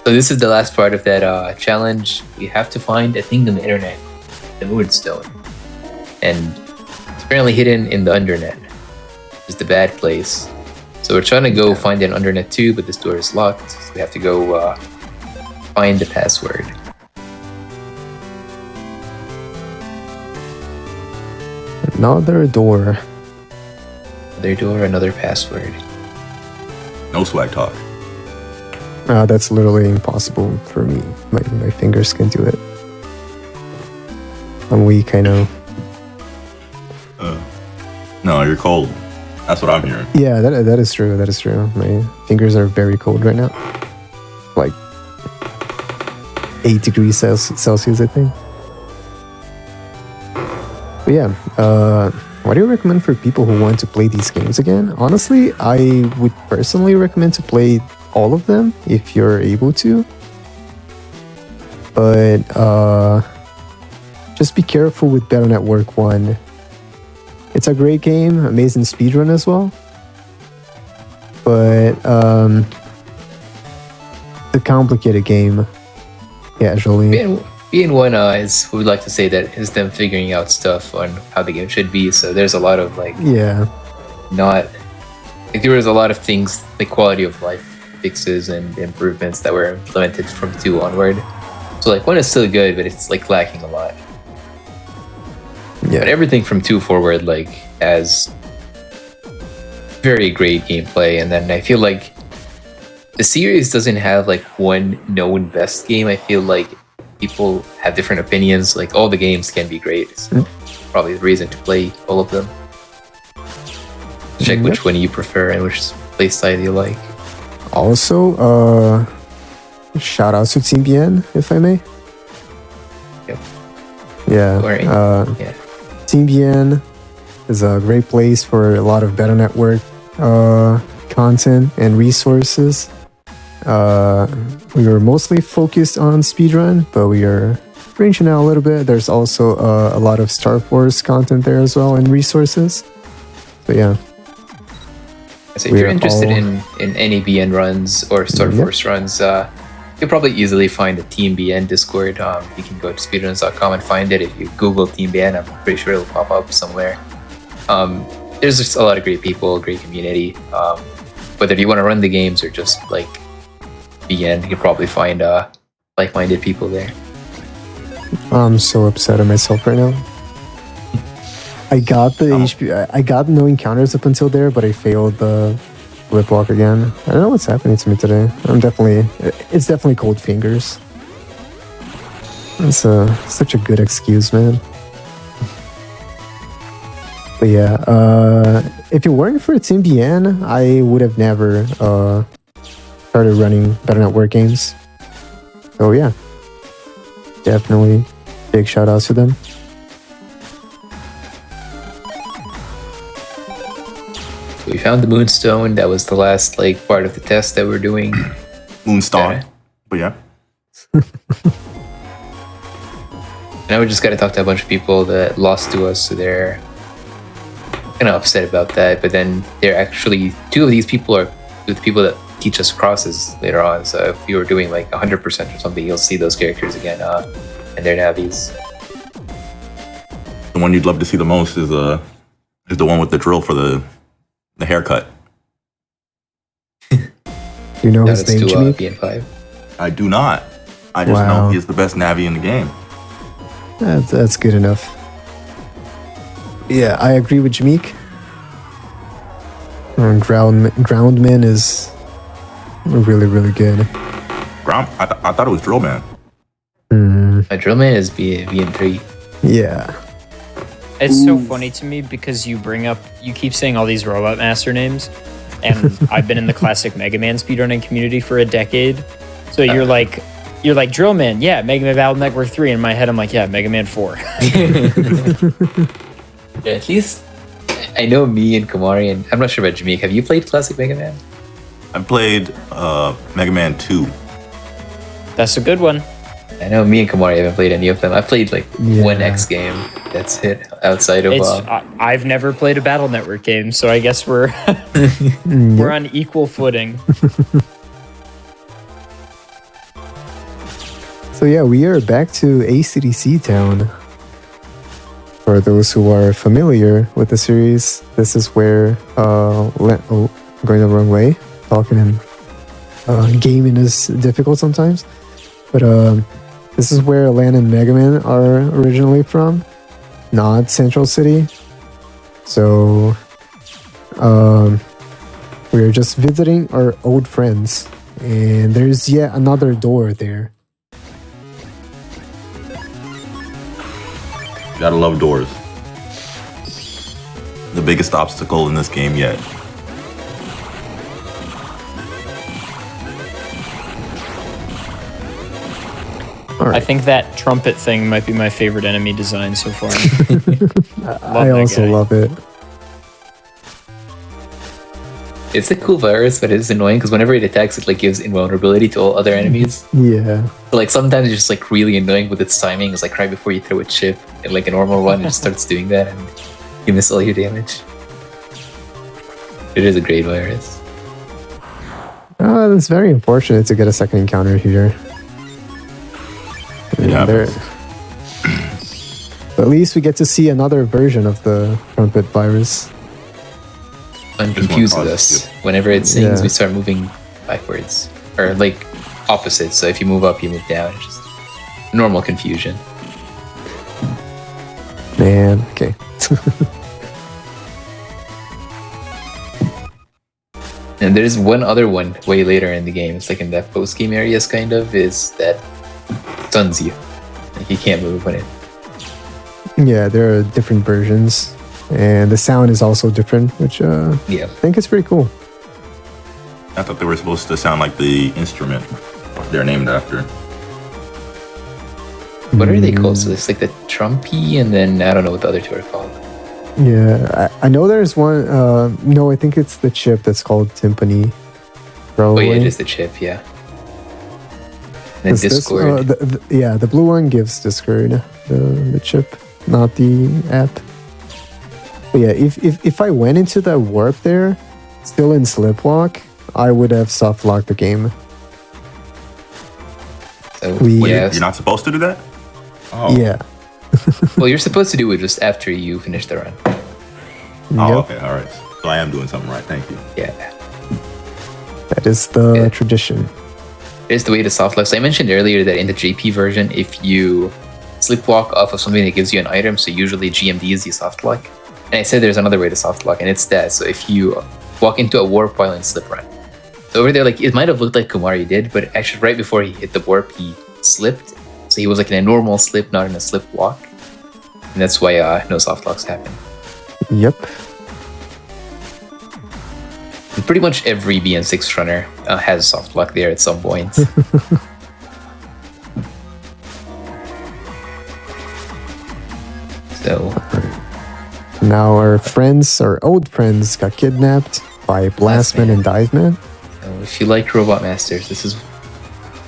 so this is the last part of that challenge. We have to find a thing on the internet, the Moonstone, and it's apparently hidden in the undernet. It's the bad place. So we're trying to go find an undernet too, but this door is locked. So we have to go find the password. Another door. Another door, another password. No swag talk. That's literally impossible for me. My fingers can do it. I'm weak, I know. No, you're cold. That's what I'm hearing. Yeah, that is true. That is true. My fingers are very cold right now. Like 8 degrees Celsius, I think. But yeah, what do you recommend for people who want to play these games again? Honestly, I would personally recommend to play all of them if you're able to. But just be careful with Battle Network 1. It's a great game, amazing speedrun as well. But the complicated game, casually. Being one is we would like to say that is them figuring out stuff on how the game should be. So there's a lot of not like there was a lot of things like quality of life fixes and improvements that were implemented from 2 onward. So like 1 is still good, but it's like lacking a lot. Yeah. But everything from 2 forward like has very great gameplay, and then I feel like the series doesn't have like one known best game. I feel like people have different opinions. Like all the games can be great. So probably the reason to play all of them. Check which one you prefer and which playstyle you like. Also, shout out to Team BN, if I may. Yep. Yeah. Yeah. Team BN is a great place for a lot of Battle Network content and resources. We were mostly focused on speedrun, but we are branching out a little bit. There's also a lot of Star Force content there as well and resources. So yeah. So if you're interested in any BN runs or Star Force runs, you'll probably easily find the Team BN Discord. You can go to speedruns.com and find it. If you Google Team BN, I'm pretty sure it'll pop up somewhere. There's just a lot of great people, great community. Whether you want to run the games or just like BN, you can probably find like-minded people there. I'm so upset at myself right now. I got the HP. I got no encounters up until there, but I failed the lip lock again. I don't know what's happening to me today. It's definitely cold fingers. It's such a good excuse, man. But yeah, if it weren't for Team BN, I would have never started running Battle Network games. So yeah, definitely big shout outs to them. We found the Moonstone. That was the last like part of the test that we're doing. Moonstone. But yeah. Now we just got to talk to a bunch of people that lost to us, so they're kind of upset about that. But then they're actually, two of these people are the people that teach us crosses later on. So if you were doing like 100% or something, you'll see those characters again, and their navies. The one you'd love to see the most is the one with the drill for the haircut. You know Now his it's name, to Jimmy? BN5. I do not. I just Wow. know he is the best Navi in the game. That's good enough. Yeah, I agree with Jameek. Groundman is really, really good. I thought it was Drillman. My drillman is BN3. Yeah. It's so funny to me because you keep saying all these Robot Master names, and I've been in the classic Mega Man speedrunning community for a decade. So you're like Drillman, yeah, Mega Man Battle Network 3. In my head, I'm like, yeah, Mega Man 4. Yeah, at least I know me and Kumari, and I'm not sure about Jameek. Have you played classic Mega Man? I played Mega Man 2. That's a good one. I know me and Kumari haven't played any of them. I've played like one X game. That's it. Outside of I've never played a Battle Network game, so I guess we're we're on equal footing. So yeah, we are back to ACDC Town. For those who are familiar with the series, this is where going the wrong way. Talking and gaming is difficult sometimes, but this is where Lan and Mega Man are originally from, not Central City. So we're just visiting our old friends, and there's yet another door there. Gotta love doors. The biggest obstacle in this game yet. All I think that trumpet thing might be my favorite enemy design so far. I also love it. it's a cool virus, but it's annoying because whenever it attacks, it like gives invulnerability to all other enemies. Yeah. So, like sometimes it's just like really annoying with its timing. It's like right before you throw a chip, and like a normal one, it just starts doing that, and you miss all your damage. It is a great virus. It's very unfortunate to get a second encounter here. Yeah. But at least we get to see another version of the trumpet virus. And This one confuses causes us. Whenever it sings, Yeah. we start moving backwards. Or like opposite. So if you move up, you move down. It's just normal confusion. Man, okay. And there's one other one way later in the game. It's like in that post-game areas kind of, is that stuns you. Like you can't move when it... Yeah, there are different versions. And the sound is also different, which Yeah. I think is pretty cool. I thought they were supposed to sound like the instrument they're named after. What are they called? So it's like the trumpy, and then I don't know what the other two are called. Yeah, I know there's one. No, I think it's the chip that's called timpani. Oh Probably. yeah, it is the chip, yeah. And then 'Cause this, Discord. the blue one gives Discord the chip, not the app. But yeah, if I went into that warp there, still in slipwalk, I would have soft locked the game. So, we- yeah. You're not supposed to do that? Oh. Yeah. Well, you're supposed to do it just after you finish the run. Oh, Yep, okay, all right. So I am doing something right. Thank you. Yeah. that is the Yeah. tradition. Here's the way to soft lock. So I mentioned earlier that in the JP version, if you slipwalk off of something that gives you an item, so usually GMD is the soft lock. And I said there's another way to soft lock, and it's that. So if you walk into a warp while in slip run. So over there, like it might have looked like Kumari did, but actually right before he hit the warp, he slipped. So he was like in a normal slip, not in a slip walk. And that's why no soft locks happen. Yep. And pretty much every BN6 runner has soft lock there at some point. So Now our old friends, got kidnapped by Blastman and Diveman. if you like Robot Masters, this is,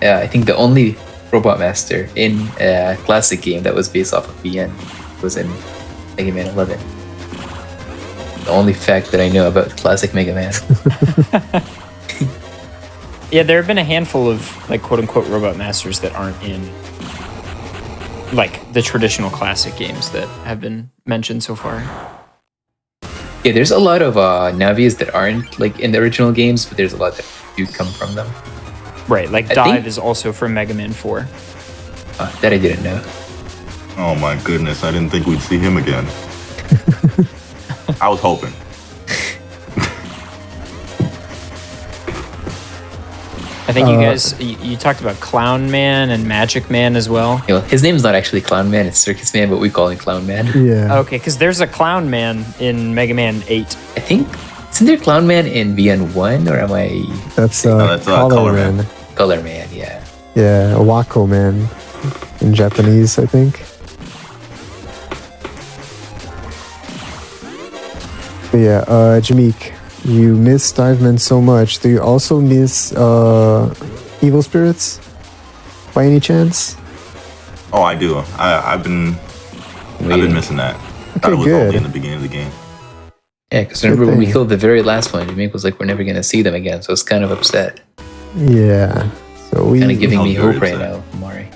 I think the only Robot Master in a classic game that was based off of BN. It was in Mega Man 11. The only fact that I know about classic Mega Man. Yeah, there have been a handful of like quote unquote Robot Masters that aren't in like the traditional classic games that have been mentioned so far. Yeah, there's a lot of Navis that aren't like in the original games, but there's a lot that do come from them. Right, like Dive is also from Mega Man 4. That I didn't know. Oh my goodness, I didn't think we'd see him again. I was hoping. I think you guys, you talked about Clown Man and Magic Man as well. Yeah, well, his name's not actually Clown Man, it's Circus Man, but we call him Clown Man. Yeah. Okay, because there's a Clown Man in Mega Man 8. I think, isn't there Clown Man in BN1, or am I... That's Color Man. Color Man, yeah. Yeah, Wako Man in Japanese, I think. But yeah, Jameek, you miss Diveman so much. Do you also miss Evil Spirits by any chance? Oh, I do. I've been missing that. I thought it was good. only in the beginning of the game. Yeah, because remember when we thing. killed the very last one, Jameek was like, we're never going to see them again, so it's kind of upset. Yeah. So Kind of giving I was me very hope right upset. now, Mari.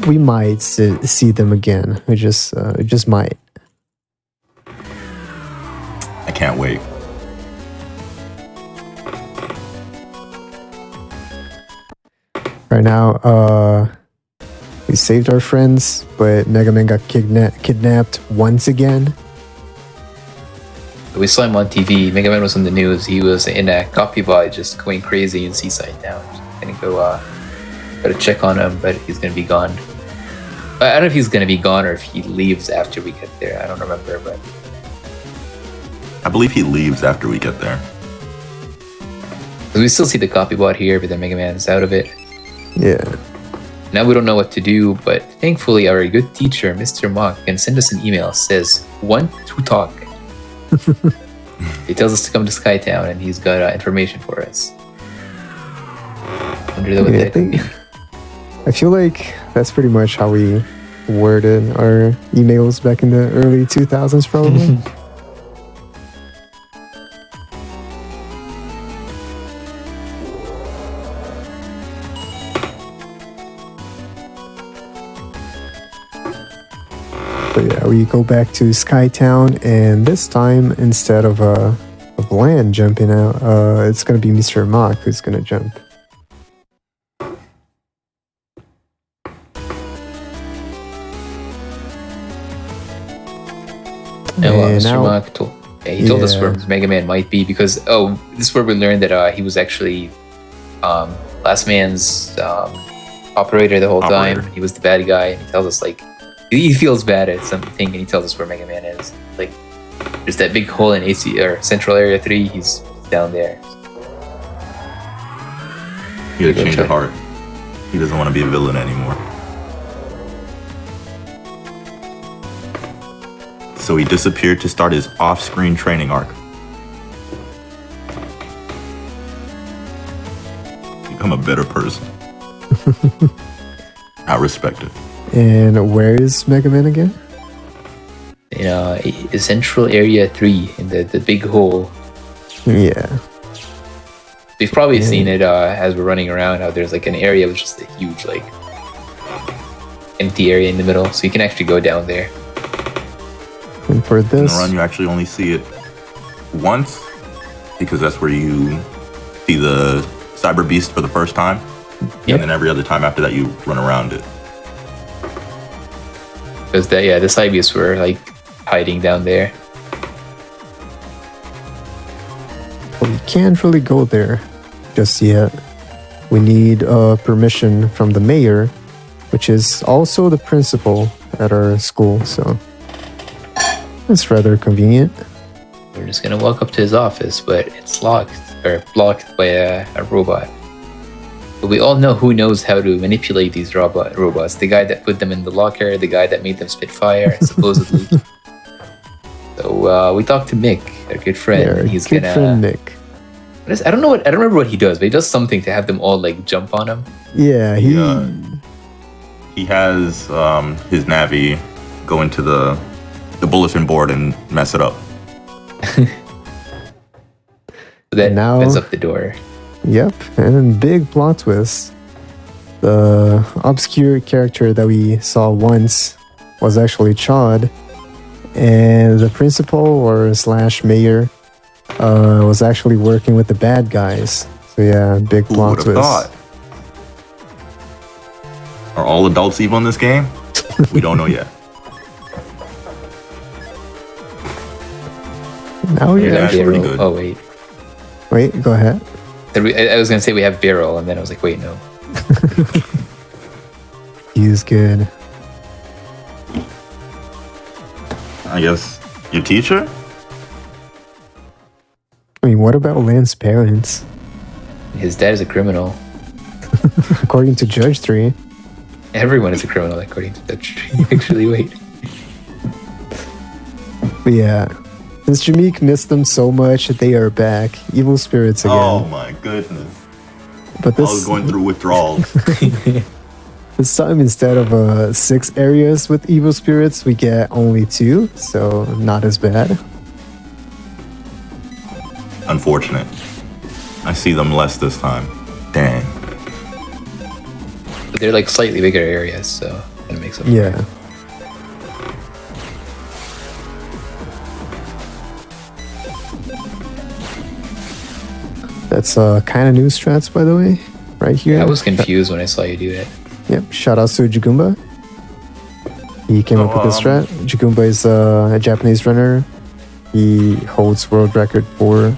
we might see them again. We just might. I can't wait. Right now, we saved our friends, but Mega Man got kidnapped once again. We saw him on TV. Mega Man was on the news. He was in a copy bot just going crazy in Seaside now. Just gonna go to check on him, but he's gonna be gone. I don't know if he's gonna be gone or if he leaves after we get there. I don't remember, but I believe he leaves after we get there. we still see the copy bot here, but then Mega Man is out of it. Yeah. Now we don't know what to do, but thankfully our good teacher, Mr. Mock, can send us an email. Says, want to talk. He tells us to come to Skytown, and he's got information for us. Wonder what Yeah, that I feel like that's pretty much how we worded our emails back in the early 2000s, probably. But yeah, we go back to Skytown, and this time instead of Land jumping out, it's gonna be Mr. Mock who's gonna jump. And well, And Mr. now- Mock told us Yeah. where Mega Man might be because this is where we learned that he was actually Last Man's operator the whole Operator. time. He was the bad guy, and he tells us like he feels bad at something, and he tells us where Mega Man is. Like there's that big hole in AC or Central Area 3. He's down there. He had a change of heart. He doesn't want to be a villain anymore. So he disappeared to start his off-screen training arc. Become a better person. I respect it. And where is Mega Man again? In Central Area 3 in the big hole. Yeah. We've probably seen it as we're running around. How there's like an area with just a huge like empty area in the middle, so you can actually go down there. And for In the this, run, you actually only see it once, because that's where you see the Cyber Beast for the first time. Yep. And then every other time after that, you run around it. Because the Cybius were like hiding down there. we can't really go there just yet. We need permission from the mayor, which is also the principal at our school, so it's rather convenient. We're just gonna walk up to his office, but it's locked or blocked by a robot. But we all know who knows how to manipulate these robots. The guy that put them in the locker, the guy that made them spit fire, supposedly. So we talked to Mick, our good friend. Yeah, and he's good gonna friend Nick. I don't know what I don't remember what he does, but he does something to have them all like jump on him. Yeah, He has his Navi go into the bulletin board and mess it up. So that Now- opens up the door. Yep, and then big plot twist. The obscure character that we saw once was actually Chad, and the principal or slash mayor was actually working with the bad guys. So yeah, big Who plot would have twist. thought? Are all adults evil in this game? We don't know yet. Now Yeah, you're that's actually... pretty good. Oh wait, Wait, go ahead. I was gonna say we have Beryl, and then I was like, wait, no. He's good. I guess your teacher? I mean, what about Lance's parents? His dad is a criminal. According to Judge 3. Everyone is a criminal according to that tree. Actually, wait. But yeah, since Jameek missed them so much, they are back. Evil spirits again. Oh my goodness. But I was this, going through withdrawals. this time, instead of 6 areas with evil spirits, we get only 2, so not as bad. Unfortunate. I see them less this time. Dang. But they're like slightly bigger areas, so that makes up. Yeah. That's kind of new strats, by the way, right here. I was confused when I saw you do that. Yep. Shout out to Jagumba. He came up with this strat. Jagumba is a Japanese runner. He holds world record for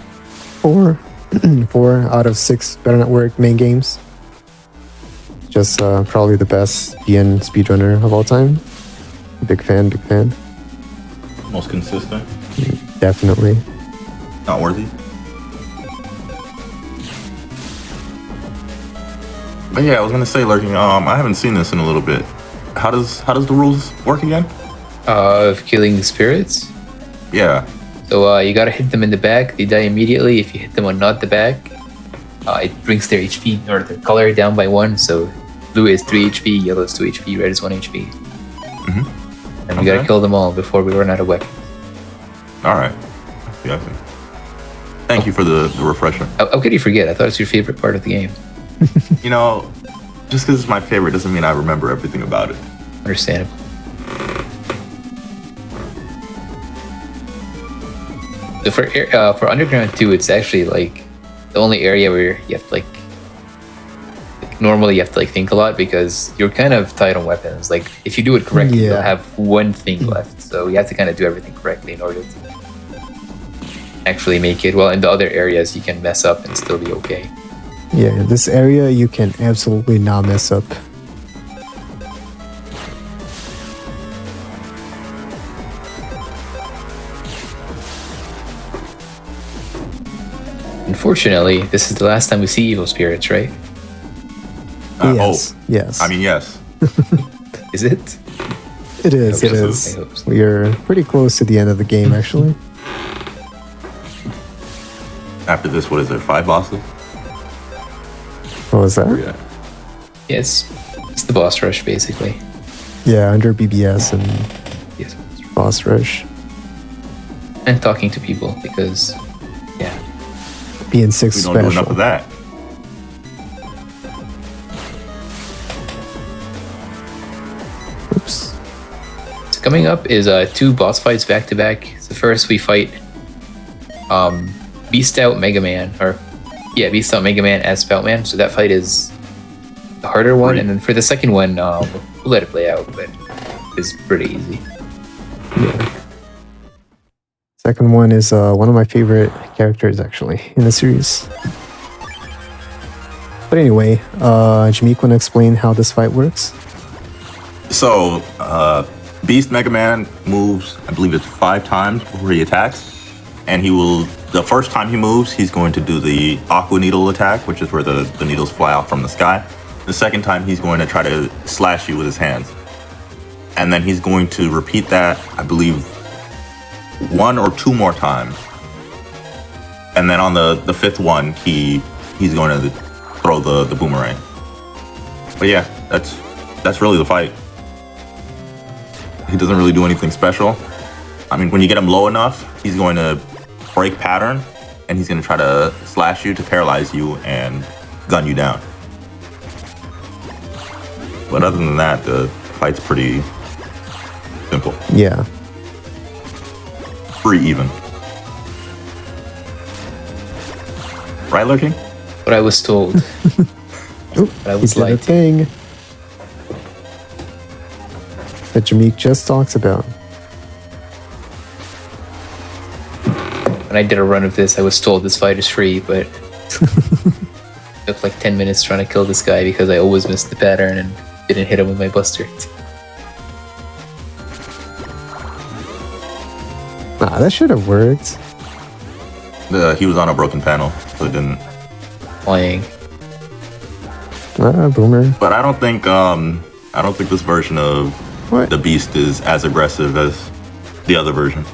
4 out of 6 Better Network main games. Just probably the best BN speedrunner of all time. Big fan, big fan. Most consistent. Definitely. Not worthy. But yeah, I was gonna say, Lurking. I haven't seen this in a little bit. How does the rules work again? Of killing spirits. Yeah. So you gotta hit them in the back. They die immediately. If you hit them on not the back, it brings their HP or their color down by 1. So blue is 3 HP, yellow is 2 HP, red is 1 HP. Mm-hmm. And we gotta kill them all before we run out of weapons. All right. Yeah. Thank you for the refresher. How could you forget? I thought it was your favorite part of the game. You know, just because it's my favorite doesn't mean I remember everything about it. Understandable. So for Underground 2, it's actually like the only area where you have to like normally you have to like think a lot because you're kind of tight on weapons. Like if you do it correctly, you'll Yeah. have one thing left. So you have to kind of do everything correctly in order to actually make it. Well, in the other areas, you can mess up and still be okay. Yeah, this area you can absolutely not mess up. Unfortunately, this is the last time we see evil spirits, right? Yes. Oh, Yes. I mean, yes. Is it? it is. It I is. hope so. We are pretty close to the end of the game, actually. After this, what is there? 5 bosses? What was that? Yeah. Yeah, it's the boss rush basically. Yeah, under BBS and Yes. Boss Rush. And talking to people because, yeah. Being 6 We don't do enough special. of that. Oops. So coming up is 2 boss fights back to back. So first we fight Beast Out Mega Man, Beast Out Mega Man as Spoutman. So that fight is the harder one, and then for the second one, we'll let it play out, but it's pretty easy. Second one is one of my favorite characters, actually, in the series. But anyway, Jameek, want to explain how this fight works? So, Beast Mega Man moves, I believe it's 5 times before he attacks. And the first time he moves, he's going to do the Aqua Needle attack, which is where the needles fly out from the sky. The second time, he's going to try to slash you with his hands. And then he's going to repeat that, I believe, 1 or 2 more times. And then on the fifth one, he's going to throw the boomerang. But yeah, that's really the fight. He doesn't really do anything special. I mean, when you get him low enough, he's going to break pattern, and he's going to try to slash you to paralyze you and gun you down. But other than that, the fight's pretty simple. Yeah. Pretty even. Right, Lurking? What I was told. Oop, What I he was did a like. thing that Jameek just talks about. When I did a run of this, I was told this fight is free, but took like 10 minutes trying to kill this guy because I always missed the pattern and didn't hit him with my buster. Nah, that should have worked. He was on a broken panel, so it didn't. Lying. Boomer. But I don't think this version of What? the Beast is as aggressive as the other version.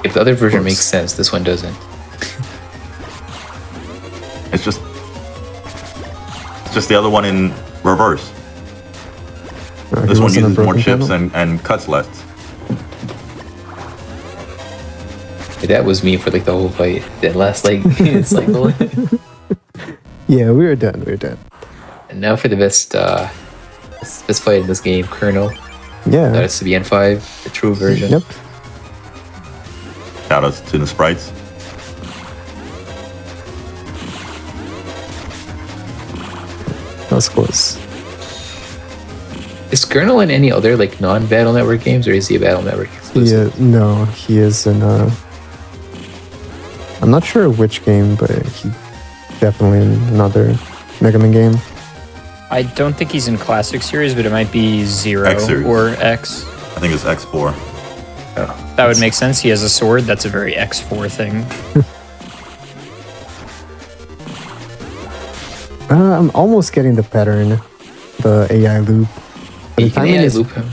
If the other version Close. makes sense, this one doesn't. It's just the other one in reverse. He This one wasn't a uses more broken chips panel? and cuts less. That was me for like the whole fight. That last like cycle. Yeah, we were done. We were done. And now for the best fight in this game, Colonel. Yeah. That is to be N5, the true version. Yep. Shout outs to the sprites. That was close. Is Colonel in any other like non-Battle Network games, or is he a Battle Network exclusive? Yeah, no, he is in I'm not sure which game, but he definitely in another Mega Man game. I don't think he's in Classic Series, but it might be Zero X series. or X. I think it's X4. That would make sense. He has a sword. That's a very X4 thing. I'm almost getting the pattern, the AI loop. But You the can timing AI is, loop him.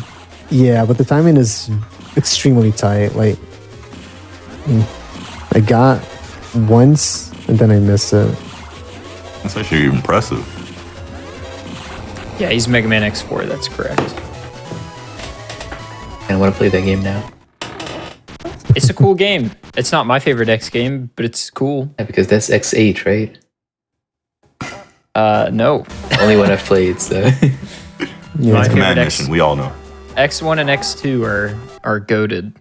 yeah, but the timing is extremely tight. Like, I got once and then I missed it. That's actually impressive. Yeah, he's Mega Man X4. That's correct. I want to play that game now. It's a cool game. It's not my favorite X game, but it's cool. Yeah, because that's X8, right? No. Only one I've played, so. My Yeah, favorite Command X- mission, we all know. X1 and X2 are goated.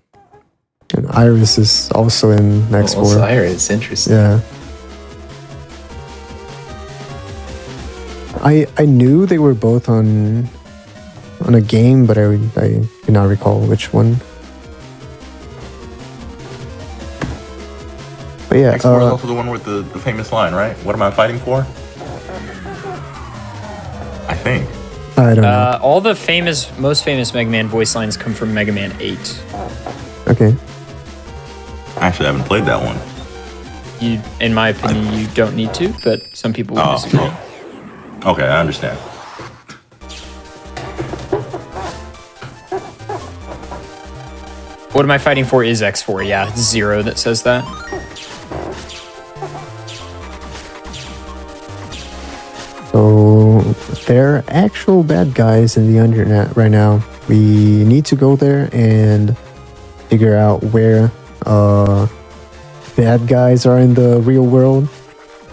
and Iris is also in X4. Also, Iris, interesting. Yeah. I knew they were both on a game, but I do not recall which one. But yeah, X4 is also the one with the famous line, right? What am I fighting for? I think. I don't know. All the most famous Mega Man voice lines come from Mega Man 8. Okay. Actually, I haven't played that one. You, in my opinion, you don't need to, but some people would disagree. Oh. Okay, I understand. What am I fighting for is X4. Yeah, it's Zero that says that. So there are actual bad guys in the internet right now. We need to go there and figure out where bad guys are in the real world.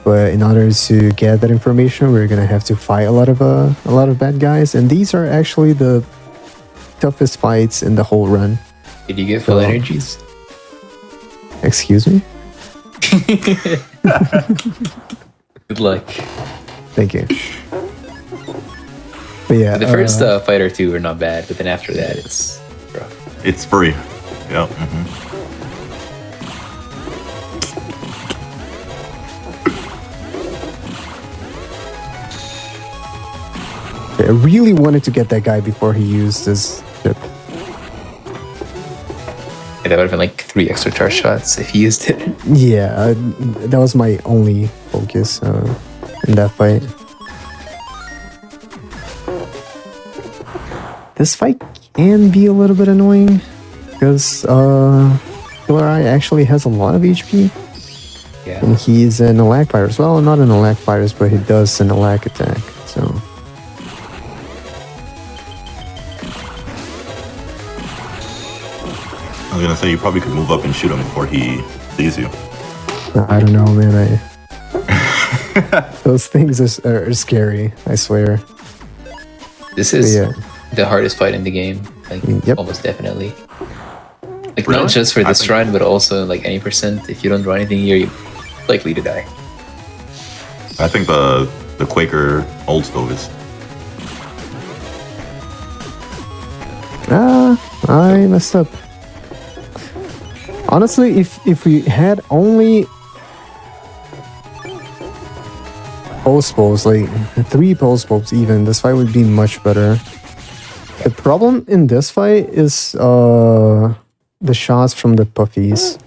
But in order to get that information, we're gonna have to fight a lot of bad guys, and these are actually the toughest fights in the whole run. Did you get full So- energies? Excuse me? Good luck. Thank you. But yeah, The first fight or two are not bad, but then after that, it's rough. It's free. Yep. I really wanted to get that guy before he used his chip. Yeah, that would have been like 3 extra charge shots if he used it. Yeah, that was my only focus in that fight. This fight can be a little bit annoying because Killer Eye actually has a lot of HP. Yeah. And he's an Elec virus. Well, not an Elec virus, but he does an Elec attack. So I was gonna say you probably could move up and shoot him before he sees you. I don't know, man. Those things are scary. I swear. This is Yeah. the hardest fight in the game. Like Yep. almost definitely. Like Really? not just for I this think- run, but also like any percent. If you don't draw anything here, you're likely to die. I think the Quaker old stove is. I messed up. Honestly, if we had only pulse bulbs, like 3 pulse bulbs even, this fight would be much better. The problem in this fight is the shots from the puffies.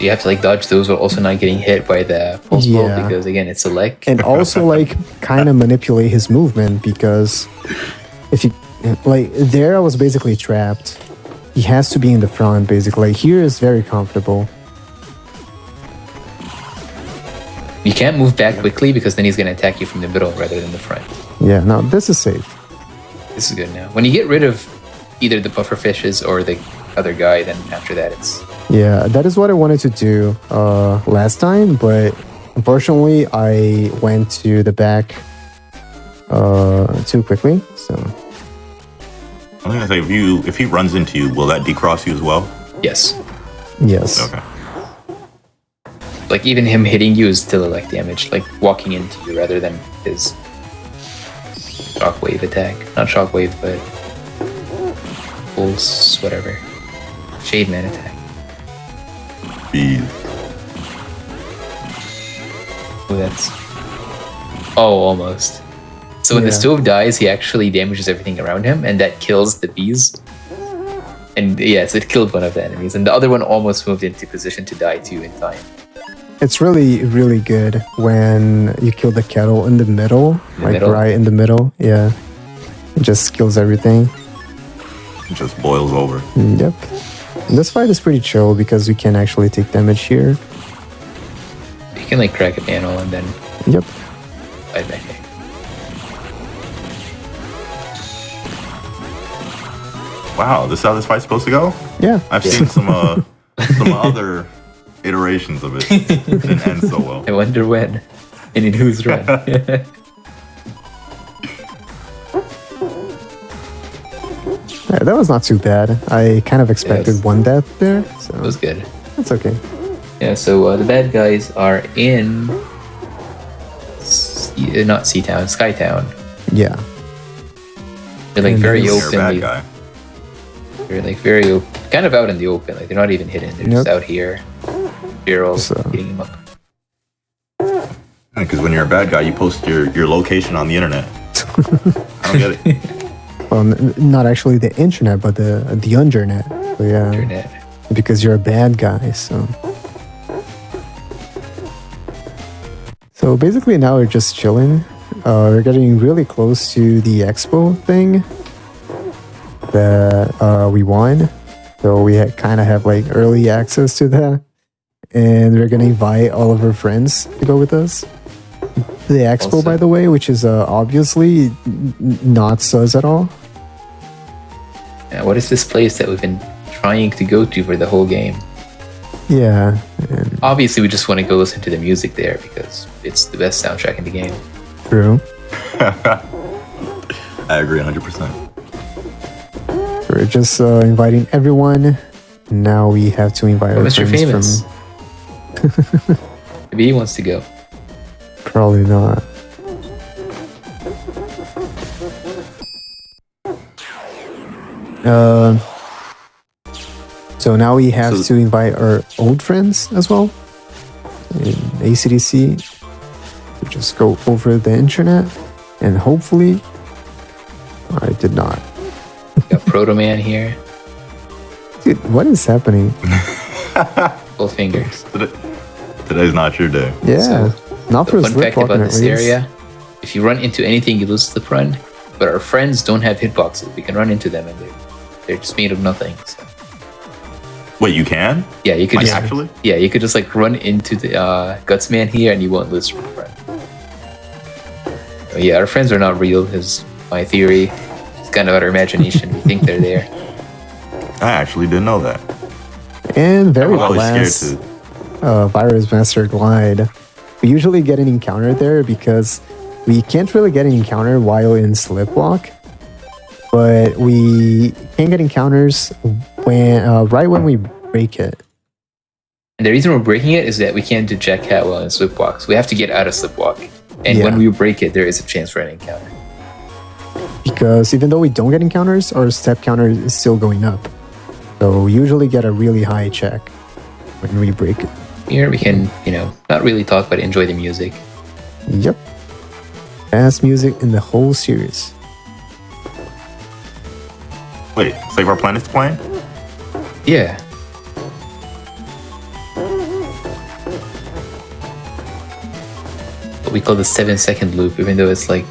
You have to like dodge those while also not getting hit by the pulse bolt Yeah. because again it's a leg. And also like kind of manipulate his movement, because if you like there I was basically trapped. He has to be in the front basically. Here is very comfortable. You can't move back quickly because then he's gonna attack you from the middle rather than the front. Yeah, no, this is safe. This is good now. When you get rid of either the puffer fishes or the other guy, then after that it's Yeah, that is what I wanted to do last time, but unfortunately I went to the back too quickly. So I'm gonna say if he runs into you, will that decross you as well? yes. yes. Okay. Like even him hitting you is still like damage, like walking into you rather than his shockwave attack. Not shockwave, but pulse, whatever. Shade man attack. Bees. Oh, that's. Oh, almost. So when the Yeah. stove dies, he actually damages everything around him, and that kills the bees. And yes, it killed one of the enemies, and the other one almost moved into position to die too in time. It's really, really good when you kill the kettle in the middle, like middle? right in the middle. Yeah, it just kills everything. It just boils over. Yep. And this fight is pretty chill because we can actually take damage here. You can like crack a panel and then Yep. fight back. Wow, this is how this fight's supposed to go? Yeah. I've seen some other iterations of it. It didn't end so well. I wonder when and in whose run. Yeah, that was not too bad. I kind of expected Yes. one death there, so That was good. that's okay. Yeah, so the bad guys are in not Seatown, Skytown. Yeah. They're like And very then- You're a openly. bad guy. They're like very kind of out in the open. Like they're not even hidden. They're just Yep. out here. Barrel So- hitting him up. Because when you're a bad guy, you post your location on the internet. I don't get it. Well, not actually the internet, but the undernet. So yeah, Internet. because you're a bad guy. So basically now we're just chilling. We're getting really close to the expo thing that we won. So we kind of have like early access to that, and we're gonna invite all of our friends to go with us. The expo, by Also- the way, which is obviously not sus at all. Yeah, what is this place that we've been trying to go to for the whole game? Yeah, and Obviously, we just want to go listen to the music there because it's the best soundtrack in the game. true. I agree 100%. We're just inviting everyone. Now we have to invite our Mr. friends Famous. from. Maybe he wants to go. Probably not. So now we have So- to invite our old friends as well. In ACDC. We just go over the internet, and hopefully, I did not. Got Proto Man here. Dude, what is happening? Both fingers. Today's not your day. Yeah, not for The fun slip fact about walking at this least. area: if you run into anything, you lose the run. But our friends don't have hitboxes. We can run into them, and they're just made of nothing. So. Wait, you can? Yeah, you could Like, just actually? yeah, you could just like run into the Gutsman here, and you won't lose from front. So, yeah, our friends are not real. Is my theory. It's kind of our imagination. We think they're there. I actually didn't know that. And I very was always last scared to. Virus Master Glide. We usually get an encounter there because we can't really get an encounter while in Slipwalk, but we can get encounters when right when we break it. And the reason we're breaking it is that we can't do Jack Catwell in Slipwalk, so we have to get out of Slipwalk. And when we break it, there is a chance for an encounter. Because even though we don't get encounters, our step counter is still going up. So we usually get a really high check when we break it. Here we can, not really talk, but enjoy the music. Yep. Best music in the whole series. Wait, Save Our Planet's playing? Yeah. What we call the 7-second loop, even though it's like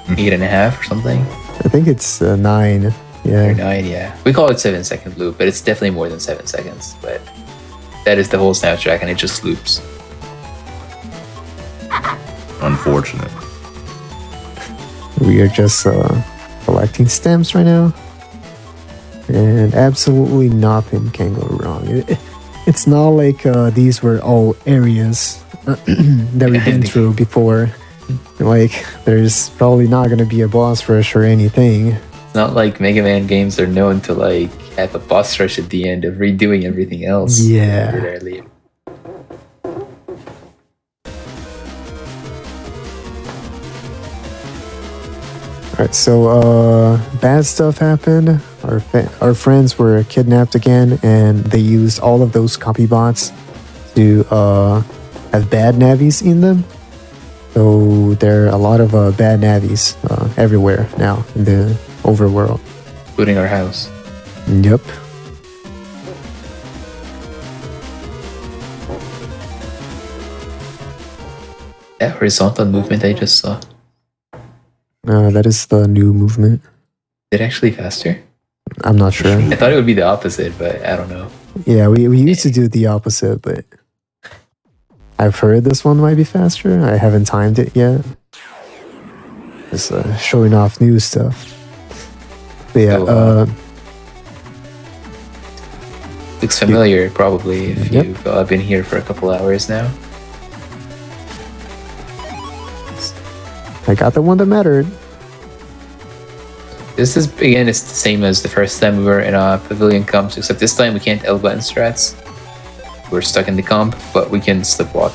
8.5 or something. I think it's 9. Or Yeah. 9, yeah. We call it 7-second loop, but it's definitely more than 7 seconds. But that is the whole soundtrack, and it just loops. Unfortunate. We are just collecting stamps right now. And absolutely nothing can go wrong. It's not like these were all areas that we've been through before. Like, there's probably not going to be a boss rush or anything. It's not like Mega Man games are known to like have a boss rush at the end of redoing everything else. Yeah. Rarely. Alright, so bad stuff happened. Our friends were kidnapped again, and they used all of those copy bots to have bad navies in them. So there are a lot of bad navies everywhere now in the overworld. Including our house. Yep. That horizontal movement I just saw. That is the new movement. Is it actually faster? I'm not sure. I thought it would be the opposite, but I don't know. Yeah, we used to do the opposite, but I've heard this one might be faster. I haven't timed it yet. Just showing off new stuff. But yeah, looks familiar, probably, if Yep. you've been here for a couple hours now. I got the one that mattered. This is, again, it's the same as the first time we were in a pavilion comps, except this time we can't L button strats. We're stuck in the comp, but we can slipwalk.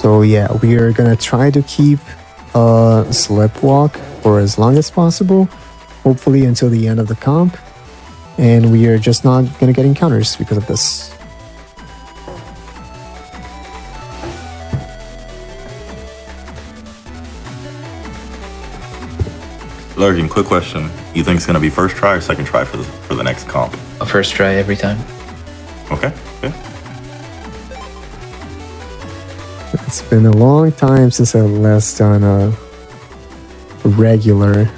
So yeah, we are gonna try to keep Slipwalk for as long as possible, hopefully until the end of the comp. And we are just not gonna get encounters because of this. Lurgan, quick question. You think it's going to be first try or second try for the next comp? A first try every time. Okay. Yeah. It's been a long time since I last done a regular,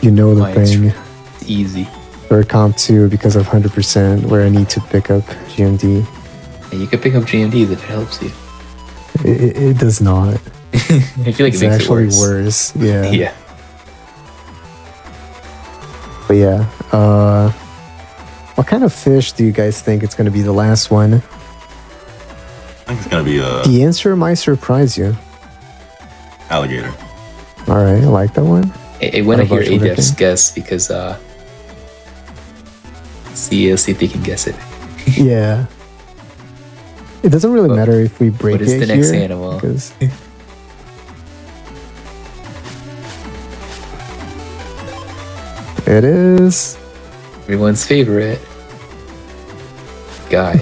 the thing, It's easy. for comp 2 because of 100% where I need to pick up GMD. And you can pick up GMDs if it helps you. It does not. I feel like It's it makes actually it worse. Yeah. Yeah. But yeah, what kind of fish do you guys think it's going to be the last one? I think it's going to be a The answer might surprise you. alligator. All right, I like that one. I want to What hear about you, ADEF's Nick? guess because see if they can guess it. Yeah. It doesn't really What- matter if we break What is it the next here, animal? because it is. Everyone's favorite guy.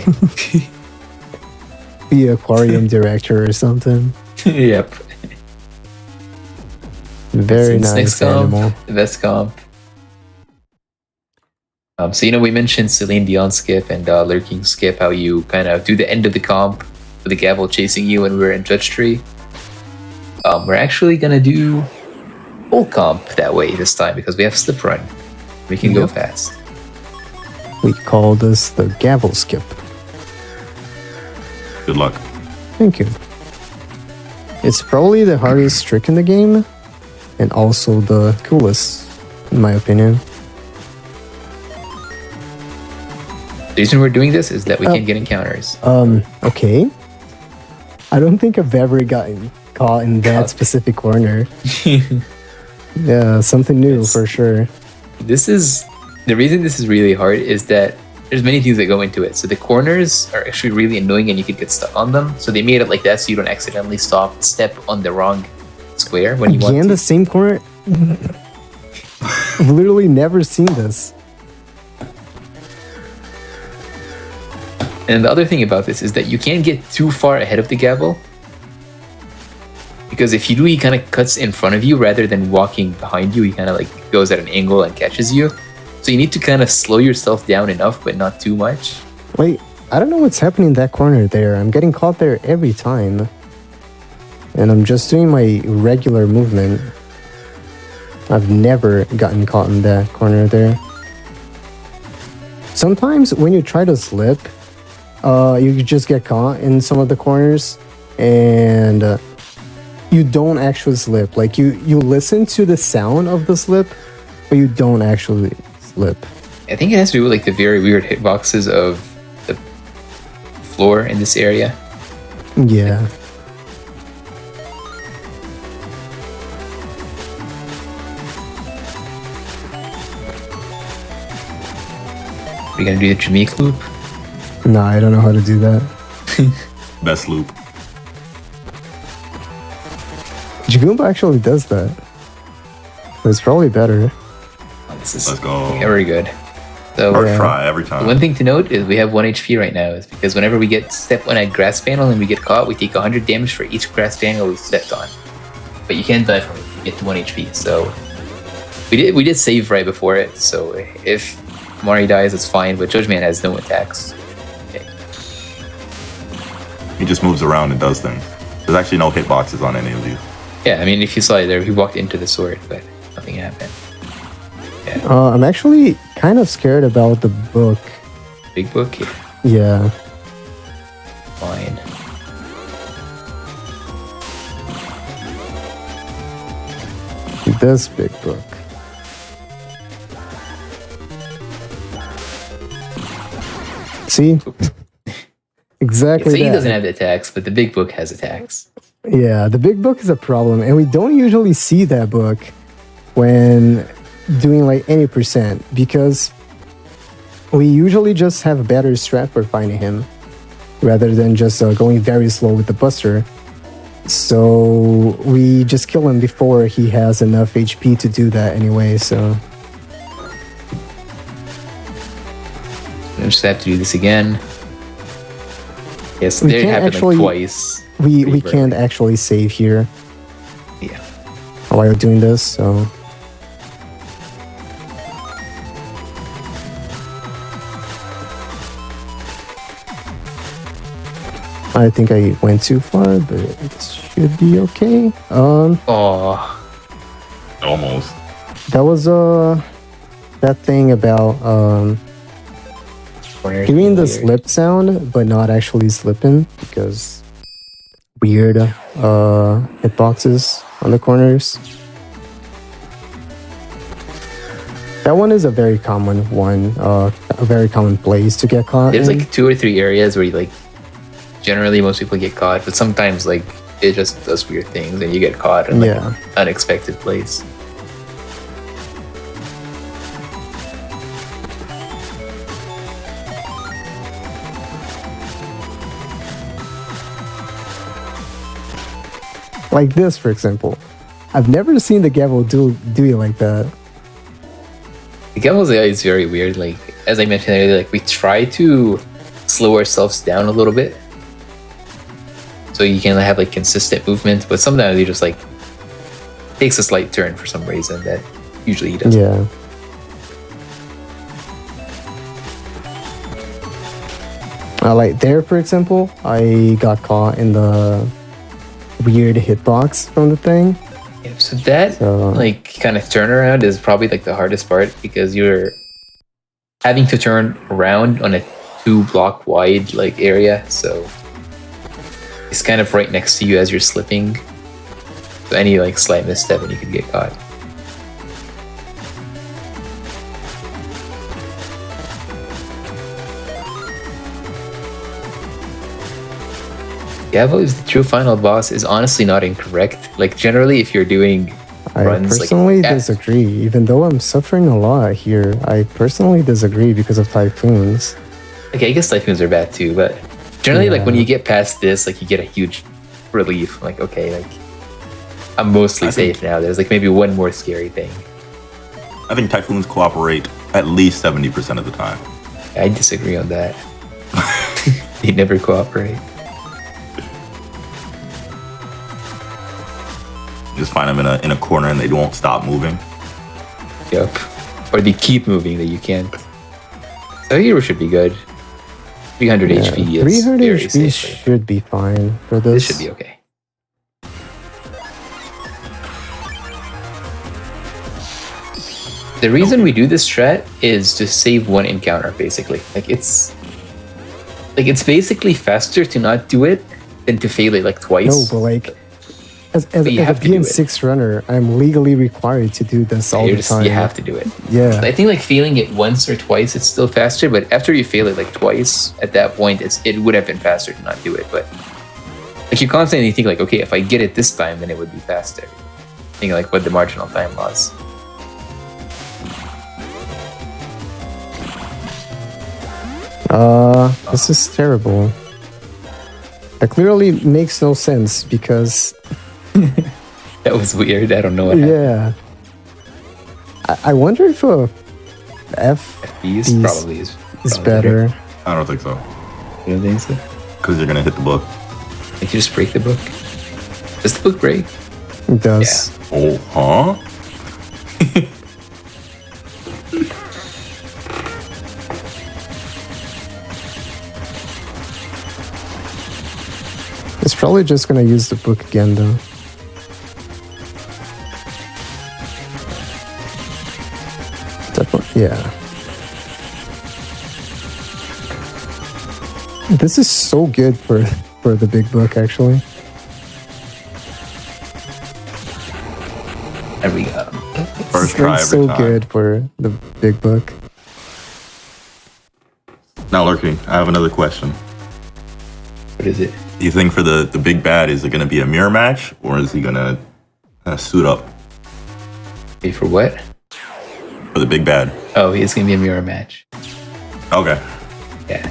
The aquarium director or something. Yep. Very Since nice animal. comp, the best comp. So we mentioned Celine Dion skip and Lurking skip, how you kind of do the end of the comp with the gavel chasing you when we were in Judge Tree. We're actually gonna do full comp that way this time because we have slip run. We can go Yep. fast. We call this the gavel skip. Good luck. Thank you. It's probably the hardest trick in the game, and also the coolest, in my opinion. The reason we're doing this is that we can get encounters. Okay. I don't think I've ever gotten caught in that specific corner. Yeah, something new for sure. This is the reason this is really hard is that there's many things that go into it. So the corners are actually really annoying and you could get stuck on them. So they made it like that so you don't accidentally step on the wrong square when you want Again, to. the same corner? I've literally never seen this. And the other thing about this is that you can't get too far ahead of the gavel. Because if you do, he kind of cuts in front of you rather than walking behind you. He kind of like goes at an angle and catches you. So you need to kind of slow yourself down enough, but not too much. Wait, I don't know what's happening in that corner there. I'm getting caught there every time. And I'm just doing my regular movement. I've never gotten caught in that corner there. Sometimes when you try to slip, you just get caught in some of the corners and you don't actually slip. Like you listen to the sound of the slip, but you don't actually slip. I think it has to do with like the very weird hitboxes of the floor in this area. Yeah. We're gonna do the Jameek loop. No, I don't know how to do that. Best loop. Jagumba actually does that. But it's probably better. Oh, this is Let's go. very good. So First try every time. one thing to note is we have 1 HP right now. Is because whenever we get step on a grass panel and we get caught, we take 100 damage for each grass panel we stepped on. But you can die from it. You get to 1 HP. So we did save right before it. So if Mari dies, it's fine. But Judge Man has no attacks. Okay. He just moves around and does things. There's actually no hitboxes on any of these. Yeah, I mean, if you saw it there, he walked into the sword, but nothing happened. I'm actually kind of scared about the book. Big book, yeah, Yeah. fine. This big book. See? Exactly So he that. doesn't have the attacks, but the big book has attacks. Yeah, the big book is a problem, and we don't usually see that book when doing like any percent because we usually just have a better strat for finding him rather than just going very slow with the buster. So we just kill him before he has enough HP to do that anyway. So I just have to do this again. Yes, We there it can't happened actually- like twice. we Pretty can't actually save here Yeah. while doing this. So I think I went too far, but it should be okay. Oh, Almost. That was that thing about corners hearing the weird. slip sound but not actually slipping because weird hitboxes on the corners. That one is a very common one, a very common place to get caught. There's in. like 2 or 3 areas where you like. Generally, most people get caught, but sometimes like it just does weird things and you get caught in like Yeah. an unexpected place. Like this, for example. I've never seen the gavel do it like that. The Gavel's AI is very weird. Like as I mentioned earlier, like we try to slow ourselves down a little bit, so you can have like consistent movement. But sometimes he just like takes a slight turn for some reason that usually he doesn't. Yeah. Like there, for example, I got caught in weird hitbox from the thing. Yeah, so that like kind of turnaround is probably like the hardest part because you're having to turn around on a 2-block wide like area, so it's kind of right next to you as you're slipping. So any like slight misstep and you could get caught. Gavo's the true final boss is honestly not incorrect. Like generally, if you're doing runs, I personally disagree. Even though I'm suffering a lot here, I personally disagree because of typhoons. Okay, I guess typhoons are bad too, but generally, like when you get past this, like you get a huge relief. Like okay, like I'm mostly safe now. There's like maybe one more scary thing. I think typhoons cooperate at least 70% of the time. I disagree on that. They never cooperate. You just find them in a corner and they won't stop moving. Yep. Or they keep moving that you can't. So hero should be good. 300 HP is 300 very HP safe. should be fine for this. This should be okay. The reason we do this strat is to save one encounter, basically. Like it's basically faster to not do it than to fail it like twice. No, but like as a PN6 runner, I'm legally required to do this all the time. You have to do it. Yeah. I think like failing it once or twice, it's still faster. But after you fail it like twice, at that point, it would have been faster to not do it. But like you constantly think like, okay, if I get it this time, then it would be faster. Thinking like what the marginal time was. This is terrible. That clearly makes no sense because that was weird. I don't know what happened. Yeah. I wonder if a FP probably is better. I don't think so. You don't think so? Because you're gonna hit the book. Like you just break the book. Does the book break? It does. Yeah. Oh, huh? It's probably just gonna use the book again though. Yeah. This is so good for the big book actually. There we go. First try every so time. Good for the big book. Now, Lurky, I have another question. What is it? Do you think for the big bad, is it going to be a mirror match or is he going to suit up? Wait, for what? For the big bad. Oh, it's going to be a mirror match. Okay. Yeah.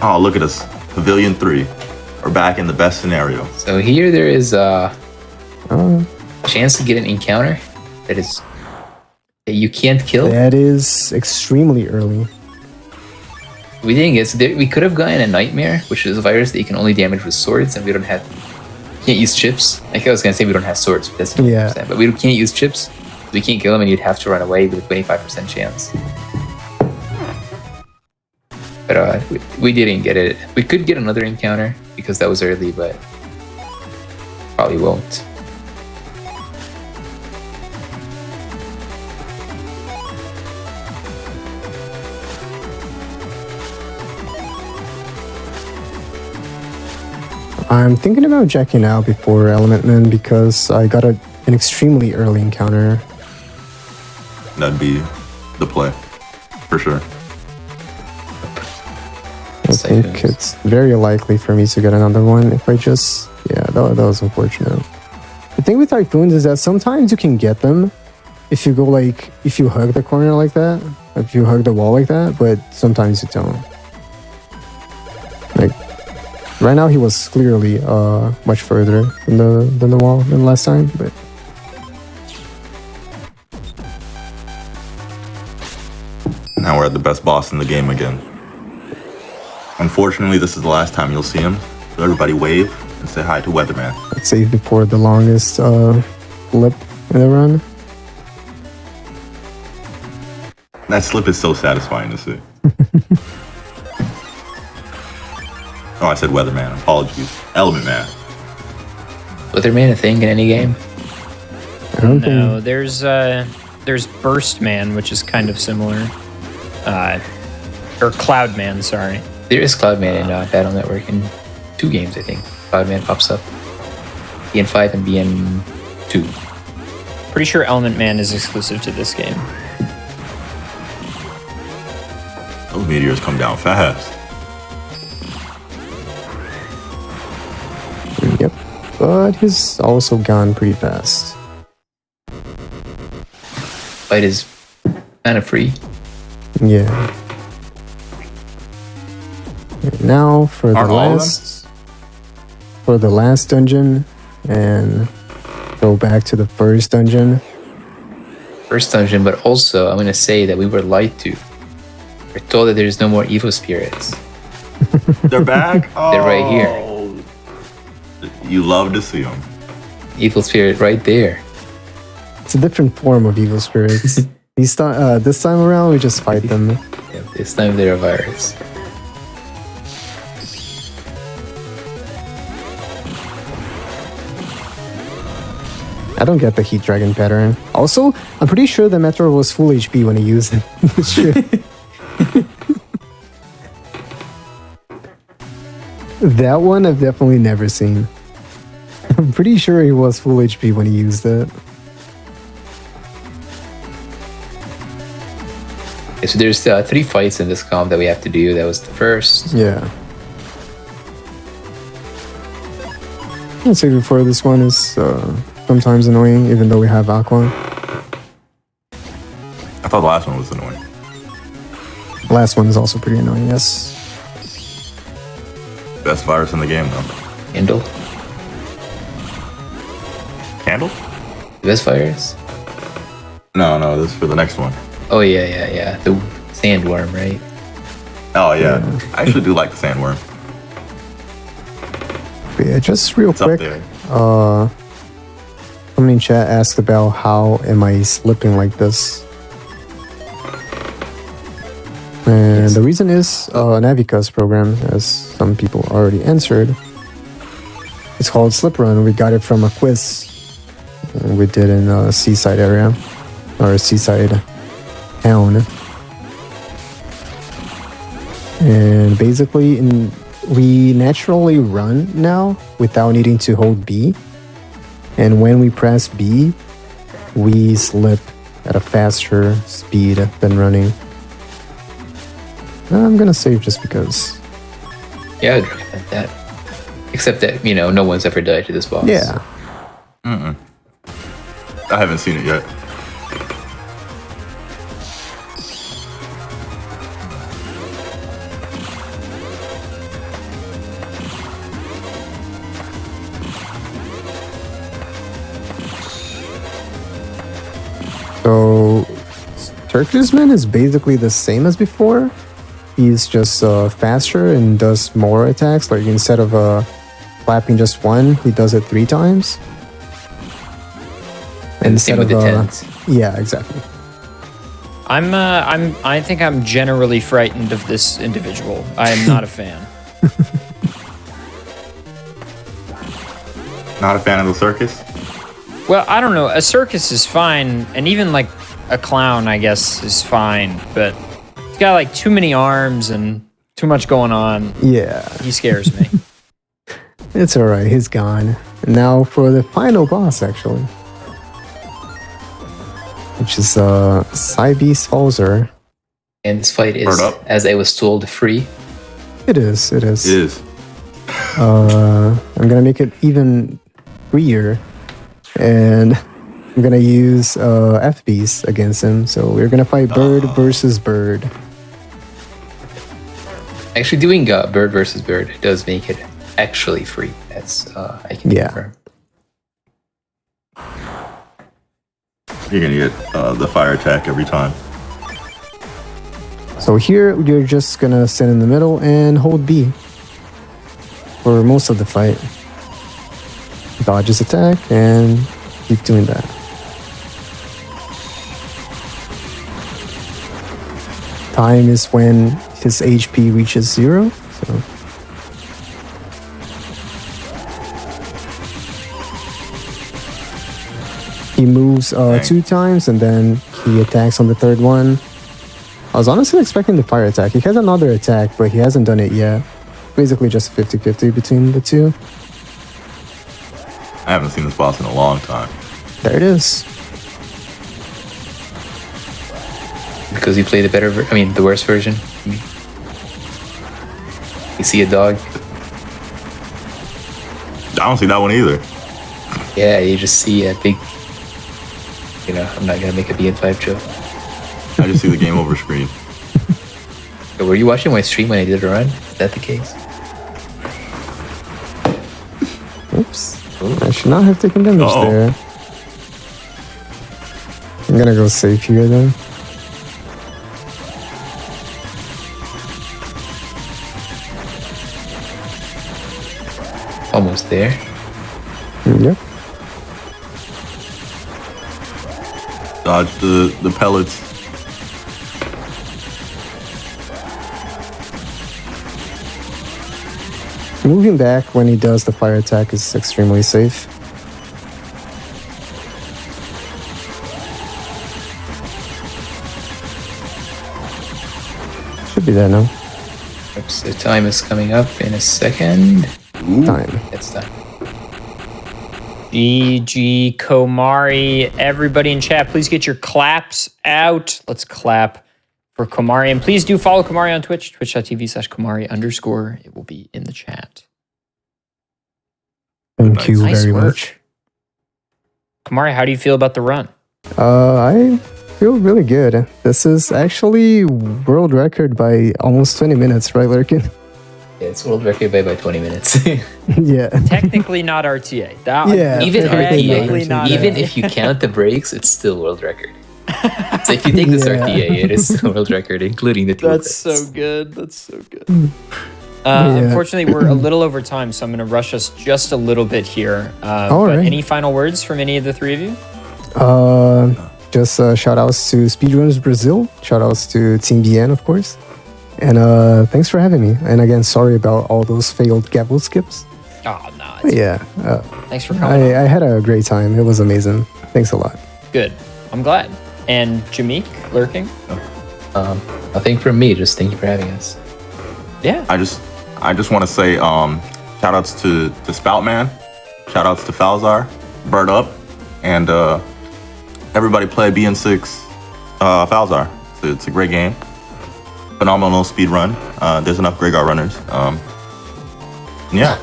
Oh, look at us. Pavilion 3. We're back in the best scenario. So here there is a chance to get an encounter that you can't kill. That is extremely early. We didn't get so we could have gotten a nightmare, which is a virus that you can only damage with swords, and we can't use chips. Like I was gonna say, we don't have swords, but that's 100%. But we can't use chips. We can't kill them, and you'd have to run away with a 25% chance. But we didn't get it. We could get another encounter because that was early, but probably won't. I'm thinking about checking out before Element Man because I got an extremely early encounter. That'd be the play, for sure. I think it's very likely for me to get another one if I just... Yeah, that was unfortunate. The thing with Typhoons is that sometimes you can get them if you go like... If you hug the corner like that, if you hug the wall like that, but sometimes you don't. Like, right now he was clearly much further than the wall than last time, but... Now we're at the best boss in the game again. Unfortunately, this is the last time you'll see him, so everybody wave and say hi to Weatherman. Let's save before the longest flip in the run. That slip is so satisfying to see. Oh, I said Weatherman. Apologies. Element Man. Weatherman a thing in any game? I don't No, think. there's Burst Man, which is kind of similar. Or Cloud Man, sorry. There is Cloudman in Battle Network in 2 games, I think. Cloudman pops up. BN5 and BN2. Pretty sure Element Man is exclusive to this game. Those meteors come down fast. Yep. But he's also gone pretty fast. Fight is kind of free. Yeah. And now for the Aren't all of them? last dungeon, and go back to the first dungeon. First dungeon, but also I'm going to say that we were lied to. We're told that there's no more evil spirits. They're back? They're right here. Oh. You love to see them. Evil spirit right there. It's a different form of evil spirits. This time around, we just fight them. Yeah, this time they're a virus. I don't get the heat dragon pattern. Also, I'm pretty sure the Metro was full HP when he used it. Sure. That one I've definitely never seen. I'm pretty sure he was full HP when he used it. Okay, so there's 3 fights in this comp that we have to do. That was the first. Yeah. I'd say before this one is sometimes annoying, even though we have Aqua. I thought the last one was annoying. Last one is also pretty annoying, yes. Best virus in the game, though. Kindle. Candle? The best virus? No, this is for the next one. Oh, yeah. The sandworm, right? Oh, yeah. I actually do like the sandworm. But yeah, just real It's up quick. there. Someone in chat asked about how am I slipping like this. And the reason is Navica's program, as some people already answered. It's called Slip Run. We got it from a quiz we did in a seaside area, or a seaside town. And basically, we naturally run now without needing to hold B. And when we press B, we slip at a faster speed than running. I'm gonna save just because. Yeah, I'd recommend that. Except that, no one's ever died to this boss. Yeah. I haven't seen it yet. So, Turkisman is basically the same as before. He's just faster and does more attacks. Like instead of clapping just one, he does it 3 times. And same with the tens. Yeah, exactly. I think I'm generally frightened of this individual. I am not a fan. Not a fan of the circus? Well, I don't know. A circus is fine, and even like a clown, I guess, is fine. But he's got like too many arms and too much going on. Yeah, He scares me. it's alright. He's gone. Now for the final boss, actually, which is Cybeast Falzer. And this fight is, Bird up. as I was told, free. It is. It is. I'm gonna make it even freer, and I'm gonna use F-Beast against him. So we're gonna fight Bird versus Bird. Actually, doing bird versus bird does make it actually free. That's I can Yeah. confirm. You're gonna get the fire attack every time. So here you're just gonna stand in the middle and hold B for most of the fight. Dodge his attack and keep doing that. time is when his HP reaches 0. So he moves 2 times and then he attacks on the third one. I was honestly expecting the fire attack. He has another attack, but he hasn't done it yet. Basically just 50-50 between the two. I haven't seen this boss in a long time. There it is. Because you play the the worst version. You see a dog. I don't see that one either. Yeah, you just see a big. I'm not gonna make a BN5 joke. I just see the game over screen. So were you watching my stream when I did a run? Is that the case? Oops. I should not have taken damage there. I'm gonna go safe here then. Almost there. Yep. Dodge the pellets. Moving back when he does the fire attack is extremely safe. Should be there now. Oops, the time is coming up in a second. Time. It's done. GG Komari. Everybody in chat, please get your claps out. Let's clap for Komari. And please do follow Komari on Twitch, twitch.tv/Komari_. It will be in the chat. Thank you Nice very work. much. Komari, how do you feel about the run? I feel really good. This is actually world record by almost 20 minutes, right, Lurkin? Yeah, it's world record by 20 minutes. Yeah. Technically not RTA. Yeah. Even Technically RTA, not even a- if you count the breaks, it's still world record. So if you take this Yeah. RTA, it is still world record, including the 2 That's breaks. so good. That's so good. Yeah. Unfortunately, we're a little over time, so I'm going to rush us just a little bit here. All but right. any final words from any of the three of you? Just shout outs to Speedrunners Brazil. Shout outs to Team BN, of course. And thanks for having me. And again, sorry about all those failed gavel skips. Oh, no. But yeah, Thanks for coming on. I had a great time. It was amazing. Thanks a lot. Good. I'm glad. And Jameek, lurking? Nothing from me, just thank you for having us. Yeah. I just want to say shout outs to Spoutman, shout outs to Falzar, Bird Up, and everybody play BN6 Falzar. It's a great game. Phenomenal speed run. There's enough Greyguard runners. Yeah.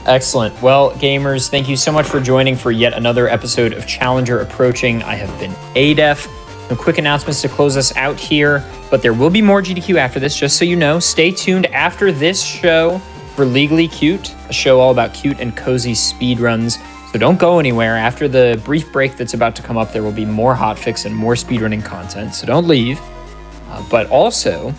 Excellent. Well, gamers, thank you so much for joining for yet another episode of Challenger Approaching. I have been ADEF. Some quick announcements to close us out here, but there will be more GDQ after this, just so you know. Stay tuned after this show for Legally Cute, a show all about cute and cozy speedruns. So don't go anywhere. After the brief break that's about to come up, there will be more hotfix and more speedrunning content, so don't leave. But also,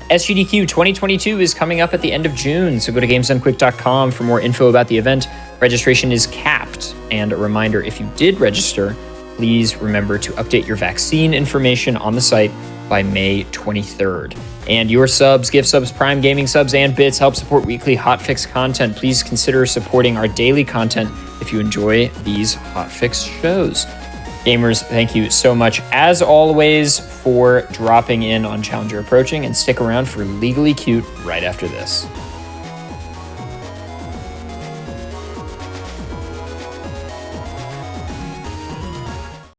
SGDQ 2022 is coming up at the end of June, so go to gamesdonequick.com for more info about the event. Registration is capped, and a reminder, if you did register, please remember to update your vaccine information on the site by May 23rd. And your subs, gift subs, Prime Gaming subs, and bits help support weekly hotfix content. Please consider supporting our daily content if you enjoy these hotfix shows. Gamers, thank you so much, as always, for dropping in on Challenger Approaching, and stick around for Legally Cute right after this.